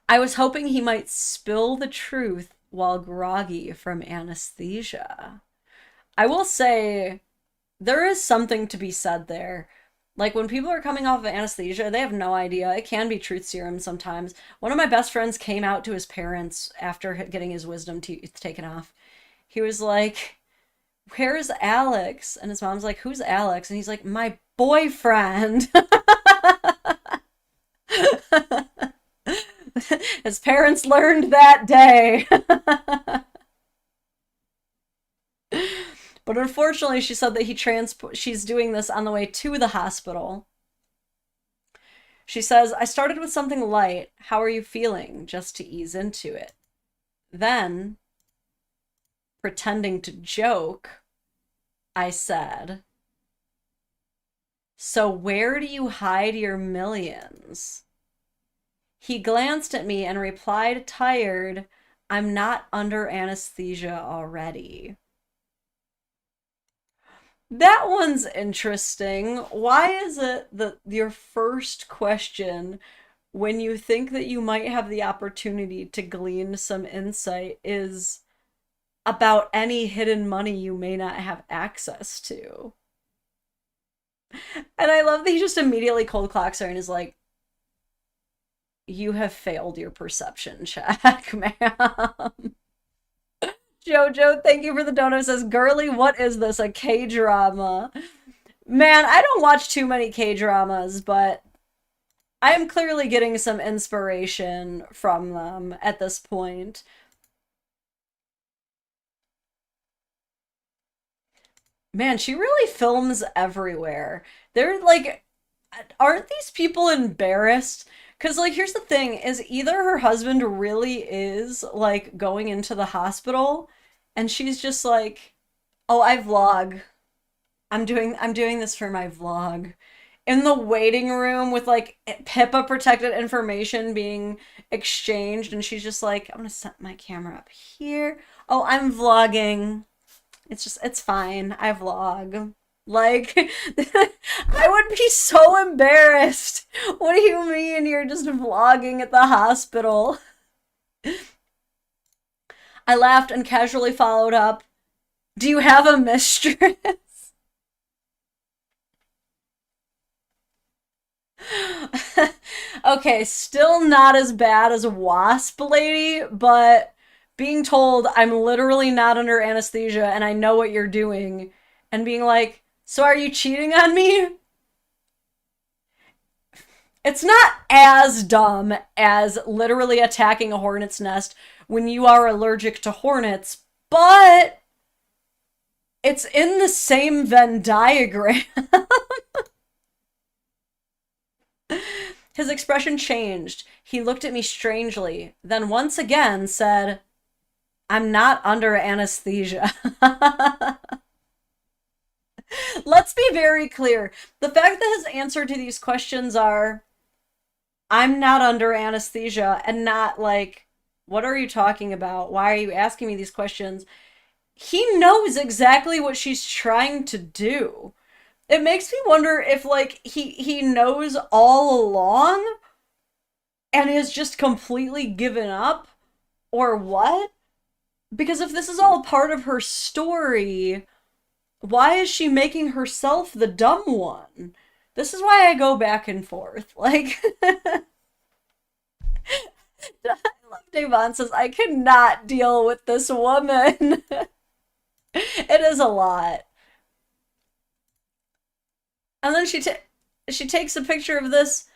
I was hoping he might spill the truth while groggy from anesthesia. I will say, there is something to be said there. Like, when people are coming off of anesthesia, they have no idea. It can be truth serum sometimes. One of my best friends came out to his parents after getting his wisdom teeth taken off. He was like, where's Alex? And his mom's like, who's Alex? And he's like, my boyfriend. His parents learned that day. But unfortunately, she said that she's doing this on the way to the hospital. She says, I started with something light. How are you feeling? Just to ease into it. Then, pretending to joke, I said, so where do you hide your millions? He glanced at me and replied, tired, I'm not under anesthesia already. That one's interesting. Why is it that your first question, when you think that you might have the opportunity to glean some insight, is about any hidden money you may not have access to? And I love that he just immediately cold clocks her and is like, you have failed your perception check, ma'am. Jojo, thank you for the donut. Says, girly, what is this? A K-drama? Man, I don't watch too many K-dramas, but I am clearly getting some inspiration from them at this point. Man, she really films everywhere. They're like, aren't these people embarrassed? Because, like, here's the thing, is either her husband really is, like, going into the hospital, and she's just like, oh, I vlog. I'm doing this for my vlog. In the waiting room with, like, HIPAA protected information being exchanged, and she's just like, I'm gonna set my camera up here. Oh, I'm vlogging. It's fine. I vlog. Like, I would be so embarrassed. What do you mean you're just vlogging at the hospital? I laughed and casually followed up, do you have a mistress? Okay, still not as bad as a wasp lady, but being told I'm literally not under anesthesia and I know what you're doing, and being like, so are you cheating on me? It's not as dumb as literally attacking a hornet's nest when you are allergic to hornets, but it's in the same Venn diagram. His expression changed. He looked at me strangely, then once again said, I'm not under anesthesia. Let's be very clear. The fact that his answer to these questions are, I'm not under anesthesia, and not like, what are you talking about? Why are you asking me these questions? He knows exactly what she's trying to do. It makes me wonder if, like, he knows all along and has just completely given up, or what? Because if this is all part of her story, why is she making herself the dumb one? This is why I go back and forth. Like, I love Devon says, I cannot deal with this woman. It is a lot. And then she takes a picture of this.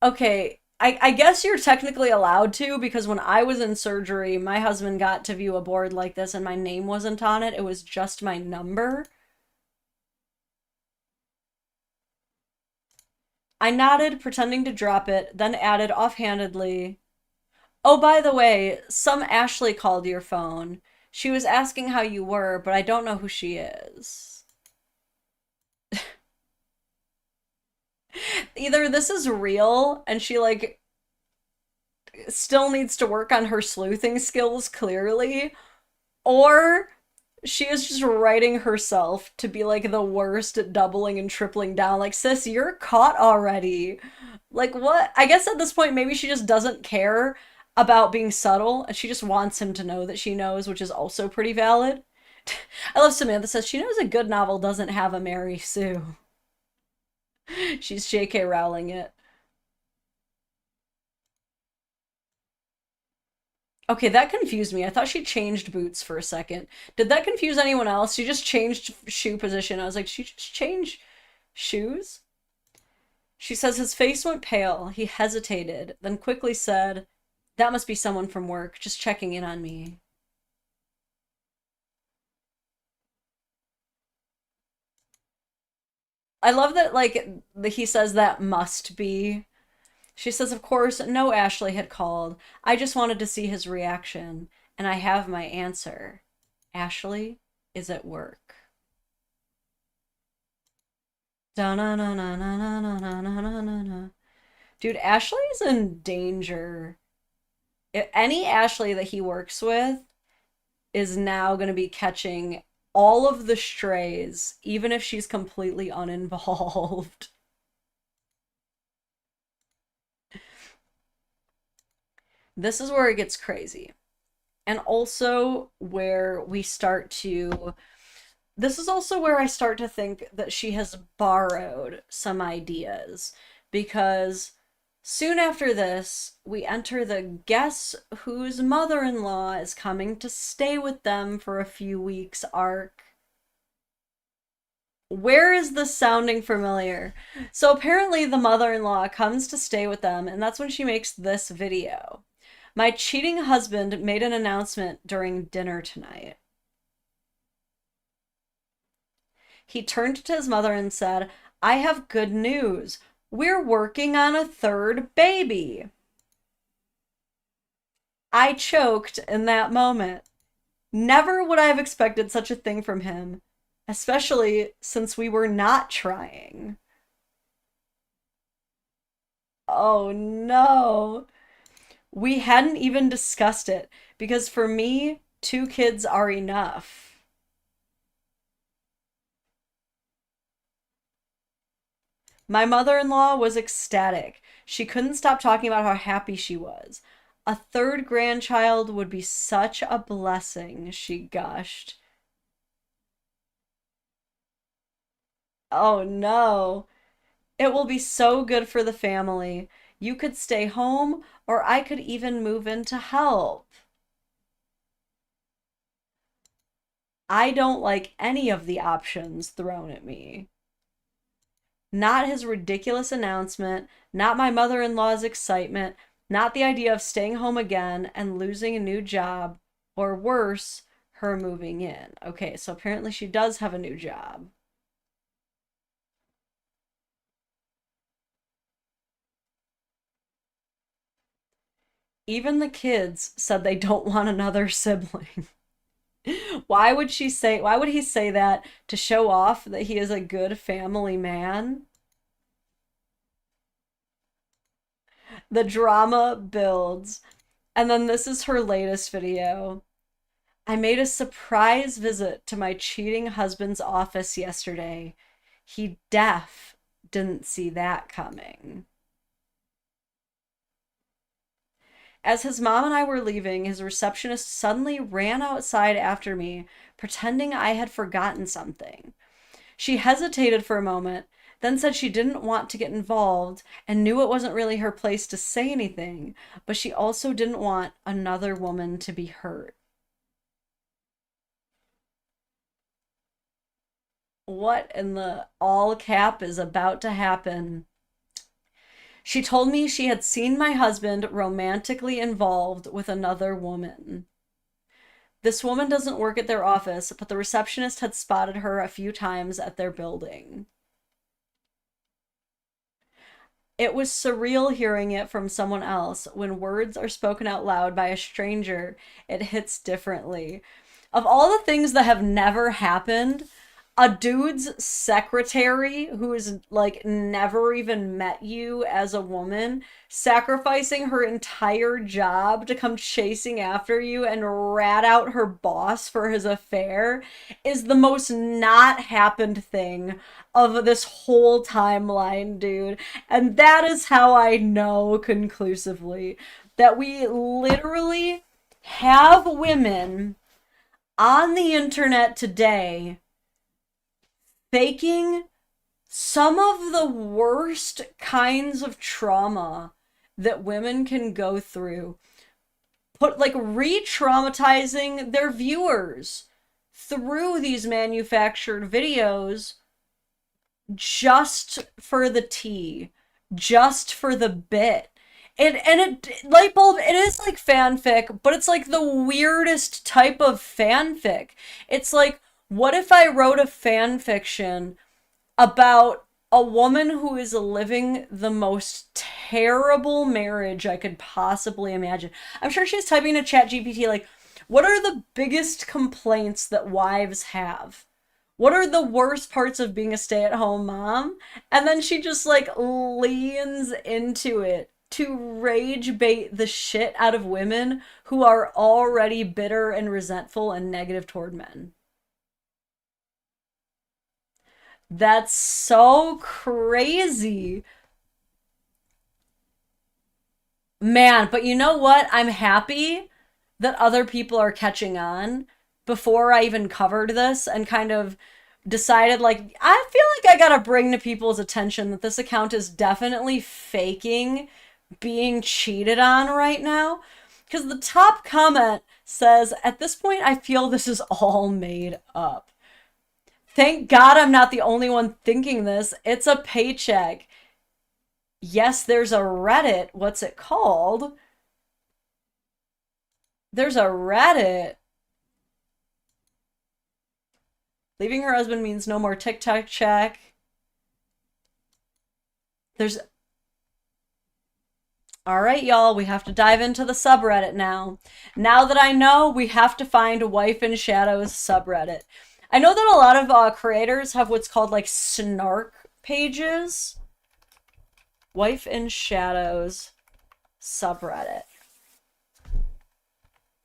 Okay, I guess you're technically allowed to, because when I was in surgery, my husband got to view a board like this and my name wasn't on it. It was just my number. I nodded, pretending to drop it, then added offhandedly, "Oh, by the way, some Ashley called your phone. She was asking how you were, but I don't know who she is." Either this is real and she, like, still needs to work on her sleuthing skills, clearly, or she is just writing herself to be, like, the worst at doubling and tripling down. Like, sis, you're caught already. Like, what? I guess at this point, maybe she just doesn't care about being subtle, and she just wants him to know that she knows, which is also pretty valid. I love Samantha says she knows a good novel doesn't have a Mary Sue. She's J.K. Rowling it. Okay, that confused me. I thought she changed boots for a second. Did that confuse anyone else? She just changed shoe position. I was like, she just changed shoes? She says his face went pale. He hesitated, then quickly said, "That must be someone from work, just checking in on me." I love that, like, he says that must be. She says, of course, no Ashley had called. I just wanted to see his reaction, and I have my answer. Ashley is at work. Dude, Ashley's in danger. Any Ashley that he works with is now going to be catching all of the strays, even if she's completely uninvolved. This is where it gets crazy. And also where we start to. This is also where I start to think that she has borrowed some ideas, because soon after this, we enter the guess whose mother in law is coming to stay with them for a few weeks arc. Where is this sounding familiar? So apparently, the mother in law comes to stay with them, and that's when she makes this video. "My cheating husband made an announcement during dinner tonight. He turned to his mother and said, 'I have good news. We're working on a third baby.' I choked in that moment. Never would I have expected such a thing from him, especially since we were not trying." Oh no. We hadn't even discussed it, because for me, 2 kids are enough. My mother-in-law was ecstatic. She couldn't stop talking about how happy she was. A third grandchild would be such a blessing, she gushed. Oh no. It will be so good for the family. You could stay home, or I could even move in to help. I don't like any of the options thrown at me. Not his ridiculous announcement, not my mother in law's excitement, not the idea of staying home again and losing a new job, or worse, her moving in. Okay, so apparently she does have a new job. Even the kids said they don't want another sibling. Why would he say that to show off that he is a good family man? The drama builds. And then this is her latest video. "I made a surprise visit to my cheating husband's office yesterday. He didn't see that coming." As his mom and I were leaving, his receptionist suddenly ran outside after me, pretending I had forgotten something. She hesitated for a moment, then said she didn't want to get involved and knew it wasn't really her place to say anything, but she also didn't want another woman to be hurt. What in the all cap is about to happen? She told me she had seen my husband romantically involved with another woman. This woman doesn't work at their office, but the receptionist had spotted her a few times at their building. It was surreal hearing it from someone else. When words are spoken out loud by a stranger, it hits differently. Of all the things that have never happened, a dude's secretary who is like never even met you as a woman sacrificing her entire job to come chasing after you and rat out her boss for his affair is the most not happened thing of this whole timeline, dude. And that is how I know conclusively that we literally have women on the internet today faking some of the worst kinds of trauma that women can go through, like re-traumatizing their viewers through these manufactured videos just for the tea, just for the bit. Light bulb, it is like fanfic, but it's like the weirdest type of fanfic. It's like, what if I wrote a fan fiction about a woman who is living the most terrible marriage I could possibly imagine? I'm sure she's typing to ChatGPT like, what are the biggest complaints that wives have? What are the worst parts of being a stay-at-home mom? And then she just like leans into it to rage bait the shit out of women who are already bitter and resentful and negative toward men. That's so crazy. Man, but you know what? I'm happy that other people are catching on before I even covered this and kind of decided, like, I feel like I gotta bring to people's attention that this account is definitely faking being cheated on right now. Because the top comment says, at this point, I feel this is all made up. Thank God I'm not the only one thinking this. It's a paycheck. Yes, there's a Reddit. What's it called? There's a Reddit. Leaving her husband means no more TikTok check. There's... All right, y'all, we have to dive into the subreddit now. Now that I know, we have to find Wife in Shadow's subreddit. I know that a lot of creators have what's called like snark pages. Wife in Shadow's subreddit.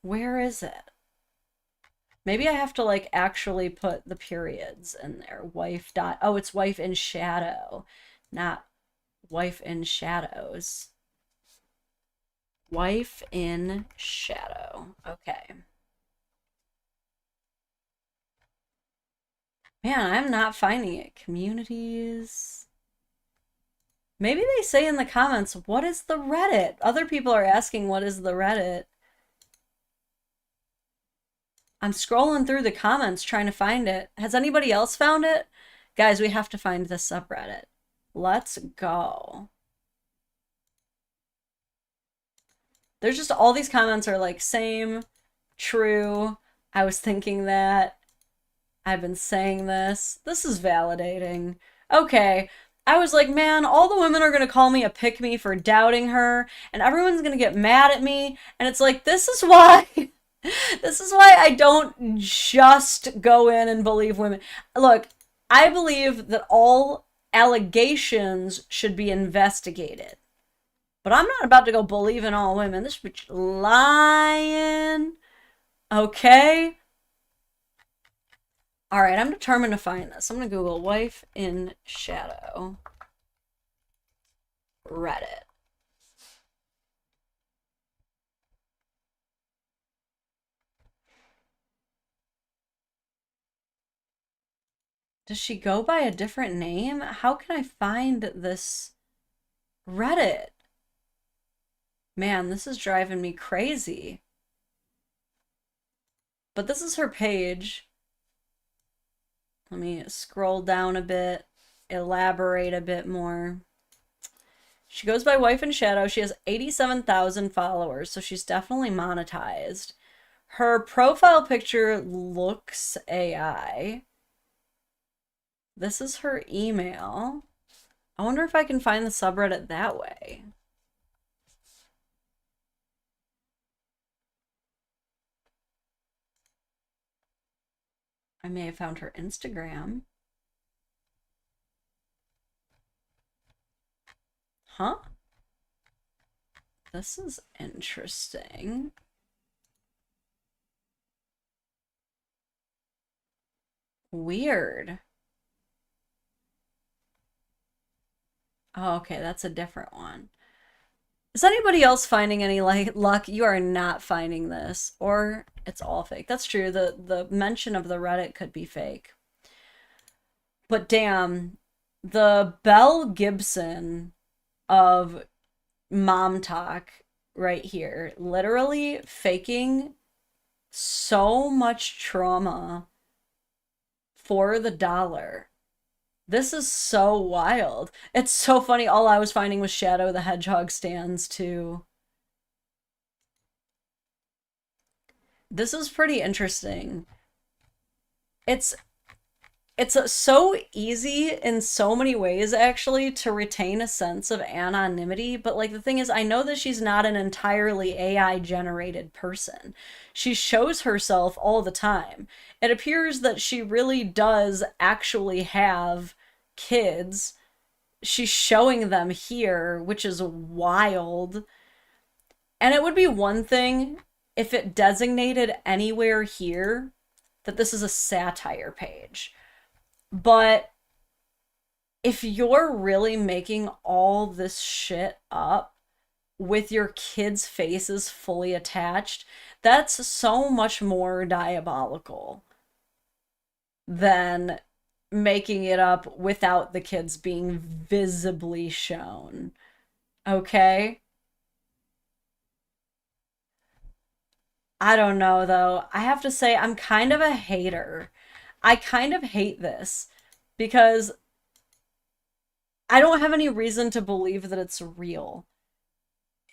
Where is it? Maybe I have to like actually put the periods in there. Wife dot, oh, it's Wife in Shadow, not Wife in Shadows. Wife in Shadow. Okay. Man, I'm not finding it. Communities. Maybe they say in the comments, what is the Reddit? Other people are asking, what is the Reddit? I'm scrolling through the comments trying to find it. Has anybody else found it? Guys, we have to find this subreddit. Let's go. There's just all these comments are like, same, true, I was thinking that, I've been saying this. This is validating. Okay. I was like, man, all the women are going to call me a pick-me for doubting her, and everyone's going to get mad at me. And it's like, this is why... this is why I don't just go in and believe women. Look, I believe that all allegations should be investigated. But I'm not about to go believe in all women. This bitch lying. Okay? Alright, I'm determined to find this. I'm gonna Google Wife in Shadow Reddit. Does she go by a different name? How can I find this Reddit? Man, this is driving me crazy. But this is her page. Let me scroll down a bit, elaborate a bit more. She goes by Wife in Shadow. She has 87,000 followers, so she's definitely monetized. Her profile picture looks AI. This is her email. I wonder if I can find the subreddit that way. I may have found her Instagram. Huh? This is interesting. Weird. Oh, okay, that's a different one. Is anybody else finding any luck? You are not finding this, or it's all fake. That's true. The mention of the Reddit could be fake. But damn, the Belle Gibson of mom talk right here, literally faking so much trauma for the dollar. This is so wild. It's so funny. All I was finding was Shadow the Hedgehog stands too. This is pretty interesting. It's so easy in so many ways actually to retain a sense of anonymity, but like the thing is, I know that she's not an entirely AI generated person. She shows herself all the time. It appears that she really does actually have kids. She's showing them here, which is wild. And it would be one thing if it designated anywhere here that this is a satire page. But if you're really making all this shit up with your kids' faces fully attached, that's so much more diabolical than making it up without the kids being visibly shown. Okay? I don't know though. I have to say, I'm kind of a hater. I kind of hate this because I don't have any reason to believe that it's real.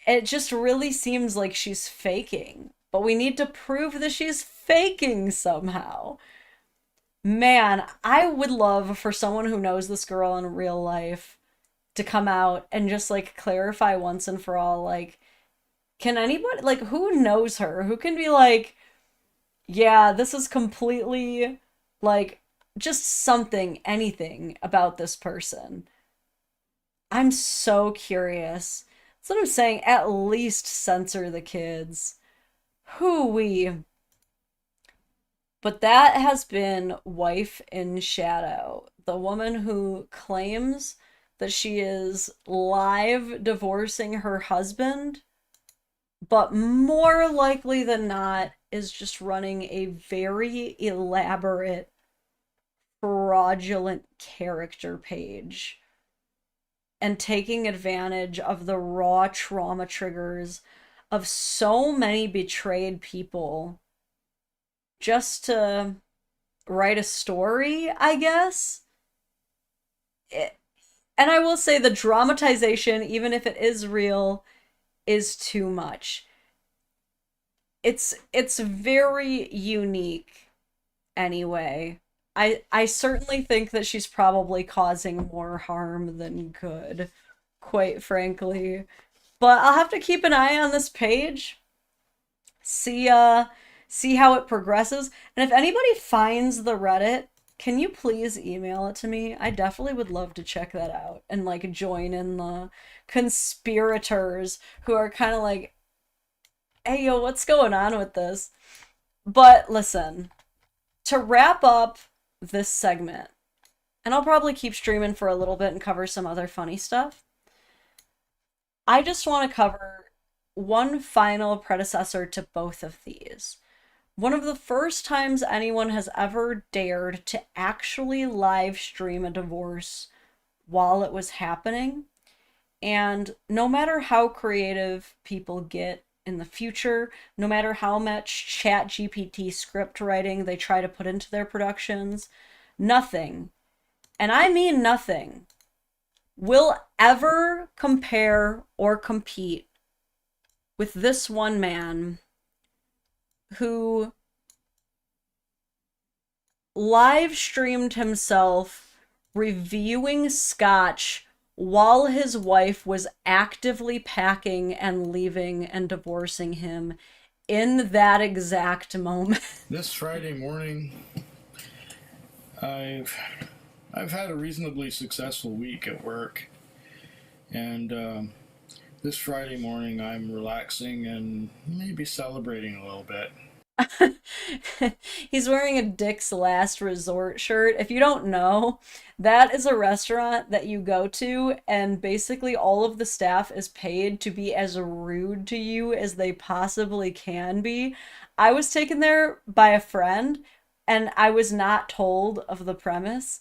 It just really seems like she's faking, but we need to prove that she's faking somehow. Man, I would love for someone who knows this girl in real life to come out and just like clarify once and for all, like, can anybody, like, who knows her? Who can be like, yeah, this is completely like just something, anything about this person. I'm so curious. That's what I'm saying. At least censor the kids. Hoo-wee. But that has been Wife in Shadow, the woman who claims that she is live divorcing her husband, but more likely than not is just running a very elaborate, fraudulent character page and taking advantage of the raw trauma triggers of so many betrayed people just to write a story, I guess. And I will say the dramatization, even if it is real, is too much. It's very unique anyway. I certainly think that she's probably causing more harm than good, quite frankly. But I'll have to keep an eye on this page, see see how it progresses. And if anybody finds the Reddit, can you please email it to me? I definitely would love to check that out and like join in the conspirators who are kind of like, hey yo, what's going on with this? But listen, to wrap up this segment, and I'll probably keep streaming for a little bit and cover some other funny stuff. I just want to cover one final predecessor to both of these. One of the first times anyone has ever dared to actually live stream a divorce while it was happening. And no matter how creative people get in the future, no matter how much chat GPT script writing they try to put into their productions, nothing, and I mean nothing, will ever compare or compete with this one man who live streamed himself reviewing scotch while his wife was actively packing and leaving and divorcing him in that exact moment. This Friday morning, I've had a reasonably successful week at work, and this Friday morning I'm relaxing and maybe celebrating a little bit. He's wearing a Dick's Last Resort shirt. If you don't know, that is a restaurant that you go to, and basically all of the staff is paid to be as rude to you as they possibly can be. I was taken there by a friend, and I was not told of the premise.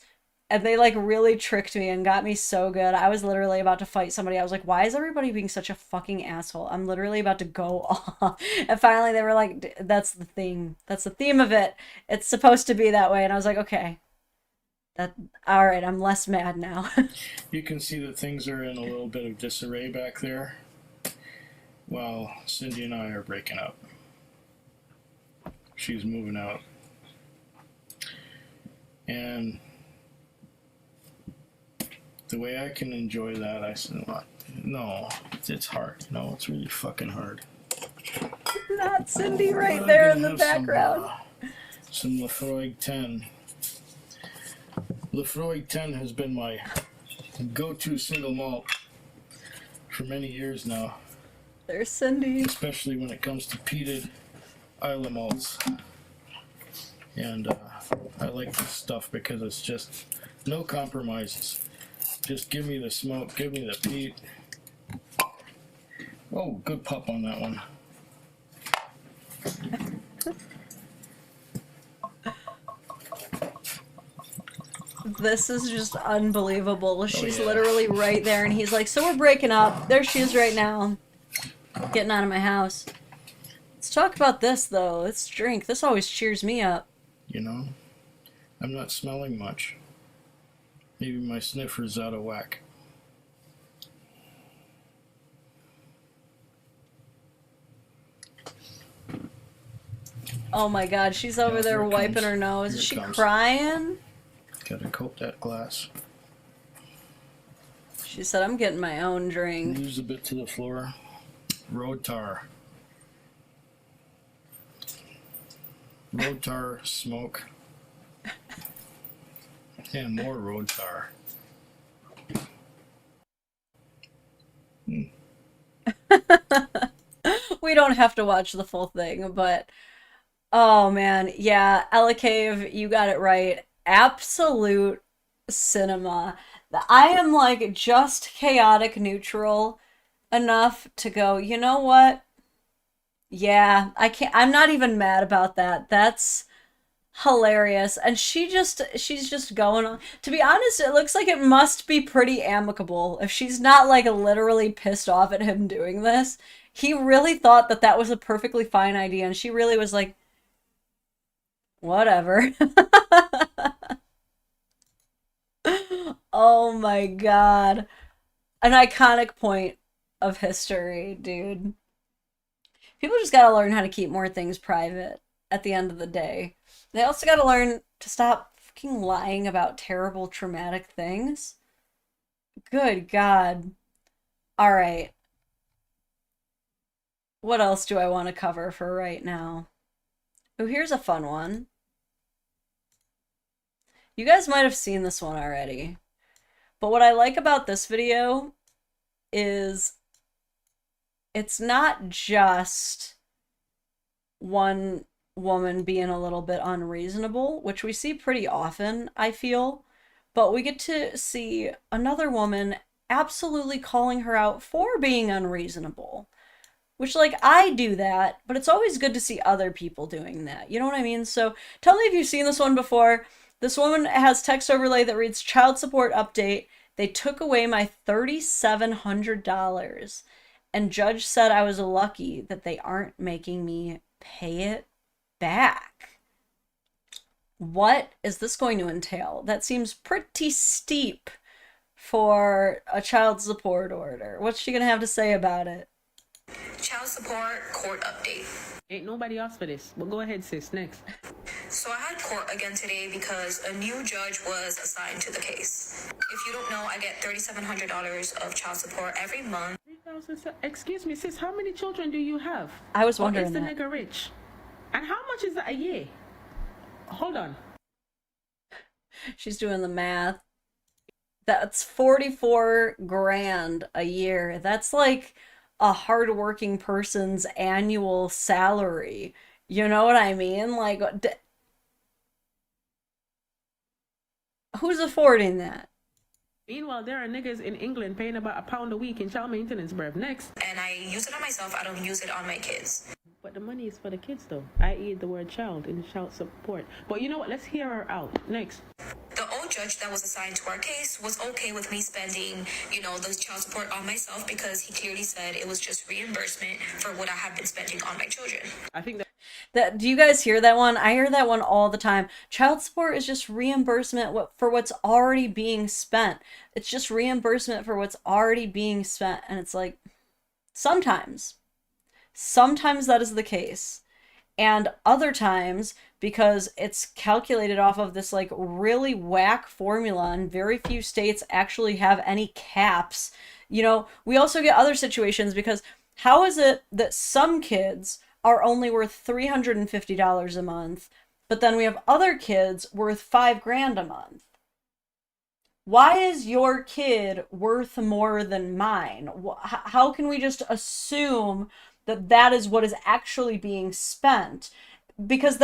And they like really tricked me and got me so good. I was literally about to fight somebody. I was like, why is everybody being such a fucking asshole? I'm literally about to go off. And finally they were like, that's the theme. That's the theme of it. It's supposed to be that way. And I was like, okay. All right, I'm less mad now. You can see that things are in a little bit of disarray back there. Well, Cindy and I are breaking up. She's moving out. And the way I can enjoy that, I said, no, it's hard. No, it's really fucking hard. Not Cindy right there in the background. Some Lefroy 10. Lefroy 10 has been my go-to single malt for many years now. There's Cindy. Especially when it comes to peated Isla malts. And I like this stuff because it's just no compromises. Just give me the smoke, give me the peat. Oh, good pup on that one. This is just unbelievable. She's literally right there, and he's like, so we're breaking up. There she is right now. Getting out of my house. Let's talk about this, though. Let's drink. This always cheers me up. You know, I'm not smelling much. Maybe my sniffer's out of whack. Oh my god, she's over there wiping her nose. Is she crying? Gotta coat that glass. She said, I'm getting my own drink. Lose a bit to the floor. Road tar. Road tar smoke. And more road tar. We don't have to watch the full thing, but oh man, yeah, Ella Cave, you got it right. Absolute cinema. I am like just chaotic neutral enough to go, you know what? Yeah, I'm not even mad about that. That's hilarious. And she's just going on. To be honest, it looks like it must be pretty amicable if she's not like literally pissed off at him doing this. He really thought that that was a perfectly fine idea, and she really was like, whatever. Oh my god. An iconic point of history, dude. People just gotta learn how to keep more things private at the end of the day. They also gotta learn to stop fucking lying about terrible, traumatic things. Good god. Alright. What else do I want to cover for right now? Oh, here's a fun one. You guys might have seen this one already. But what I like about this video is it's not just one woman being a little bit unreasonable, which we see pretty often, I feel, but we get to see another woman absolutely calling her out for being unreasonable. which, like, I do that, but it's always good to see other people doing that. You know what I mean? So tell me if you've seen this one before. This woman has text overlay that reads, child support update. They took away my $3,700 and judge said I was lucky that they aren't making me pay it back. What is this going to entail? That seems pretty steep for a child support order. What's she gonna have to say about it? Child support court update. Ain't nobody asked for this, but go ahead, sis. Next. So I had court again today because a new judge was assigned to the case. If you don't know, I get $3,700 of child support every month. 3,000. Excuse me, sis. How many children do you have? I was wondering Is the that. nigga rich? And how much is that a year? Hold on. She's doing the math. That's 44 grand a year. That's like a hardworking person's annual salary. You know what I mean? Like, who's affording that? Meanwhile, there are niggas in England paying about £1 a week in child maintenance, bruv. Next. And I use it on myself. I don't use it on my kids. But the money is for the kids, though. I.e. the word child in child support. But you know what? Let's hear her out. Next. The old judge that was assigned to our case was okay with me spending, the child support on myself because he clearly said it was just reimbursement for what I had been spending on my children. I think Do you guys hear that one? I hear that one all the time. Child support is just reimbursement for what's already being spent. It's just reimbursement for what's already being spent. And it's like, sometimes that is the case. And other times, because it's calculated off of this like really whack formula and very few states actually have any caps. We also get other situations because how is it that some kids are only worth $350 a month, but then we have other kids worth $5,000 a month? Why is your kid worth more than mine? How can we just assume that is what is actually being spent? Because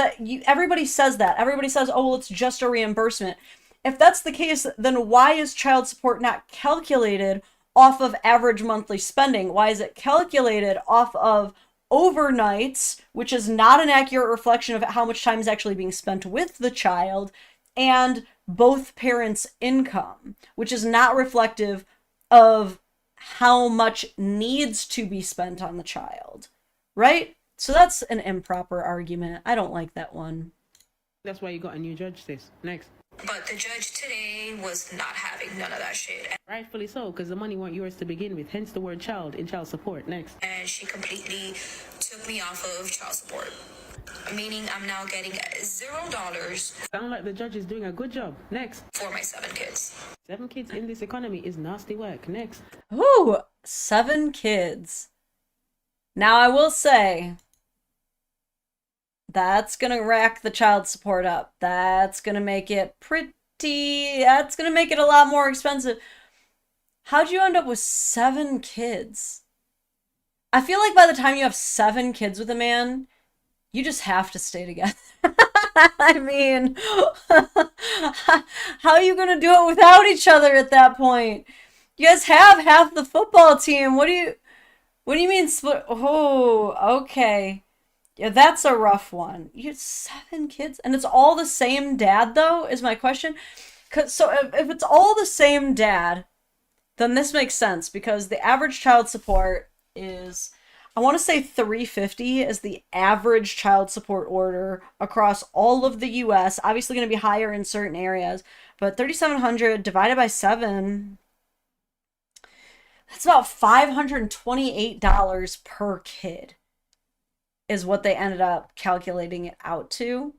everybody says that. Everybody says, oh, well, it's just a reimbursement. If that's the case, then why is child support not calculated off of average monthly spending? Why is it calculated off of overnights, which is not an accurate reflection of how much time is actually being spent with the child, and both parents' income, which is not reflective of how much needs to be spent on the child, right? So that's an improper argument. I don't like that one. that's why you got a new judge, sis. Next. But the judge today was not having none of that shit. Rightfully so, because the money weren't yours to begin with. Hence the word child in child support. Next. And she completely took me off of child support. Meaning I'm now getting $0 Sound like the judge is doing a good job. Next. for my 7 kids. 7 kids in this economy is nasty work. Next. Ooh, 7 kids. Now I will say, that's gonna rack the child support up. That's gonna make it that's gonna make it a lot more expensive. How'd you end up with 7 kids? I feel like by the time you have 7 kids with a man, you just have to stay together. I mean, how are you gonna do it without each other at that point? You guys have half the football team. What do you mean split? Oh, okay. Yeah, that's a rough one. You had 7 kids, and it's all the same dad, though, is my question. So if it's all the same dad, then this makes sense, because the average child support is, I want to say $350 is the average child support order across all of the U.S. Obviously going to be higher in certain areas, but $3,700 divided by 7, that's about $528 per kid is what they ended up calculating it out to.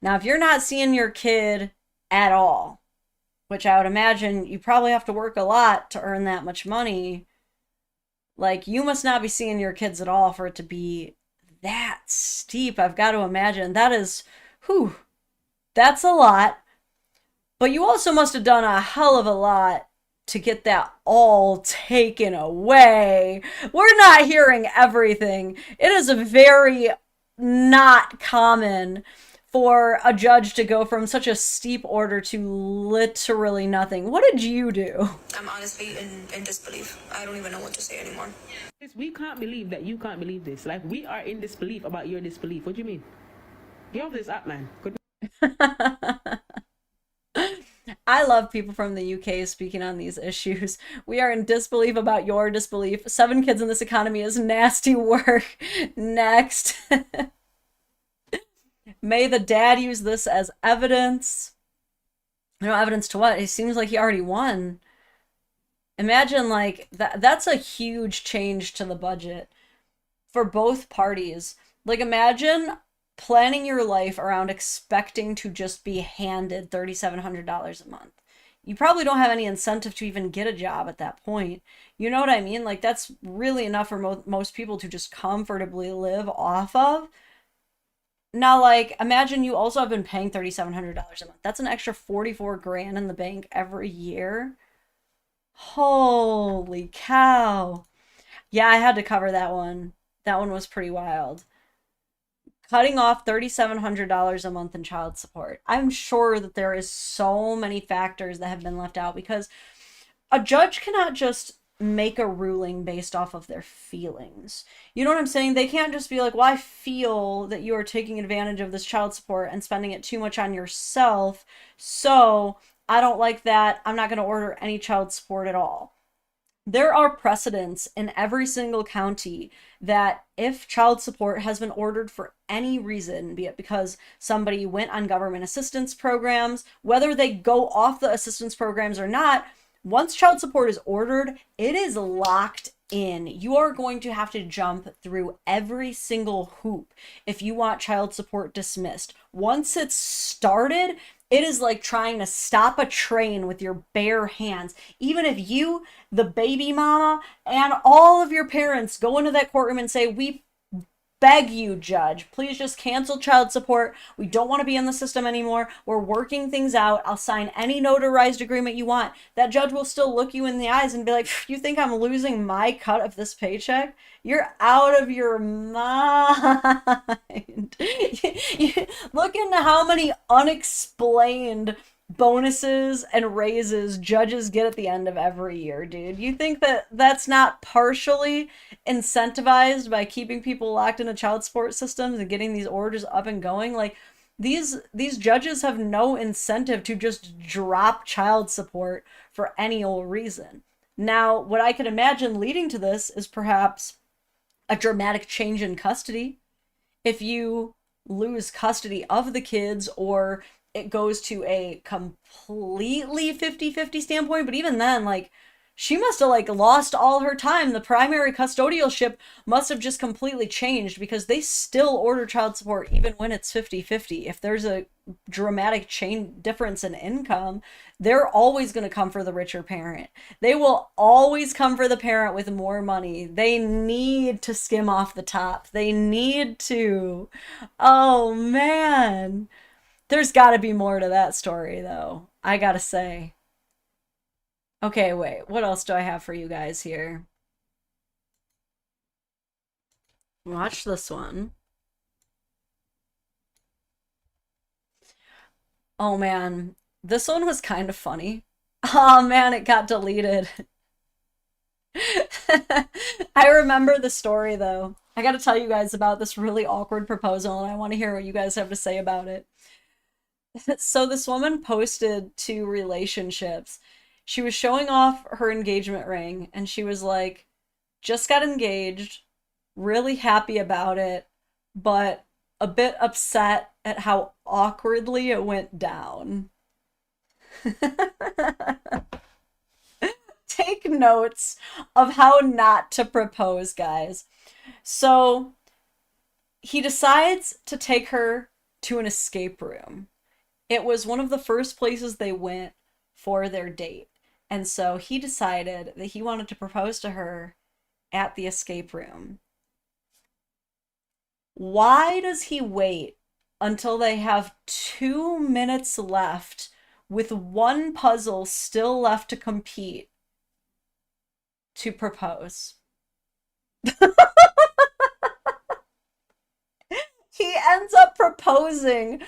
Now, if you're not seeing your kid at all, which I would imagine you probably have to work a lot to earn that much money, like, you must not be seeing your kids at all for it to be that steep. I've got to imagine that is, that's a lot. But you also must have done a hell of a lot to get that all taken away. We're not hearing everything. It is a very not common for a judge to go from such a steep order to literally nothing. What did you do? I'm honestly in disbelief. I don't even know what to say anymore. We can't believe that you can't believe this. Like, we are in disbelief about your disbelief. What do you mean? Get off this app, man. Good. I love people from the UK speaking on these issues. We are in disbelief about your disbelief. 7 kids in this economy is nasty work. Next. May the dad use this as evidence. You know, evidence to what? It seems like he already won. Imagine, like, that's a huge change to the budget for both parties. Like, imagine planning your life around expecting to just be handed $3,700 a month. You probably don't have any incentive to even get a job at that point. You know what I mean? Like, that's really enough for most people to just comfortably live off of. Now, like, imagine you also have been paying $3,700 a month. That's an extra 44 grand in the bank every year. Holy cow. Yeah, I had to cover that one. That one was pretty wild. Cutting off $3,700 a month in child support. I'm sure that there is so many factors that have been left out, because a judge cannot just make a ruling based off of their feelings. You know what I'm saying? They can't just be like, well, I feel that you are taking advantage of this child support and spending it too much on yourself, so I don't like that. I'm not going to order any child support at all. There are precedents in every single county that if child support has been ordered for any reason, be it because somebody went on government assistance programs, whether they go off the assistance programs or not, once child support is ordered, it is locked in. You are going to have to jump through every single hoop if you want child support dismissed. Once it's started, it is like trying to stop a train with your bare hands. Even if you, the baby mama, and all of your parents go into that courtroom and say, we beg you, judge, please just cancel child support. We don't want to be in the system anymore. We're working things out. I'll sign any notarized agreement you want. That judge will still look you in the eyes and be like, you think I'm losing my cut of this paycheck? You're out of your mind. Look into how many unexplained bonuses and raises judges get at the end of every year, dude. You think that that's not partially incentivized by keeping people locked into child support systems and getting these orders up and going? Like, these judges have no incentive to just drop child support for any old reason. Now, what I could imagine leading to this is perhaps a dramatic change in custody. If you lose custody of the kids, or it goes to a completely 50-50 standpoint, but even then, like, she must have, like, lost all her time. The primary custodialship must have just completely changed, because they still order child support even when it's 50-50. If there's a dramatic difference in income, they're always going to come for the richer parent. They will always come for the parent with more money. They need to skim off the top. They need to. Oh, man. There's got to be more to that story, though, I gotta say. Okay, wait. What else do I have for you guys here? Watch this one. Oh, man. This one was kind of funny. Oh, man, it got deleted. I remember the story, though. I gotta tell you guys about this really awkward proposal, and I want to hear what you guys have to say about it. So this woman posted 2 relationships. She was showing off her engagement ring, and she was like, just got engaged, really happy about it, but a bit upset at how awkwardly it went down. Take notes of how not to propose, guys. So he decides to take her to an escape room. It was one of the first places they went for their date. And so he decided that he wanted to propose to her at the escape room. Why does he wait until they have 2 minutes left with one puzzle still left to compete to propose? He ends up proposing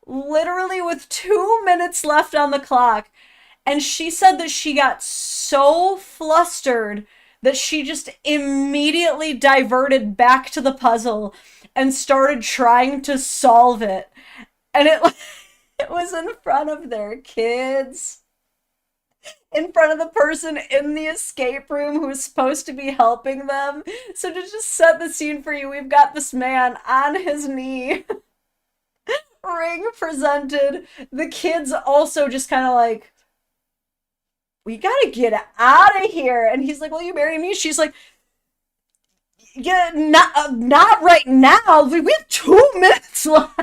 literally with 2 minutes left on the clock. And she said that she got so flustered that she just immediately diverted back to the puzzle and started trying to solve it. And it was in front of their kids, in front of the person in the escape room who was supposed to be helping them. So to just set the scene for you, we've got this man on his knee, ring presented, the kids also just kind of like, we gotta get out of here. And he's like, will you marry me? She's like, yeah, not right now. We have 2 minutes left.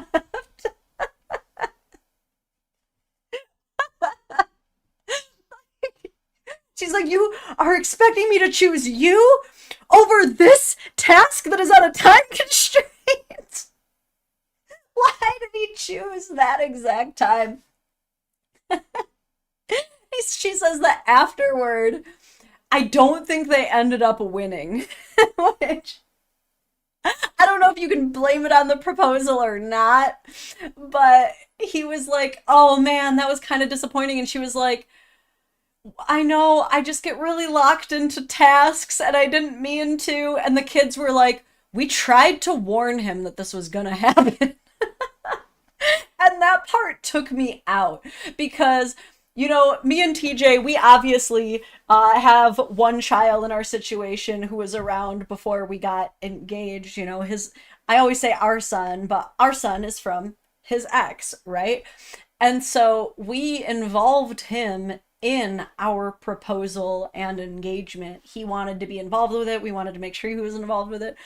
She's like, you are expecting me to choose you over this task that is on a time constraint? Why did he choose that exact time? She says that afterward, I don't think they ended up winning. Which, I don't know if you can blame it on the proposal or not, but he was like, oh man, that was kind of disappointing. And she was like, I know, I just get really locked into tasks and I didn't mean to. And the kids were like, we tried to warn him that this was gonna happen. And that part took me out because, you know, me and TJ, we obviously have one child in our situation who was around before we got engaged. You know, I always say our son, but our son is from his ex, right? And so we involved him in our proposal and engagement. He wanted to be involved with it. We wanted to make sure he was involved with it.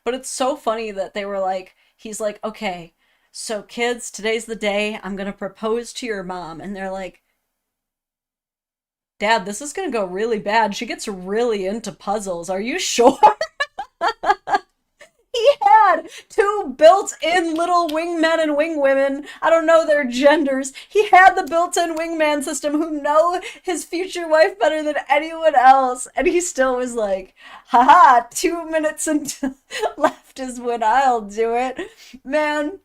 But it's so funny that they were like, he's like, okay, so kids, today's the day I'm gonna propose to your mom. And they're like, Dad, this is gonna go really bad. She gets really into puzzles. Are you sure? He had two built-in little wingmen and wingwomen. I don't know their genders. He had the built-in wingman system who know his future wife better than anyone else. And he still was like, haha, 2 minutes until left is when I'll do it. Man,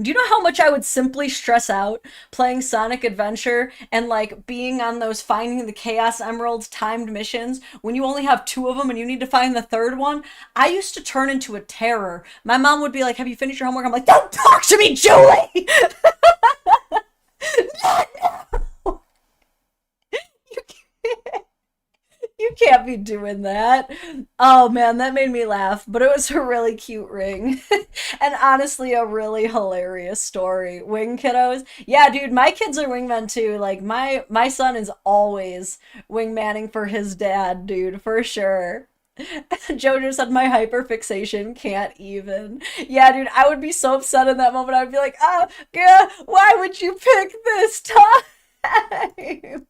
do you know how much I would simply stress out playing Sonic Adventure and like being on those finding the Chaos Emeralds timed missions when you only have two of them and you need to find the third one? I used to turn into a terror. My mom would be like, have you finished your homework? I'm like, don't talk to me, Julie! No! You can't be doing that. Oh man, that made me laugh, but it was a really cute ring. And honestly, a really hilarious story. Wing kiddos. Yeah, dude, my kids are wingmen too. Like my son is always wingmanning for his dad, dude, for sure. Jojo said my hyperfixation can't even. Yeah, dude, I would be so upset in that moment. I would be like, oh, yeah, why would you pick this time?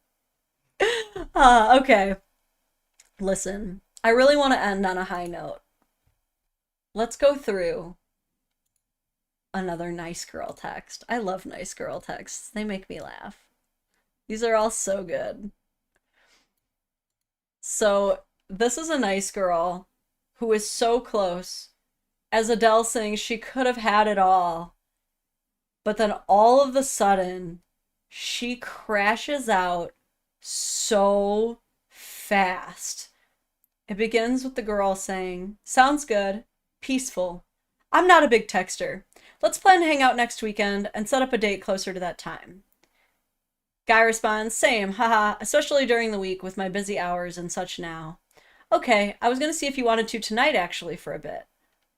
Okay. Listen, I really want to end on a high note. Let's go through another nice girl text. I love nice girl texts. They make me laugh. These are all so good. So, this is a nice girl who is so close. As Adele saying she could have had it all. But then all of a sudden, she crashes out so fast. It begins with the girl saying, sounds good, peaceful. I'm not a big texter. Let's plan to hang out next weekend and set up a date closer to that time. Guy responds, same, haha, especially during the week with my busy hours and such now. Okay, I was gonna see if you wanted to tonight actually for a bit.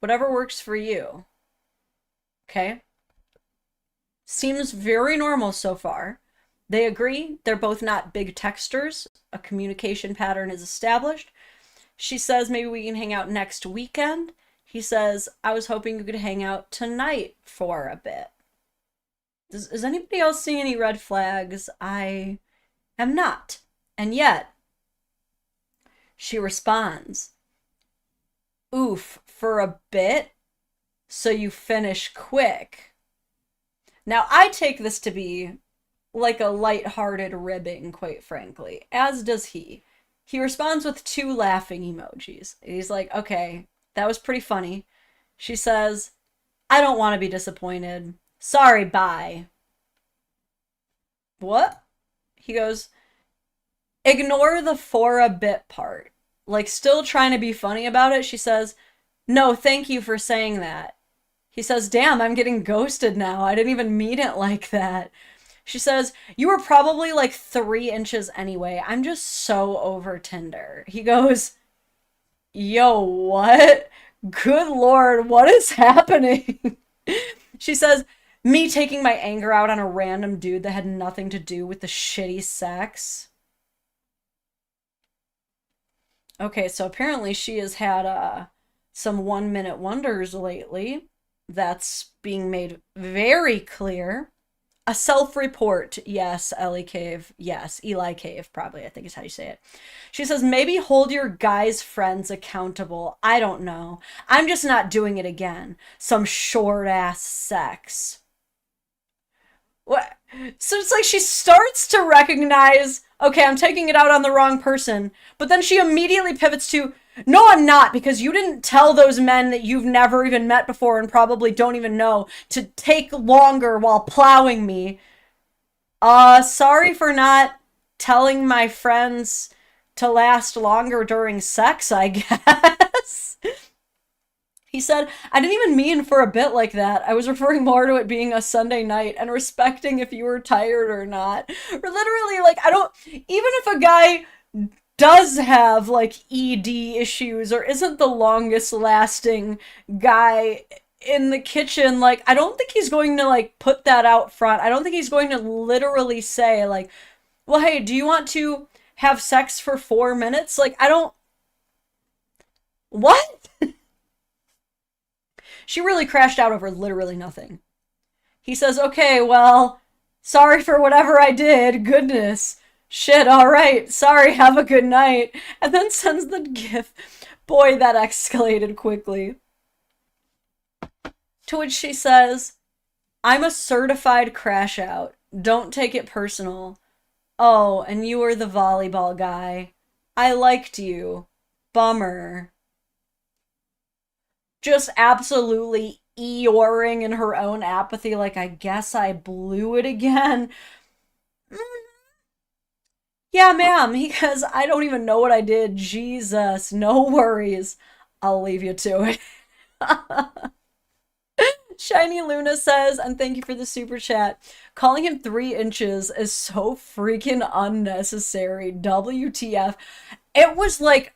Whatever works for you. Okay. Seems very normal so far. They agree. They're both not big texters. A communication pattern is established. She says maybe we can hang out next weekend. He says, I was hoping you could hang out tonight for a bit. Is anybody else seeing any red flags? I am not. And yet, she responds, oof, for a bit? So you finish quick. Now, I take this to be like a light-hearted ribbing, quite frankly, as does he. He responds with 2 laughing emojis. He's like, okay, that was pretty funny. She says, I don't want to be disappointed. Sorry, bye. What? He goes, ignore the for a bit part. Like, still trying to be funny about it, she says, no, thank you for saying that. He says, damn, I'm getting ghosted now. I didn't even mean it like that. She says, you were probably like 3 inches anyway. I'm just so over Tinder. He goes, yo, what? Good Lord, what is happening? She says, me taking my anger out on a random dude that had nothing to do with the shitty sex. Okay, so apparently she has had some 1-minute wonders lately. That's being made very clear. A self-report, yes, Ellie Cave, yes, Eli Cave, probably, I think is how you say it. She says, maybe hold your guys' friends accountable. I don't know. I'm just not doing it again. Some short-ass sex. What? So it's like she starts to recognize, okay, I'm taking it out on the wrong person, but then she immediately pivots to, no, I'm not, because you didn't tell those men that you've never even met before and probably don't even know to take longer while plowing me. Sorry for not telling my friends to last longer during sex, I guess. He said, I didn't even mean for a bit like that. I was referring more to it being a Sunday night and respecting if you were tired or not. Or literally, like, I don't, even if a guy does have like ED issues or isn't the longest lasting guy in the kitchen, like, I don't think he's going to like put that out front. I don't think he's going to literally say like, well, hey, do you want to have sex for 4 minutes? Like, I don't, what? She really crashed out over literally nothing. He says, okay, well, sorry for whatever I did. Goodness. Shit, alright. Sorry, have a good night. And then sends the gif. Boy, that escalated quickly. To which she says, I'm a certified crash out. Don't take it personal. Oh, and you were the volleyball guy. I liked you. Bummer. Just absolutely Eeyoring in her own apathy, like, I guess I blew it again. Yeah, ma'am, because I don't even know what I did. Jesus, no worries. I'll leave you to it. Shiny Luna says, and thank you for the super chat, calling him 3 inches is so freaking unnecessary. WTF. It was like,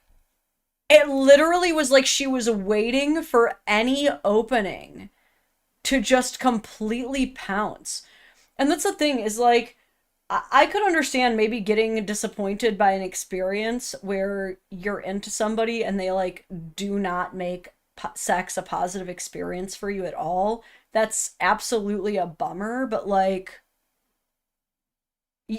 it literally was like she was waiting for any opening to just completely pounce. And that's the thing, is like, I could understand maybe getting disappointed by an experience where you're into somebody and they like do not make sex a positive experience for you at all. That's absolutely a bummer, but like,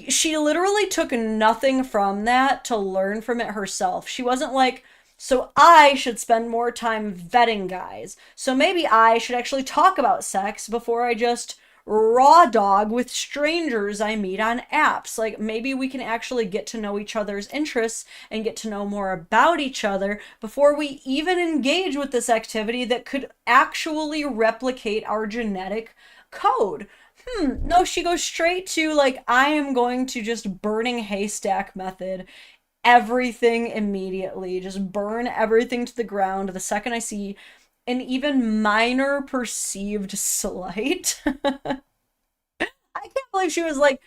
she literally took nothing from that to learn from it herself. She wasn't like, so I should spend more time vetting guys. So maybe I should actually talk about sex before I just raw dog with strangers I meet on apps. Like, maybe we can actually get to know each other's interests and get to know more about each other before we even engage with this activity that could actually replicate our genetic code. No, she goes straight to, like, I am going to just burning haystack method everything immediately. Just burn everything to the ground the second I see an even minor perceived slight. I can't believe she was like,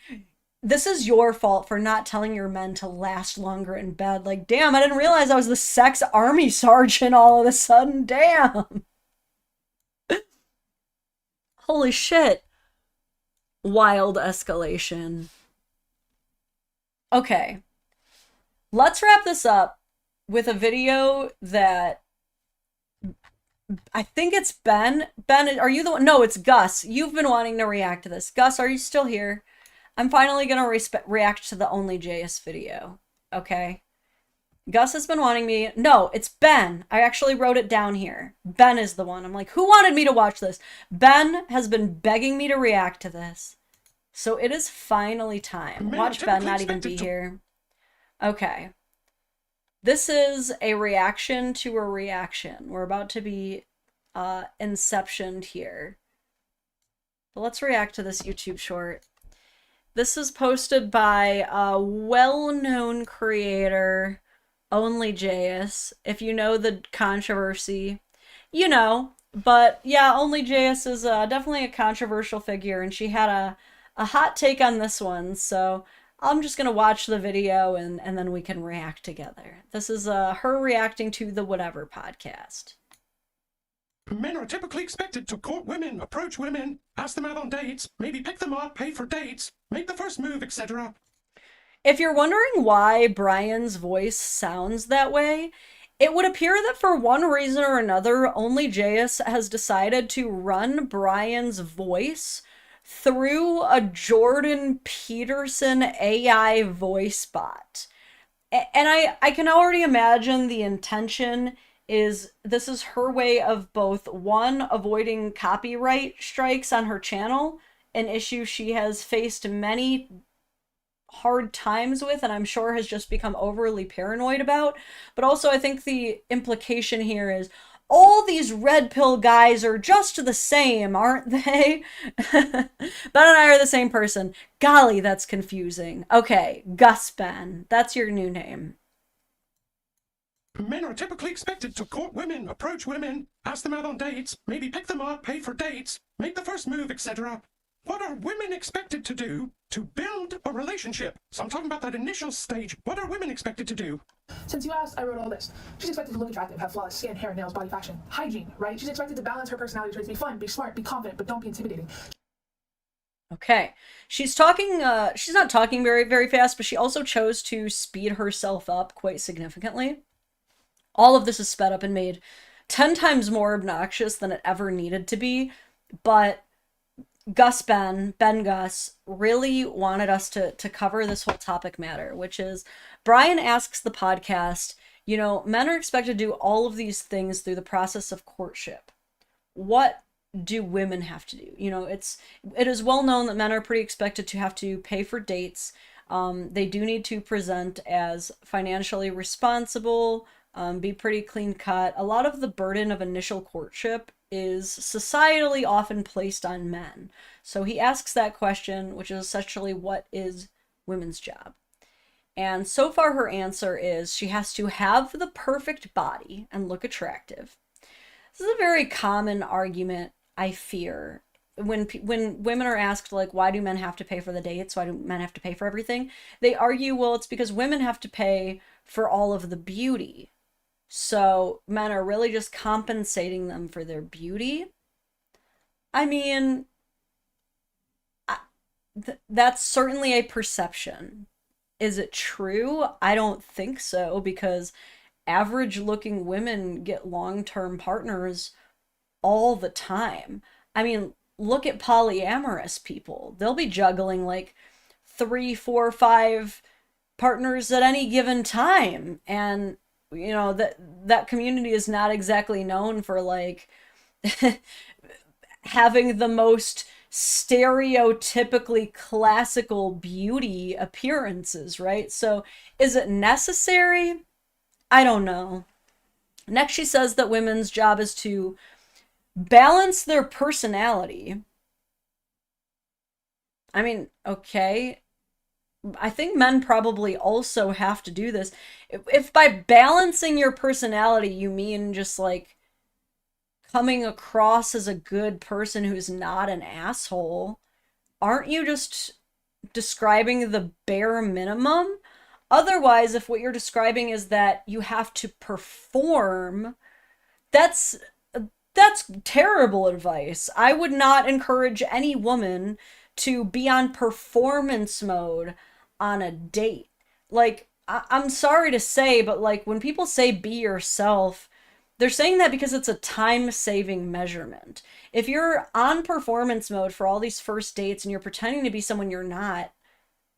this is your fault for not telling your men to last longer in bed. Like, damn, I didn't realize I was the sex army sergeant all of a sudden. Damn. Holy shit. Wild escalation. Okay. Let's wrap this up with a video that I think it's Ben. Ben, are you the one? No, it's Gus. You've been wanting to react to this. Gus, are you still here? I'm finally going to react to the Only JS video. Okay? Gus has been wanting me. No, it's Ben. I actually wrote it down here. Ben is the one. I'm like, who wanted me to watch this? Ben has been begging me to react to this. So it is finally time. Watch Ben not even be here. Okay. This is a reaction to a reaction. We're about to be inceptioned here. But let's react to this YouTube short. This is posted by a well-known creator, OnlyJS. If you know the controversy, you know. But yeah, OnlyJS is definitely a controversial figure, and she had a hot take on this one, so I'm just gonna watch the video and then we can react together. This is her reacting to the Whatever podcast. Men are typically expected to court women, approach women, ask them out on dates, maybe pick them up, pay for dates, make the first move, etc. If you're wondering why Brian's voice sounds that way, it would appear that for one reason or another, OnlyJS has decided to run Brian's voice through a Jordan Peterson AI voice bot. And I can already imagine the intention is this is her way of both, one, avoiding copyright strikes on her channel, an issue she has faced many hard times with and I'm sure has just become overly paranoid about, but also I think the implication here is all these red pill guys are just the same, aren't they? Ben and I are the same person. Golly, that's confusing. Okay, Gus Ben, that's your new name. Men are typically expected to court women, approach women, ask them out on dates, maybe pick them up, pay for dates, make the first move, etc. What are women expected to do to build a relationship? So I'm talking about that initial stage. What are women expected to do? Since you asked, I wrote all this. She's expected to look attractive, have flawless skin, hair, nails, body fashion, hygiene, right? She's expected to balance her personality traits, be fun, be smart, be confident, but don't be intimidating. Okay. She's talking, she's not talking very, very fast, but she also chose to speed herself up quite significantly. All of this is sped up and made 10 times more obnoxious than it ever needed to be, but Ben Gus, really wanted us to cover this whole topic matter, which is Brian asks the podcast, you know, men are expected to do all of these things through the process of courtship. What do women have to do? You know, it is well known that men are pretty expected to have to pay for dates. They do need to present as financially responsible, be pretty clean cut. A lot of the burden of initial courtship is societally often placed on men. So he asks that question, which is essentially, what is women's job? And so far her answer is she has to have the perfect body and look attractive. This is a very common argument, I fear, when women are asked, like, why do men have to pay for the dates? Why do men have to pay for everything? They argue, well, it's because women have to pay for all of the beauty. So men are really just compensating them for their beauty. I mean, that's certainly a perception. Is it true? I don't think so, because average looking women get long-term partners all the time. I mean, look at polyamorous people. They'll be juggling like 3, 4, 5 partners at any given time. And you know, that community is not exactly known for like having the most stereotypically classical beauty appearances, right? So is it necessary? I don't know. Next, she says that women's job is to balance their personality. I mean, okay. I think men probably also have to do this. If by balancing your personality you mean just like coming across as a good person who's not an asshole, aren't you just describing the bare minimum? Otherwise, if what you're describing is that you have to perform, that's terrible advice. I would not encourage any woman to be on performance mode on a date. Like, I'm sorry to say, but like when people say be yourself, they're saying that because it's a time-saving measurement. If you're on performance mode for all these first dates and you're pretending to be someone you're not,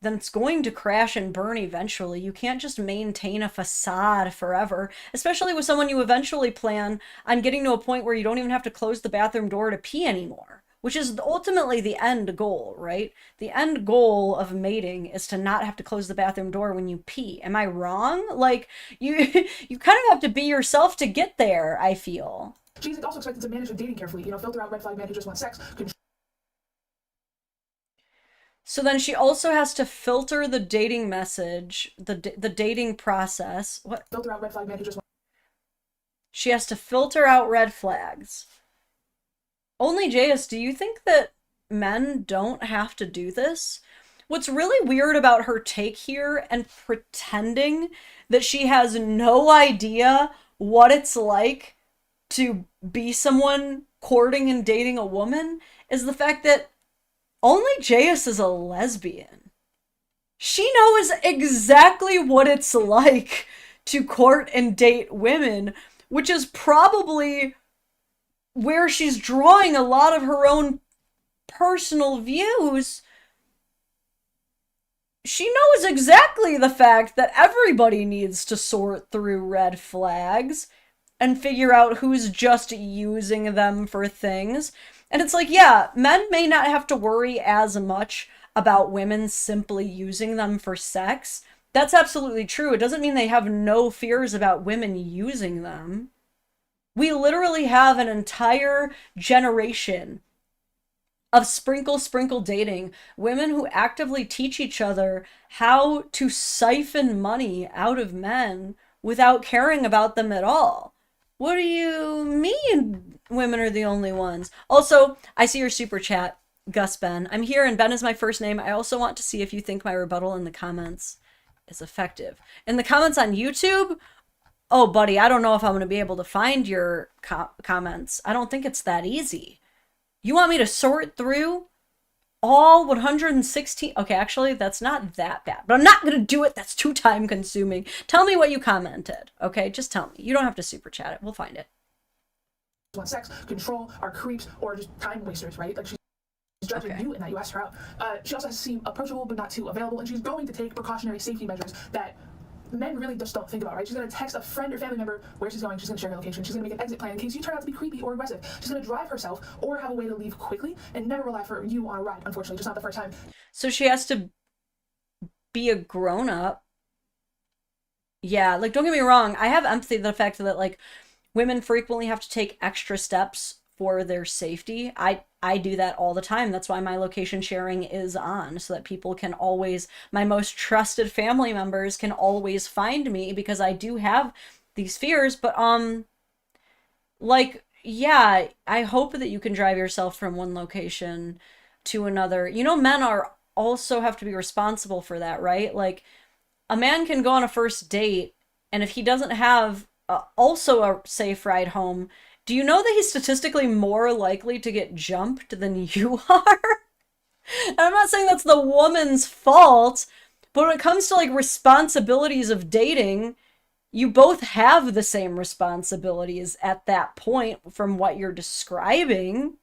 then it's going to crash and burn eventually. You can't just maintain a facade forever, especially with someone you eventually plan on getting to a point where you don't even have to close the bathroom door to pee anymore, which is ultimately the end goal, right? The end goal of mating is to not have to close the bathroom door when you pee. Am I wrong? Like, you kind of have to be yourself to get there, I feel. She's also expected to manage her dating carefully, you know, filter out red flag men who just want sex, So then she also has to filter the dating message, the dating process. What? filter out red flag men who just want. She has to filter out red flags. Only JS, do you think that men don't have to do this? What's really weird about her take here and pretending that she has no idea what it's like to be someone courting and dating a woman is the fact that only JS is a lesbian. She knows exactly what it's like to court and date women, which is probably where she's drawing a lot of her own personal views. She knows exactly the fact that everybody needs to sort through red flags and figure out who's just using them for things. And it's like, yeah, men may not have to worry as much about women simply using them for sex. That's absolutely true. It doesn't mean they have no fears about women using them. We literally have an entire generation of sprinkle dating, women who actively teach each other how to siphon money out of men without caring about them at all. What do you mean women are the only ones? Also, I see your super chat, Gus Ben. I'm here and Ben is my first name. I also want to see if you think my rebuttal in the comments is effective. In the comments on YouTube, oh, buddy, I don't know if I'm going to be able to find your comments. I don't think it's that easy. You want me to sort through all 116? Okay, actually, that's not that bad. But I'm not going to do it. That's too time consuming. Tell me what you commented, okay? Just tell me. You don't have to super chat it. We'll find it. Want sex, control, are creeps, or just time wasters, right? Like she's judging you and that you asked her out. She also has to seem approachable but not too available, and she's going to take precautionary safety measures that men really just don't think about, right? She's going to text a friend or family member where she's going. She's going to share her location. She's going to make an exit plan in case you turn out to be creepy or aggressive. She's going to drive herself or have a way to leave quickly and never rely for you on a ride, unfortunately, just not the first time. So she has to be a grown-up. Yeah, like, don't get me wrong. I have empathy to the fact that, like, women frequently have to take extra steps for their safety. I do that all the time. That's why my location sharing is on, so that people can always, my most trusted family members can always find me, because I do have these fears. But like, yeah, I hope that you can drive yourself from one location to another. You know, men are also have to be responsible for that, right? Like, a man can go on a first date, and if he doesn't have also a safe ride home, do you know that he's statistically more likely to get jumped than you are? And I'm not saying that's the woman's fault, but when it comes to, like, responsibilities of dating, you both have the same responsibilities at that point from what you're describing.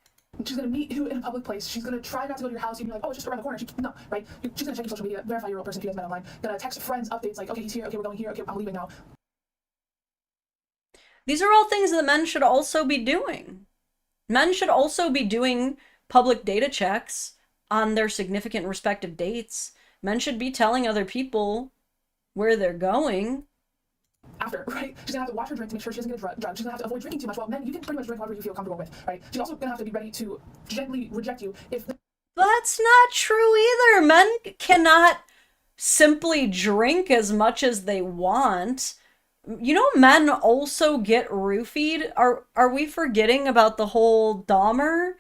She's going to meet you in a public place. She's going to try not to go to your house. You'd be like, oh, it's just around the corner. No, right? She's going to check your social media, verify you're a real person if you guys met online. Going to text friends updates like, okay, he's here. Okay, we're going here. Okay, I'm leaving now. These are all things that men should also be doing. Men should also be doing public data checks on their significant respective dates. Men should be telling other people where they're going. After, right? She's gonna have to watch her drink to make sure she doesn't get drugged. She's gonna have to avoid drinking too much. Well, men, you can pretty much drink however you feel comfortable with, right? She's also gonna have to be ready to gently reject you if... That's not true either. Men cannot simply drink as much as they want. You know, men also get roofied. Are we forgetting about the whole Dahmer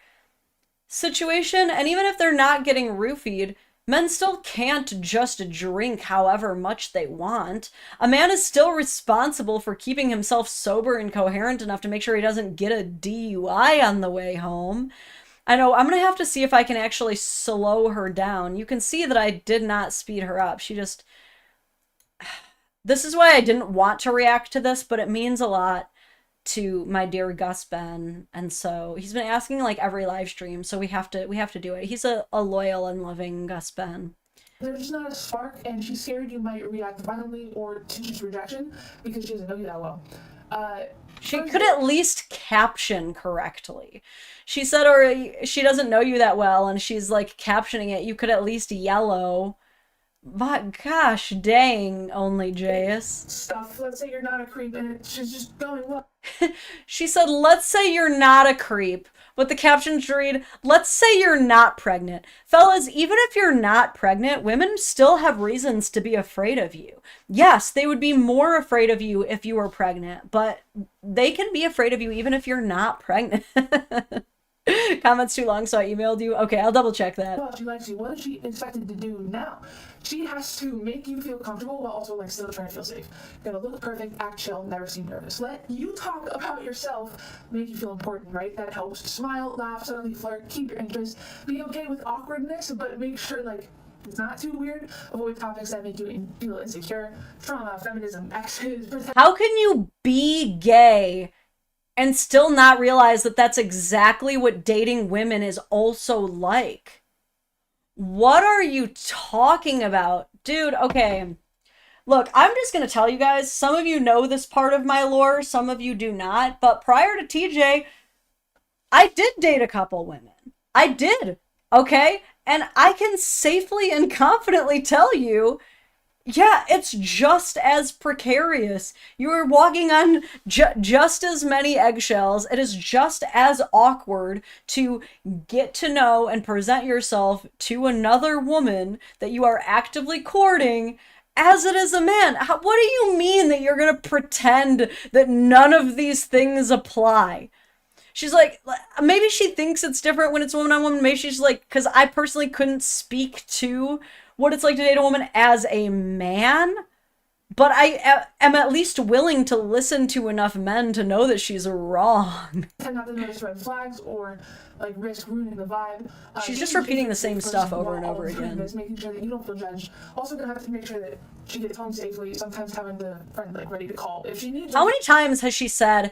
situation? And even if they're not getting roofied, men still can't just drink however much they want. A man is still responsible for keeping himself sober and coherent enough to make sure he doesn't get a DUI on the way home. I know, I'm gonna have to see if I can actually slow her down. You can see that I did not speed her up. She just... This is why I didn't want to react to this, but it means a lot to my dear Gus Ben, and so he's been asking like every live stream, so we have to do it. He's a loyal and loving Gus Ben. There's just not a spark, and she's scared you might react violently or to just rejection because she doesn't know you that well. She could at least caption correctly. She said, or she doesn't know you that well, and she's like captioning it. You could at least yellow But gosh dang, only Jace. stuff. Let's say you're not a creep and she's just going, well, She said, let's say you're not a creep. But the captions read, let's say you're not pregnant. Fellas, even if you're not pregnant, women still have reasons to be afraid of you. Yes, they would be more afraid of you if you were pregnant, but they can be afraid of you even if you're not pregnant. Comments too long, so I emailed you. Okay, I'll double check that. well, she likes you. What is she expected to do now? She has to make you feel comfortable while also like still trying to feel safe. Gonna look perfect, act chill, never seem nervous. Let you talk about yourself, make you feel important, right? That helps. Smile, laugh, suddenly flirt, keep your interest. Be okay with awkwardness, but make sure like it's not too weird. Avoid topics that make you feel insecure. Trauma, feminism, exes. How can you be gay and still not realize that that's exactly what dating women is also like? What are you talking about? Dude, okay. Look, I'm just gonna tell you guys, some of you know this part of my lore, some of you do not, but prior to TJ, I did date a couple women. I did, okay? And I can safely and confidently tell you, yeah, it's just as precarious. You are walking on just as many eggshells. It is just as awkward to get to know and present yourself to another woman that you are actively courting as it is a man. What do you mean that you're going to pretend that none of these things apply? She's like, maybe she thinks it's different when it's woman on woman. Maybe she's like, because I personally couldn't speak to what it's like to date a woman as a man, but I am at least willing to listen to enough men to know that she's wrong. Tend not to notice red flags or like risk ruining the vibe. She's just repeating the same stuff over and over again. Making sure that you don't feel judged. Also gonna have to make sure that she gets home safely. Sometimes having the friend like ready to call if she needs. How many times has she said,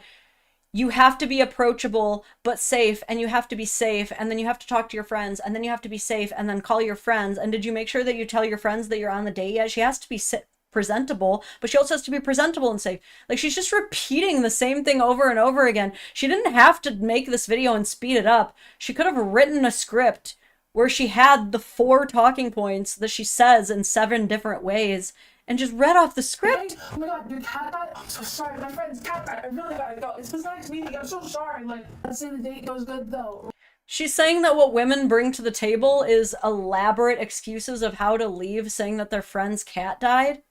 you have to be approachable but safe, and you have to be safe, and then you have to talk to your friends, and then you have to be safe, and then call your friends? And did you make sure that you tell your friends that you're on the date yet? She has to be presentable, but she also has to be presentable and safe. Like, she's just repeating the same thing over and over again. She didn't have to make this video and speed it up. She could have written a script where she had the 4 talking points that she says in 7 different ways and just read off the script. Hey, oh my god, your cat died? I'm so sorry, my friend's cat died. I really gotta go. It's nice meeting you. I'm so sorry. Like, let's say the date goes good though. She's saying that what women bring to the table is elaborate excuses of how to leave, saying that their friend's cat died.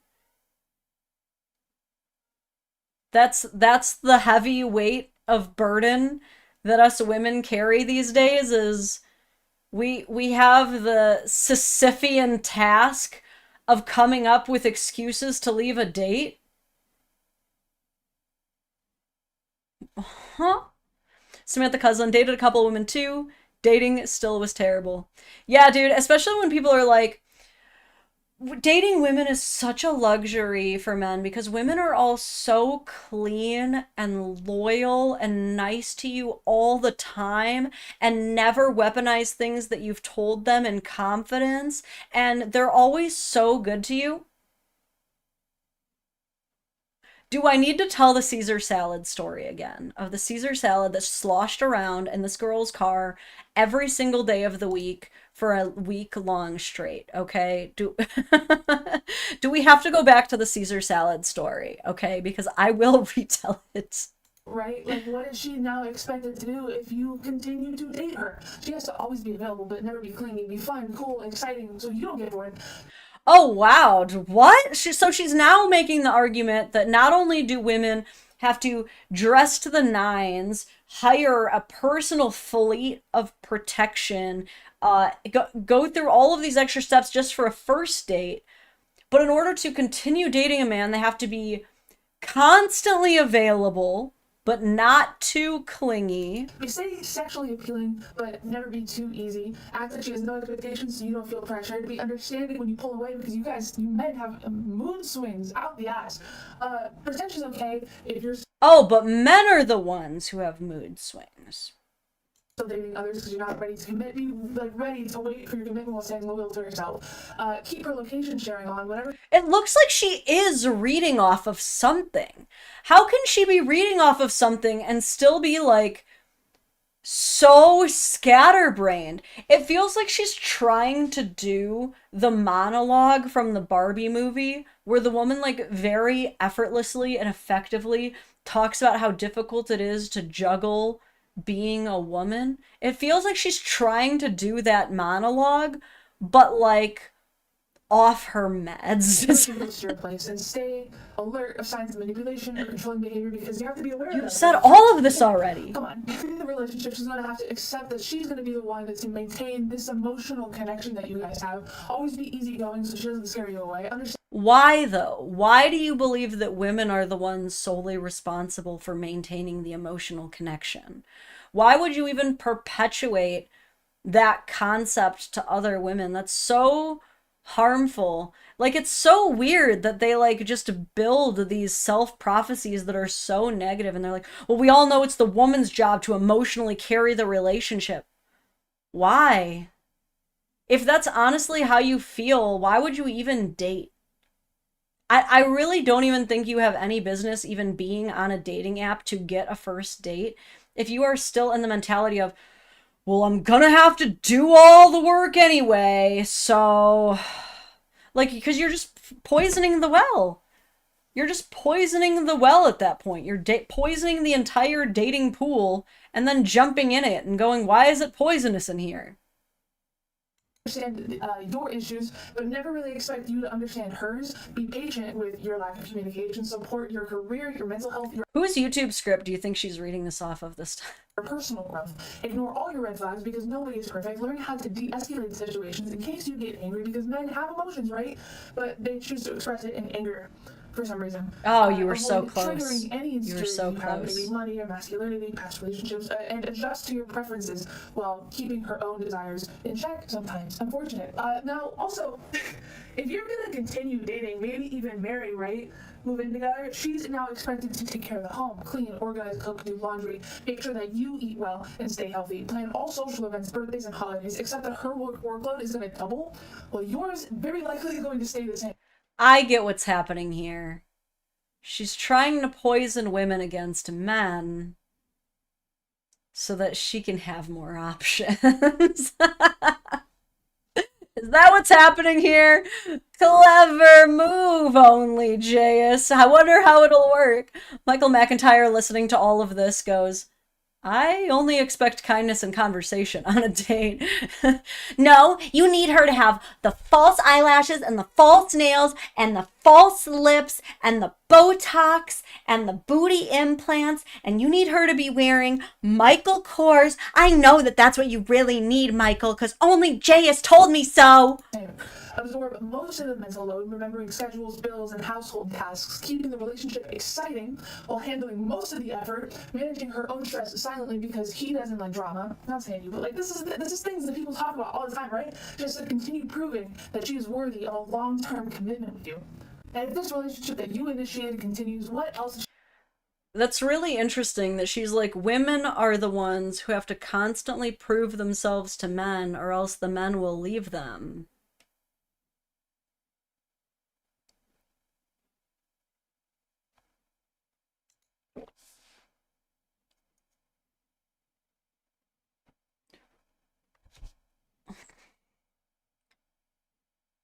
That's the heavy weight of burden that us women carry these days, is we have the Sisyphean task of coming up with excuses to leave a date. Huh? Samantha Cousin dated a couple women too. Dating still was terrible. Yeah, dude, especially when people are like, dating women is such a luxury for men because women are all so clean and loyal and nice to you all the time and never weaponize things that you've told them in confidence, and they're always so good to you. Do I need to tell the Caesar salad story again? Of the Caesar salad that sloshed around in this girl's car every single day of the week for a week long straight, okay? Do we have to go back to the Caesar salad story, okay? Because I will retell it. Right? Like, what is she now expected to do if you continue to date her? She has to always be available, but never be clingy, be fun, cool, exciting, so you don't get bored. Oh, wow. What? So she's now making the argument that not only do women have to dress to the nines, hire a personal fleet of protection, go through all of these extra steps just for a first date, but in order to continue dating a man, they have to be constantly available, but not too clingy. Stay sexually appealing, but never be too easy. Act like she has no expectations so you don't feel pressure. To be understanding when you pull away, because you men have mood swings out the ass. Pretension's okay if you're Oh, but men are the ones who have mood swings. still dating others because you're not ready to commit. Be like ready to wait for your commitment while staying loyal to yourself. Keep her location sharing on whatever. It looks like she is reading off of something. How can she be reading off of something and still be like, so scatterbrained. It feels like she's trying to do the monologue from the Barbie movie where the woman like very effortlessly and effectively talks about how difficult it is to juggle being a woman. It feels like she's trying to do that monologue, but like off her meds. to your place and stay alert of signs of manipulation or controlling behavior because you have to be aware of You that. said all of this already. Come on, in the relationship, she's gonna have to accept that she's gonna be the one that's to maintain this emotional connection that you guys have. Always be easygoing so she doesn't scare you away. Understand? Why though? Why do you believe that women are the ones solely responsible for maintaining the emotional connection? Why would you even perpetuate that concept to other women? That's so harmful. Like, it's so weird that they like just build these self-prophecies that are so negative, and they're like, well, we all know it's the woman's job to emotionally carry the relationship. Why? If that's honestly how you feel, why would you even date? I really don't even think you have any business even being on a dating app to get a first date if you are still in the mentality of, well, I'm gonna have to do all the work anyway, so... Like, because you're just poisoning the well. You're just poisoning the well at that point. You're poisoning the entire dating pool and then jumping in it and going, why is it poisonous in here? Understand your issues, but never really expect you to understand hers. Be patient with your lack of communication. Support your career, your mental health, your Whose YouTube script do you think she's reading this off of this time? personal growth. Ignore all your red flags because nobody is perfect. Learn how to de-escalate situations in case you get angry because men have emotions, right? But they choose to express it in anger for some reason. Oh, you were so Avoid close. triggering any You were so insecurity you have, close. maybe money or masculinity, past relationships, and adjust to your preferences while keeping her own desires in check sometimes. Unfortunate. Now, also, if you're gonna continue dating, maybe even marry, right? Move in together, she's now expected to take care of the home, clean, organize, cook, do laundry, make sure that you eat well and stay healthy, plan all social events, birthdays, and holidays, except that her workload is going to double, while yours very likely is going to stay the same. I get what's happening here. She's trying to poison women against men so that she can have more options. Is that what's happening here? Clever move, only, JS. I wonder how it'll work. Michael McIntyre, listening to all of this, goes, I only expect kindness and conversation on a date. No, you need her to have the false eyelashes and the false nails and the false lips and the Botox and the booty implants, and you need her to be wearing Michael Kors. I know that that's what you really need, Michael, because only Jay has told me so. Absorb most of the mental load, remembering schedules, bills, and household tasks, keeping the relationship exciting while handling most of the effort, managing her own stress silently because he doesn't like drama. Not saying you, but like this is things that people talk about all the time, right? Just to continue proving that she is worthy of a long-term commitment with you. And if this relationship that you initiated continues, what else is That's really interesting that she's like, women are the ones who have to constantly prove themselves to men or else the men will leave them.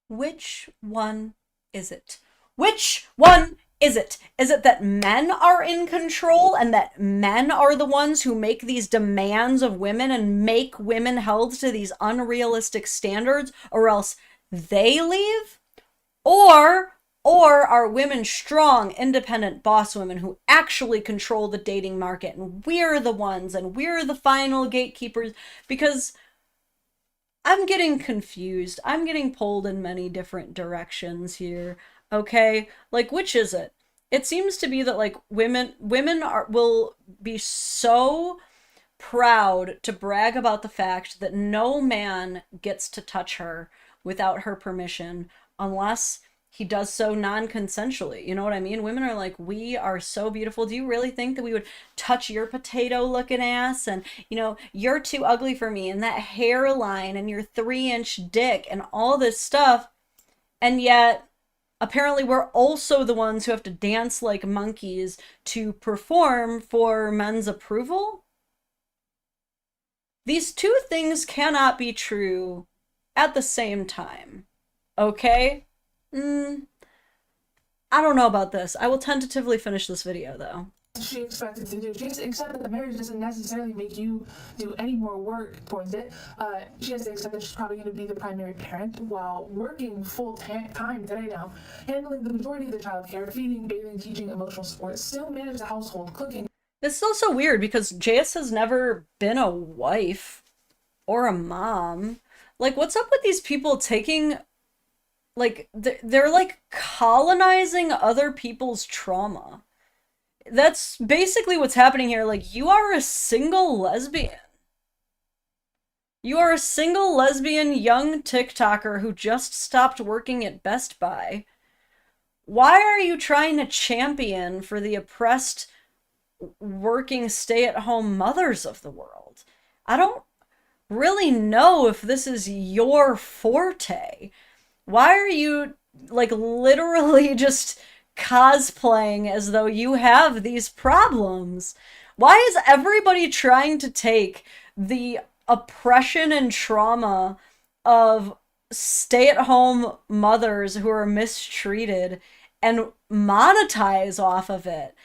Which one is it? Which one is it? Is it that men are in control and that men are the ones who make these demands of women and make women held to these unrealistic standards or else they leave? Or are women strong, independent boss women who actually control the dating market and we're the ones and we're the final gatekeepers? Because I'm getting confused. I'm getting pulled in many different directions here. Okay? Like, which is it? It seems to be that like women will be so proud to brag about the fact that no man gets to touch her without her permission unless he does so non-consensually. You know what I mean? Women are like, we are so beautiful. Do you really think that we would touch your potato looking ass? And, you know, you're too ugly for me, and that hairline and your 3-inch dick and all this stuff. And yet, apparently we're also the ones who have to dance like monkeys to perform for men's approval? These two things cannot be true at the same time. Okay? I don't know about this. I will tentatively finish this video, though. She expected to do. She has to accept that the marriage doesn't necessarily make you do any more work towards it. She has to accept that she's probably going to be the primary parent while working full time today now, handling the majority of the child care, feeding, bathing, teaching, emotional support, still manage the household, cooking. This is also weird because JS has never been a wife or a mom. Like, what's up with these people taking, like, they're like colonizing other people's trauma. That's basically what's happening here. Like, you are a single lesbian. You are a single lesbian young TikToker who just stopped working at Best Buy. Why are you trying to champion for the oppressed working stay-at-home mothers of the world? I don't really know if this is your forte. Why are you, like, literally just cosplaying as though you have these problems? Why is everybody trying to take the oppression and trauma of stay-at-home mothers who are mistreated and monetize off of it?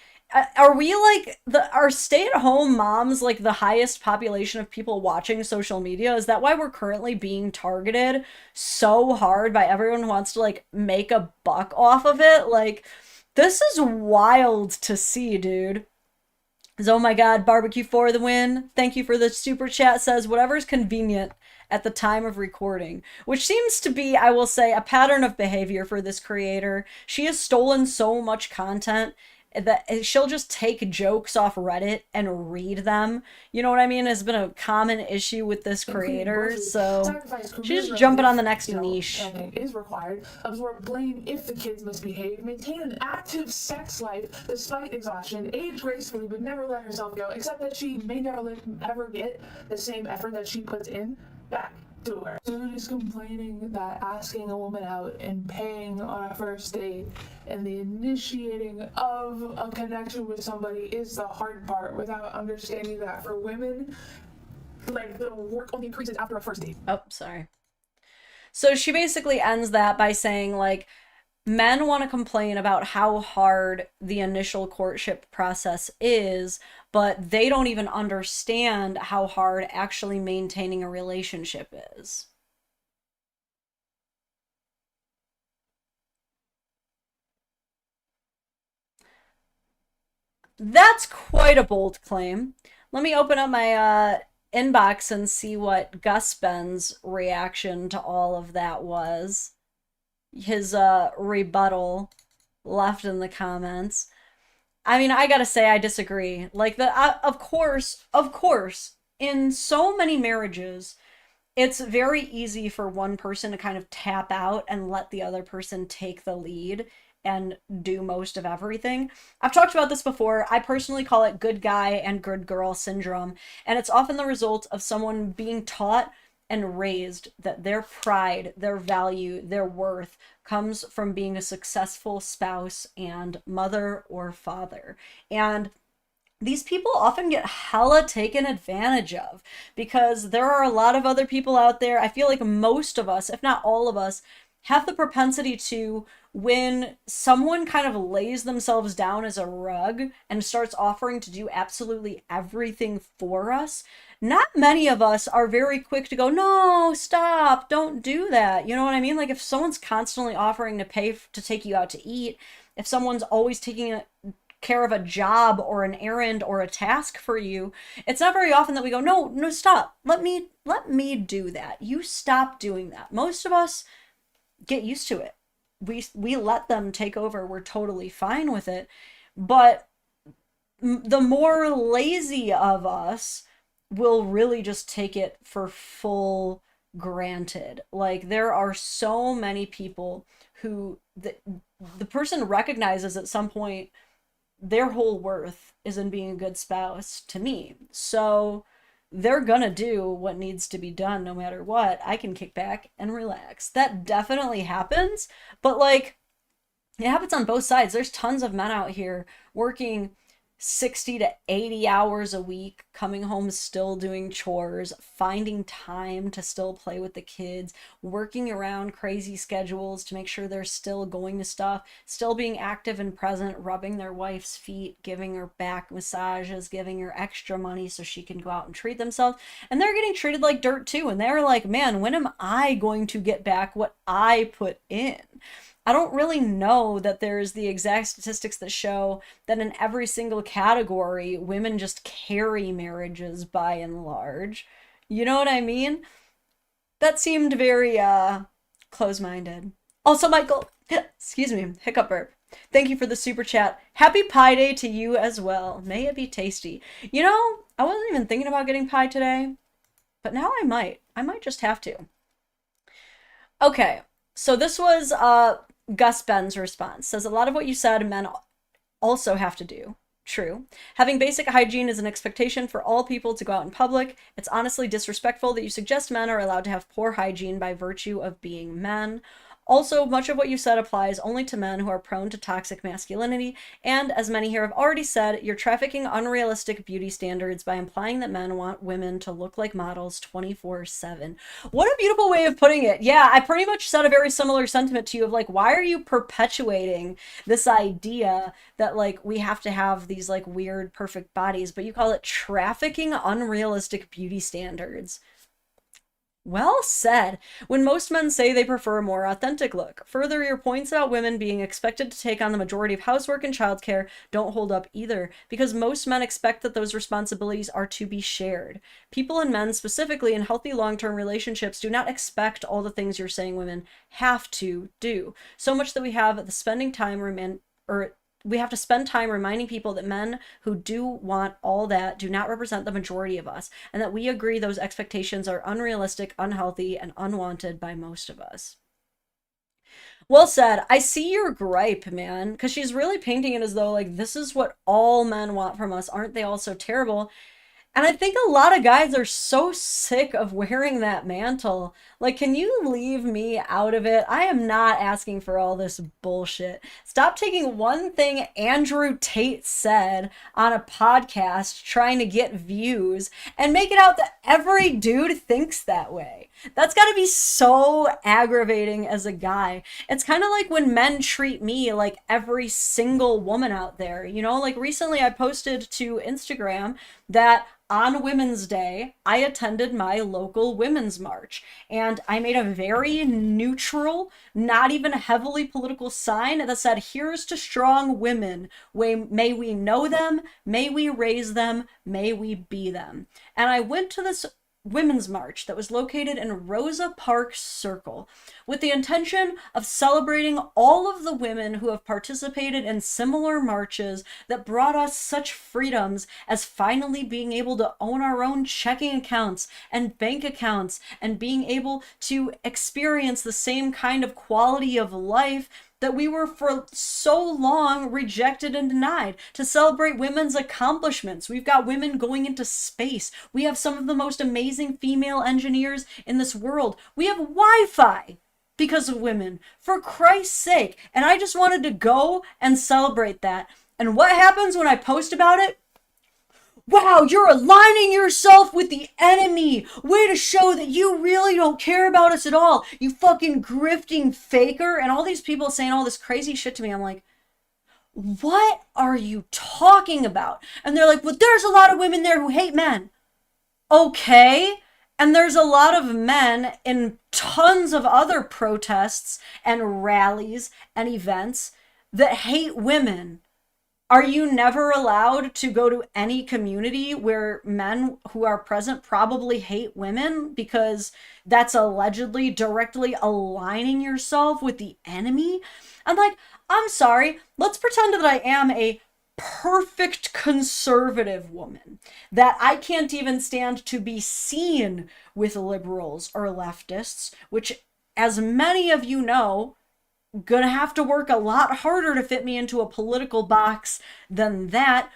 Are we like are stay-at-home moms like the highest population of people watching social media? Is that why we're currently being targeted so hard by everyone who wants to like make a buck off of it? Like, this is wild to see, dude. Oh my god, barbecue for the win. Thank you for the super chat. Says whatever's convenient at the time of recording, which seems to be, I will say, a pattern of behavior for this creator. She has stolen so much content that she'll just take jokes off Reddit and read them. You know what I mean? Has been a common issue with this creator. So she's just jumping on the next niche. Is required. Absorb blame if the kids misbehave. Maintain an active sex life despite exhaustion. Age gracefully but never let herself go. Except that she may never ever get the same effort that she puts in back to her. Dude is complaining that asking a woman out and paying on a first date and the initiating of a connection with somebody is the hard part, without understanding that for women, like, the work only increases after a first date. Oh, sorry. So she basically ends that by saying, like, men want to complain about how hard the initial courtship process is, but they don't even understand how hard actually maintaining a relationship is. That's quite a bold claim. Let me open up my inbox and see what Gus Ben's reaction to all of that was. His rebuttal left in the comments. I mean, I gotta say, I disagree. Like, of course, in so many marriages, it's very easy for one person to kind of tap out and let the other person take the lead and do most of everything. I've talked about this before. I personally call it good guy and good girl syndrome, and it's often the result of someone being taught and raised that their pride, their value, their worth comes from being a successful spouse and mother or father. And these people often get hella taken advantage of because there are a lot of other people out there. I feel like most of us, if not all of us, have the propensity to, when someone kind of lays themselves down as a rug and starts offering to do absolutely everything for us, not many of us are very quick to go, no, stop, don't do that. You know what I mean? Like, if someone's constantly offering to pay to take you out to eat, if someone's always taking care of a job or an errand or a task for you, it's not very often that we go, no, stop. Let me do that. You stop doing that. Most of us get used to it. We let them take over. We're totally fine with it. But the more lazy of us will really just take it for full granted. Like, there are so many people who the person recognizes at some point their whole worth is in being a good spouse to me. So they're gonna do what needs to be done no matter what. I can kick back and relax. That definitely happens, but like, it happens on both sides. There's tons of men out here working 60 to 80 hours a week, coming home still doing chores, finding time to still play with the kids, working around crazy schedules to make sure they're still going to stuff, still being active and present, rubbing their wife's feet, giving her back massages, giving her extra money so she can go out and treat themselves. And they're getting treated like dirt too. And they're like, man, when am I going to get back what I put in? I don't really know that there's the exact statistics that show that in every single category, women just carry marriages by and large. You know what I mean? That seemed very, close-minded. Also, Michael, excuse me, hiccup burp. Thank you for the super chat. Happy Pie Day to you as well. May it be tasty. You know, I wasn't even thinking about getting pie today, but now I might. I might just have to. Okay, so this was, Gus Ben's response. Says a lot of what you said men also have to do. True. Having basic hygiene is an expectation for all people to go out in public. It's honestly disrespectful that you suggest men are allowed to have poor hygiene by virtue of being men. Also, much of what you said applies only to men who are prone to toxic masculinity, and as many here have already said, you're trafficking unrealistic beauty standards by implying that men want women to look like models 24/7. What a beautiful way of putting it. Yeah, I pretty much said a very similar sentiment to you of like, why are you perpetuating this idea that like we have to have these like weird perfect bodies, but you call it trafficking unrealistic beauty standards. Well said. When most men say they prefer a more authentic look. Further, your points about women being expected to take on the majority of housework and childcare don't hold up either, because most men expect that those responsibilities are to be shared. People and men, specifically in healthy long-term relationships, do not expect all the things you're saying women have to do. So much that we have to spend time reminding people that men who do want all that do not represent the majority of us, and that we agree those expectations are unrealistic, unhealthy, and unwanted by most of us. Well said. I see your gripe, man, because she's really painting it as though, like, this is what all men want from us. Aren't they all so terrible? And I think a lot of guys are so sick of wearing that mantle. Like, can you leave me out of it? I am not asking for all this bullshit. Stop taking one thing Andrew Tate said on a podcast trying to get views and make it out that every dude thinks that way. That's got to be so aggravating as a guy. It's kind of like when men treat me like every single woman out there. You know, like recently I posted to Instagram that on Women's Day, I attended my local women's march, and I made a very neutral, not even heavily political sign that said, "Here's to strong women. May we know them, may we raise them, may we be them." And I went to this women's march that was located in Rosa Parks Circle with the intention of celebrating all of the women who have participated in similar marches that brought us such freedoms as finally being able to own our own checking accounts and bank accounts and being able to experience the same kind of quality of life that we were for so long rejected and denied, to celebrate women's accomplishments. We've got women going into space. We have some of the most amazing female engineers in this world. We have Wi-Fi because of women, for Christ's sake. And I just wanted to go and celebrate that. And what happens when I post about it? Wow, you're aligning yourself with the enemy. Way to show that you really don't care about us at all. You fucking grifting faker. And all these people saying all this crazy shit to me. I'm like, what are you talking about? And they're like, well, there's a lot of women there who hate men. Okay. And there's a lot of men in tons of other protests and rallies and events that hate women. Are you never allowed to go to any community where men who are present probably hate women because that's allegedly directly aligning yourself with the enemy? I'm like, I'm sorry, let's pretend that I am a perfect conservative woman, that I can't even stand to be seen with liberals or leftists, which, as many of you know, gonna have to work a lot harder to fit me into a political box than that.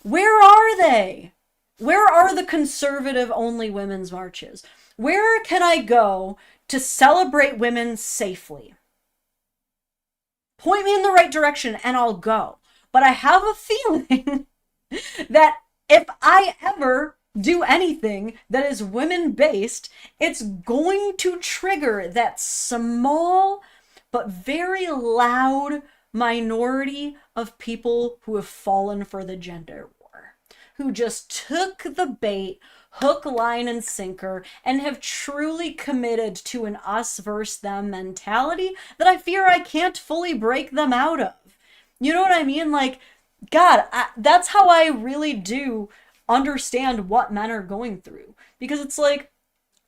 Where are they? Where are the conservative only women's marches? Where can I go to celebrate women safely? Point me in the right direction and I'll go. But I have a feeling that if I ever do anything that is women based, it's going to trigger that small but very loud minority of people who have fallen for the gender war, who just took the bait, hook, line, and sinker, and have truly committed to an us versus them mentality that I fear I can't fully break them out of. You know what I mean? Like, God, that's how I really do understand what men are going through. Because it's like,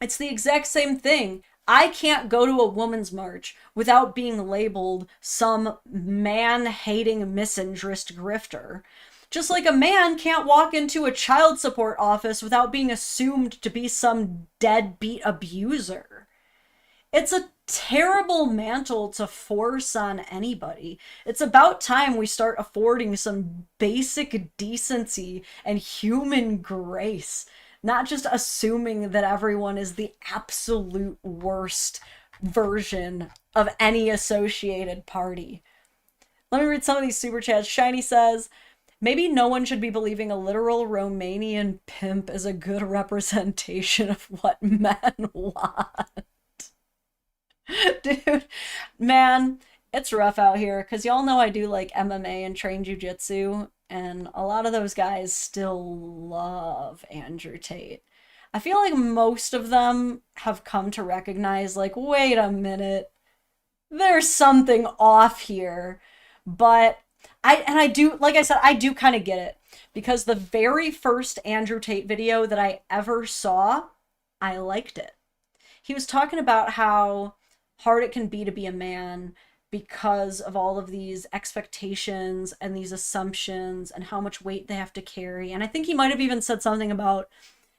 it's the exact same thing. I can't go to a woman's march without being labeled some man-hating misinterest grifter. Just like a man can't walk into a child support office without being assumed to be some deadbeat abuser. It's a terrible mantle to force on anybody. It's about time we start affording some basic decency and human grace, not just assuming that everyone is the absolute worst version of any associated party. Let me read some of these super chats. Shiny says, maybe no one should be believing a literal Romanian pimp is a good representation of what men want. Dude, man, it's rough out here because y'all know I do like MMA and train jujitsu, and a lot of those guys still love Andrew Tate. I feel like most of them have come to recognize, like, wait a minute, there's something off here. But I do, like I said, I do kind of get it, because the very first Andrew Tate video that I ever saw, I liked it. He was talking about how hard it can be a man because of all of these expectations and these assumptions and how much weight they have to carry. And I think he might have even said something about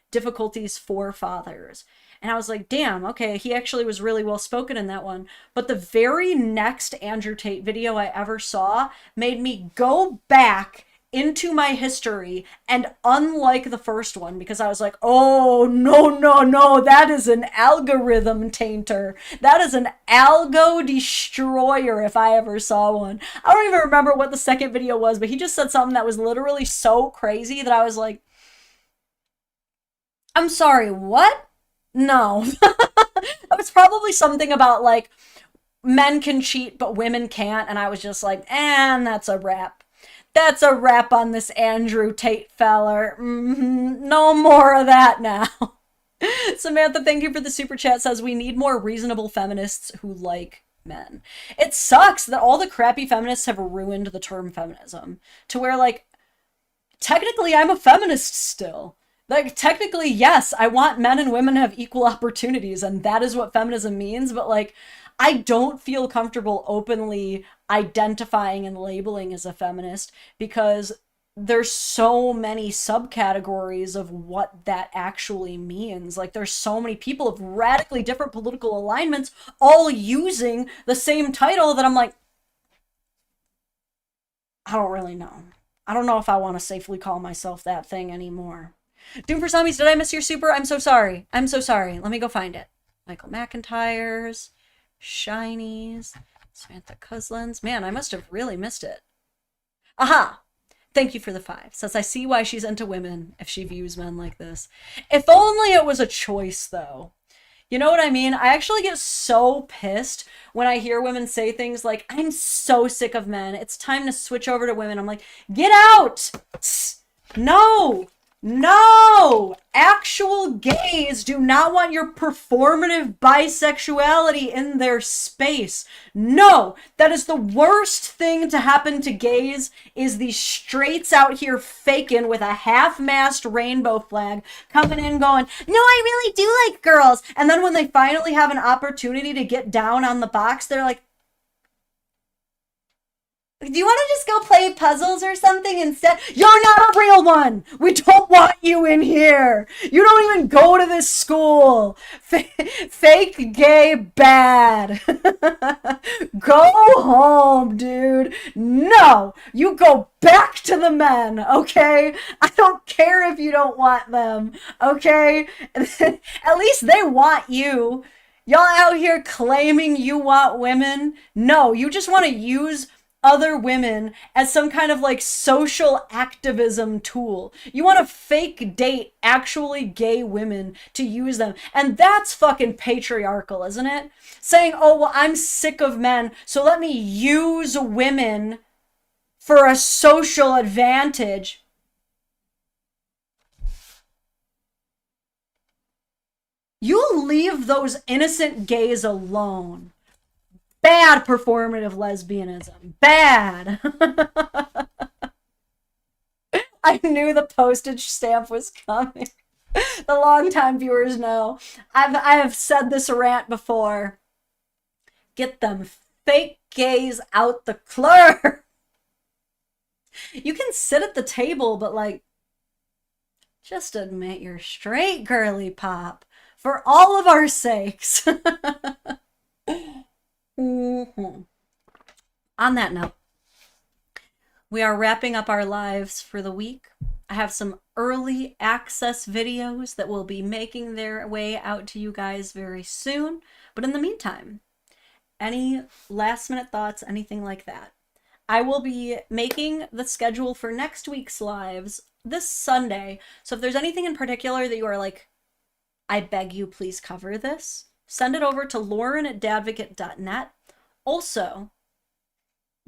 difficulties for fathers. And I was like, damn, okay, he actually was really well spoken in that one. But the very next Andrew Tate video I ever saw made me go back into my history, and unlike the first one, because I was like, oh, no, that is an algorithm tainter. That is an algo destroyer if I ever saw one. I don't even remember what the second video was, but he just said something that was literally so crazy that I was like, I'm sorry, what? No. It was probably something about, like, men can cheat, but women can't, and I was just like, and that's a wrap. That's a wrap on this Andrew Tate feller. No more of that now. Samantha, thank you for the super chat, says we need more reasonable feminists who like men. It sucks that all the crappy feminists have ruined the term feminism to where, like, technically I'm a feminist still. Like, technically, yes, I want men and women to have equal opportunities, and that is what feminism means, but, like, I don't feel comfortable openly identifying and labeling as a feminist because there's so many subcategories of what that actually means. Like, there's so many people of radically different political alignments all using the same title that I'm like, I don't really know. I don't know if I want to safely call myself that thing anymore. Doom for Zombies, did I miss your super? I'm so sorry. I'm so sorry. Let me go find it. Michael McIntyre's, Shinies, Samantha Cuslins. Man, I must have really missed it. Aha! Thank you for the 5. Says, I see why she's into women if she views men like this. If only it was a choice, though. You know what I mean? I actually get so pissed when I hear women say things like, I'm so sick of men. It's time to switch over to women. I'm like, get out! No! No! Actual gays do not want your performative bisexuality in their space. No! That is the worst thing to happen to gays, is these straights out here faking with a half-mast rainbow flag coming in going, no, I really do like girls. And then when they finally have an opportunity to get down on the box, they're like, do you want to just go play puzzles or something instead? You're not a real one. We don't want you in here. You don't even go to this school. Fake gay bad. Go home, dude. No, you go back to the men, okay? I don't care if you don't want them, okay? At least they want you. Y'all out here claiming you want women. No, you just want to use other women as some kind of like social activism tool. You want to fake date actually gay women to use them. And that's fucking patriarchal, isn't it? Saying, oh, well, I'm sick of men, so let me use women for a social advantage. You leave those innocent gays alone. Bad performative lesbianism. Bad. I knew the postage stamp was coming. The longtime viewers know. I have said this rant before. Get them fake gays out the club. You can sit at the table, but like, just admit you're straight, girly pop. For all of our sakes. Mm-hmm. On that note, we are wrapping up our lives for the week. I have some early access videos that will be making their way out to you guys very soon. But in the meantime, any last minute thoughts, anything like that? I will be making the schedule for next week's lives this Sunday. So if there's anything in particular that you are like, I beg you, please cover this, send it over to lauren@dadvocate.net. Also,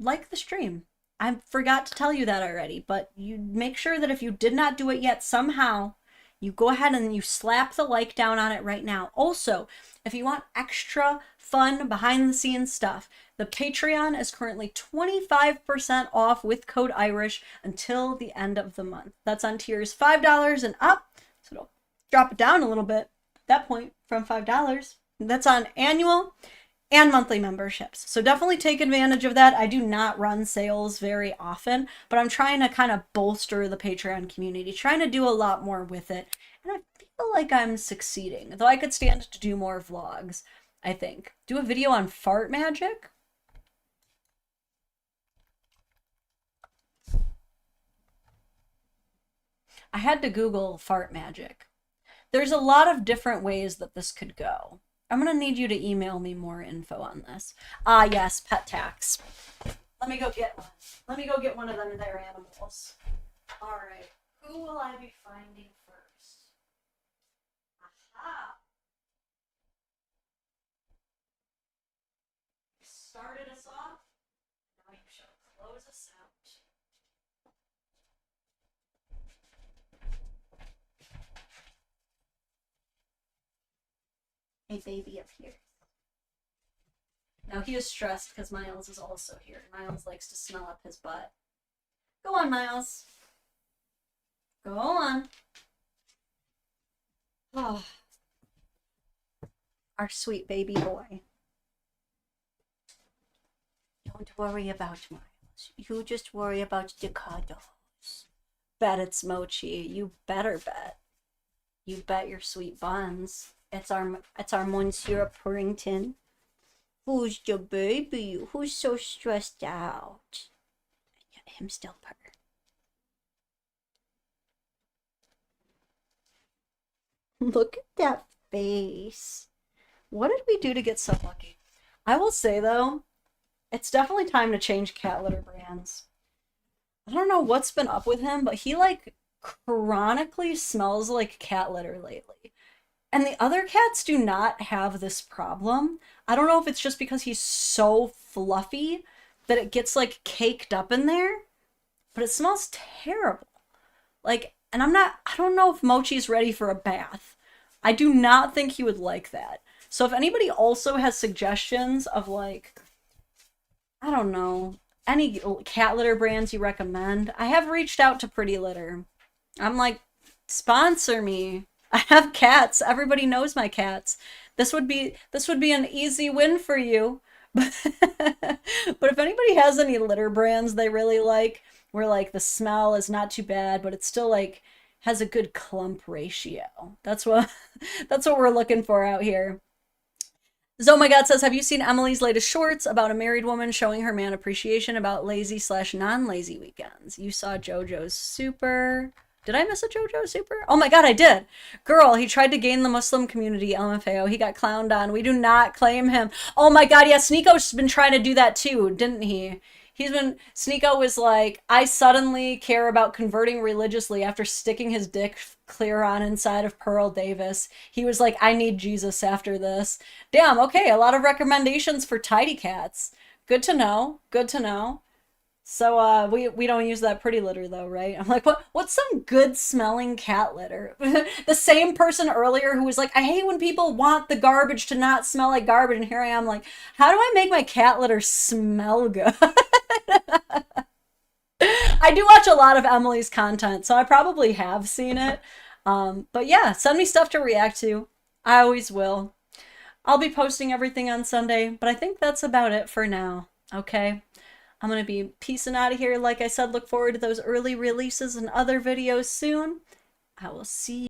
like the stream. I forgot to tell you that already, but you make sure that if you did not do it yet, somehow you go ahead and you slap the like down on it right now. Also, if you want extra fun behind the scenes stuff, the Patreon is currently 25% off with code Irish until the end of the month. That's on tiers $5 and up. So it'll drop it down a little bit at that point from $5. That's on annual and monthly memberships. So definitely take advantage of that. I do not run sales very often, but I'm trying to kind of bolster the Patreon community, trying to do a lot more with it. And I feel like I'm succeeding, though I could stand to do more vlogs, I think. Do a video on fart magic? I had to Google fart magic. There's a lot of different ways that this could go. I'm gonna need you to email me more info on this. Ah, yes, pet tax. Let me go get one. Let me go get one of them there animals. All right, who will I be finding first? Aha! You started us off. Now you shall close us out. A baby up here. Now he is stressed because Miles is also here. Miles likes to smell up his butt. Go on, Miles. Go on. Oh. Our sweet baby boy. Don't worry about Miles. You just worry about the cuddles. Bet it's Mochi. You better bet. You bet your sweet buns. It's our Monsieur Purrington. Who's the baby? Who's so stressed out? Let him still purr. Look at that face. What did we do to get so lucky? I will say though, it's definitely time to change cat litter brands. I don't know what's been up with him, but he like chronically smells like cat litter lately. And the other cats do not have this problem. I don't know if it's just because he's so fluffy that it gets like caked up in there, but it smells terrible. Like, and I don't know if Mochi's ready for a bath. I do not think he would like that. So if anybody also has suggestions of like, I don't know, any cat litter brands you recommend, I have reached out to Pretty Litter. I'm like, sponsor me. I have cats. Everybody knows my cats. This would be an easy win for you. But if anybody has any litter brands they really like, where like the smell is not too bad, but it's still like has a good clump ratio. That's what we're looking for out here. Zomagod says, have you seen Emily's latest shorts about a married woman showing her man appreciation about lazy/non-lazy weekends? You saw JoJo's Super. Did I miss a JoJo Super? Oh my god, I did. Girl, he tried to gain the Muslim community, LMFAO. He got clowned on. We do not claim him. Oh my god, yes, Nico's been trying to do that too, didn't he? Sneeko was like, I suddenly care about converting religiously after sticking his dick clear on inside of Pearl Davis. He was like, I need Jesus after this. Damn, okay, a lot of recommendations for tidy cats. Good to know. Good to know. So we don't use that pretty litter though, right? I'm like, what's some good smelling cat litter? The same person earlier who was like, I hate when people want the garbage to not smell like garbage, and here I am like, how do I make my cat litter smell good? I do watch a lot of Emily's content, so I probably have seen it. But yeah, send me stuff to react to. I always will. I'll be posting everything on Sunday, but I think that's about it for now. Okay? I'm going to be peacing out of here. Like I said, look forward to those early releases and other videos soon. I will see you.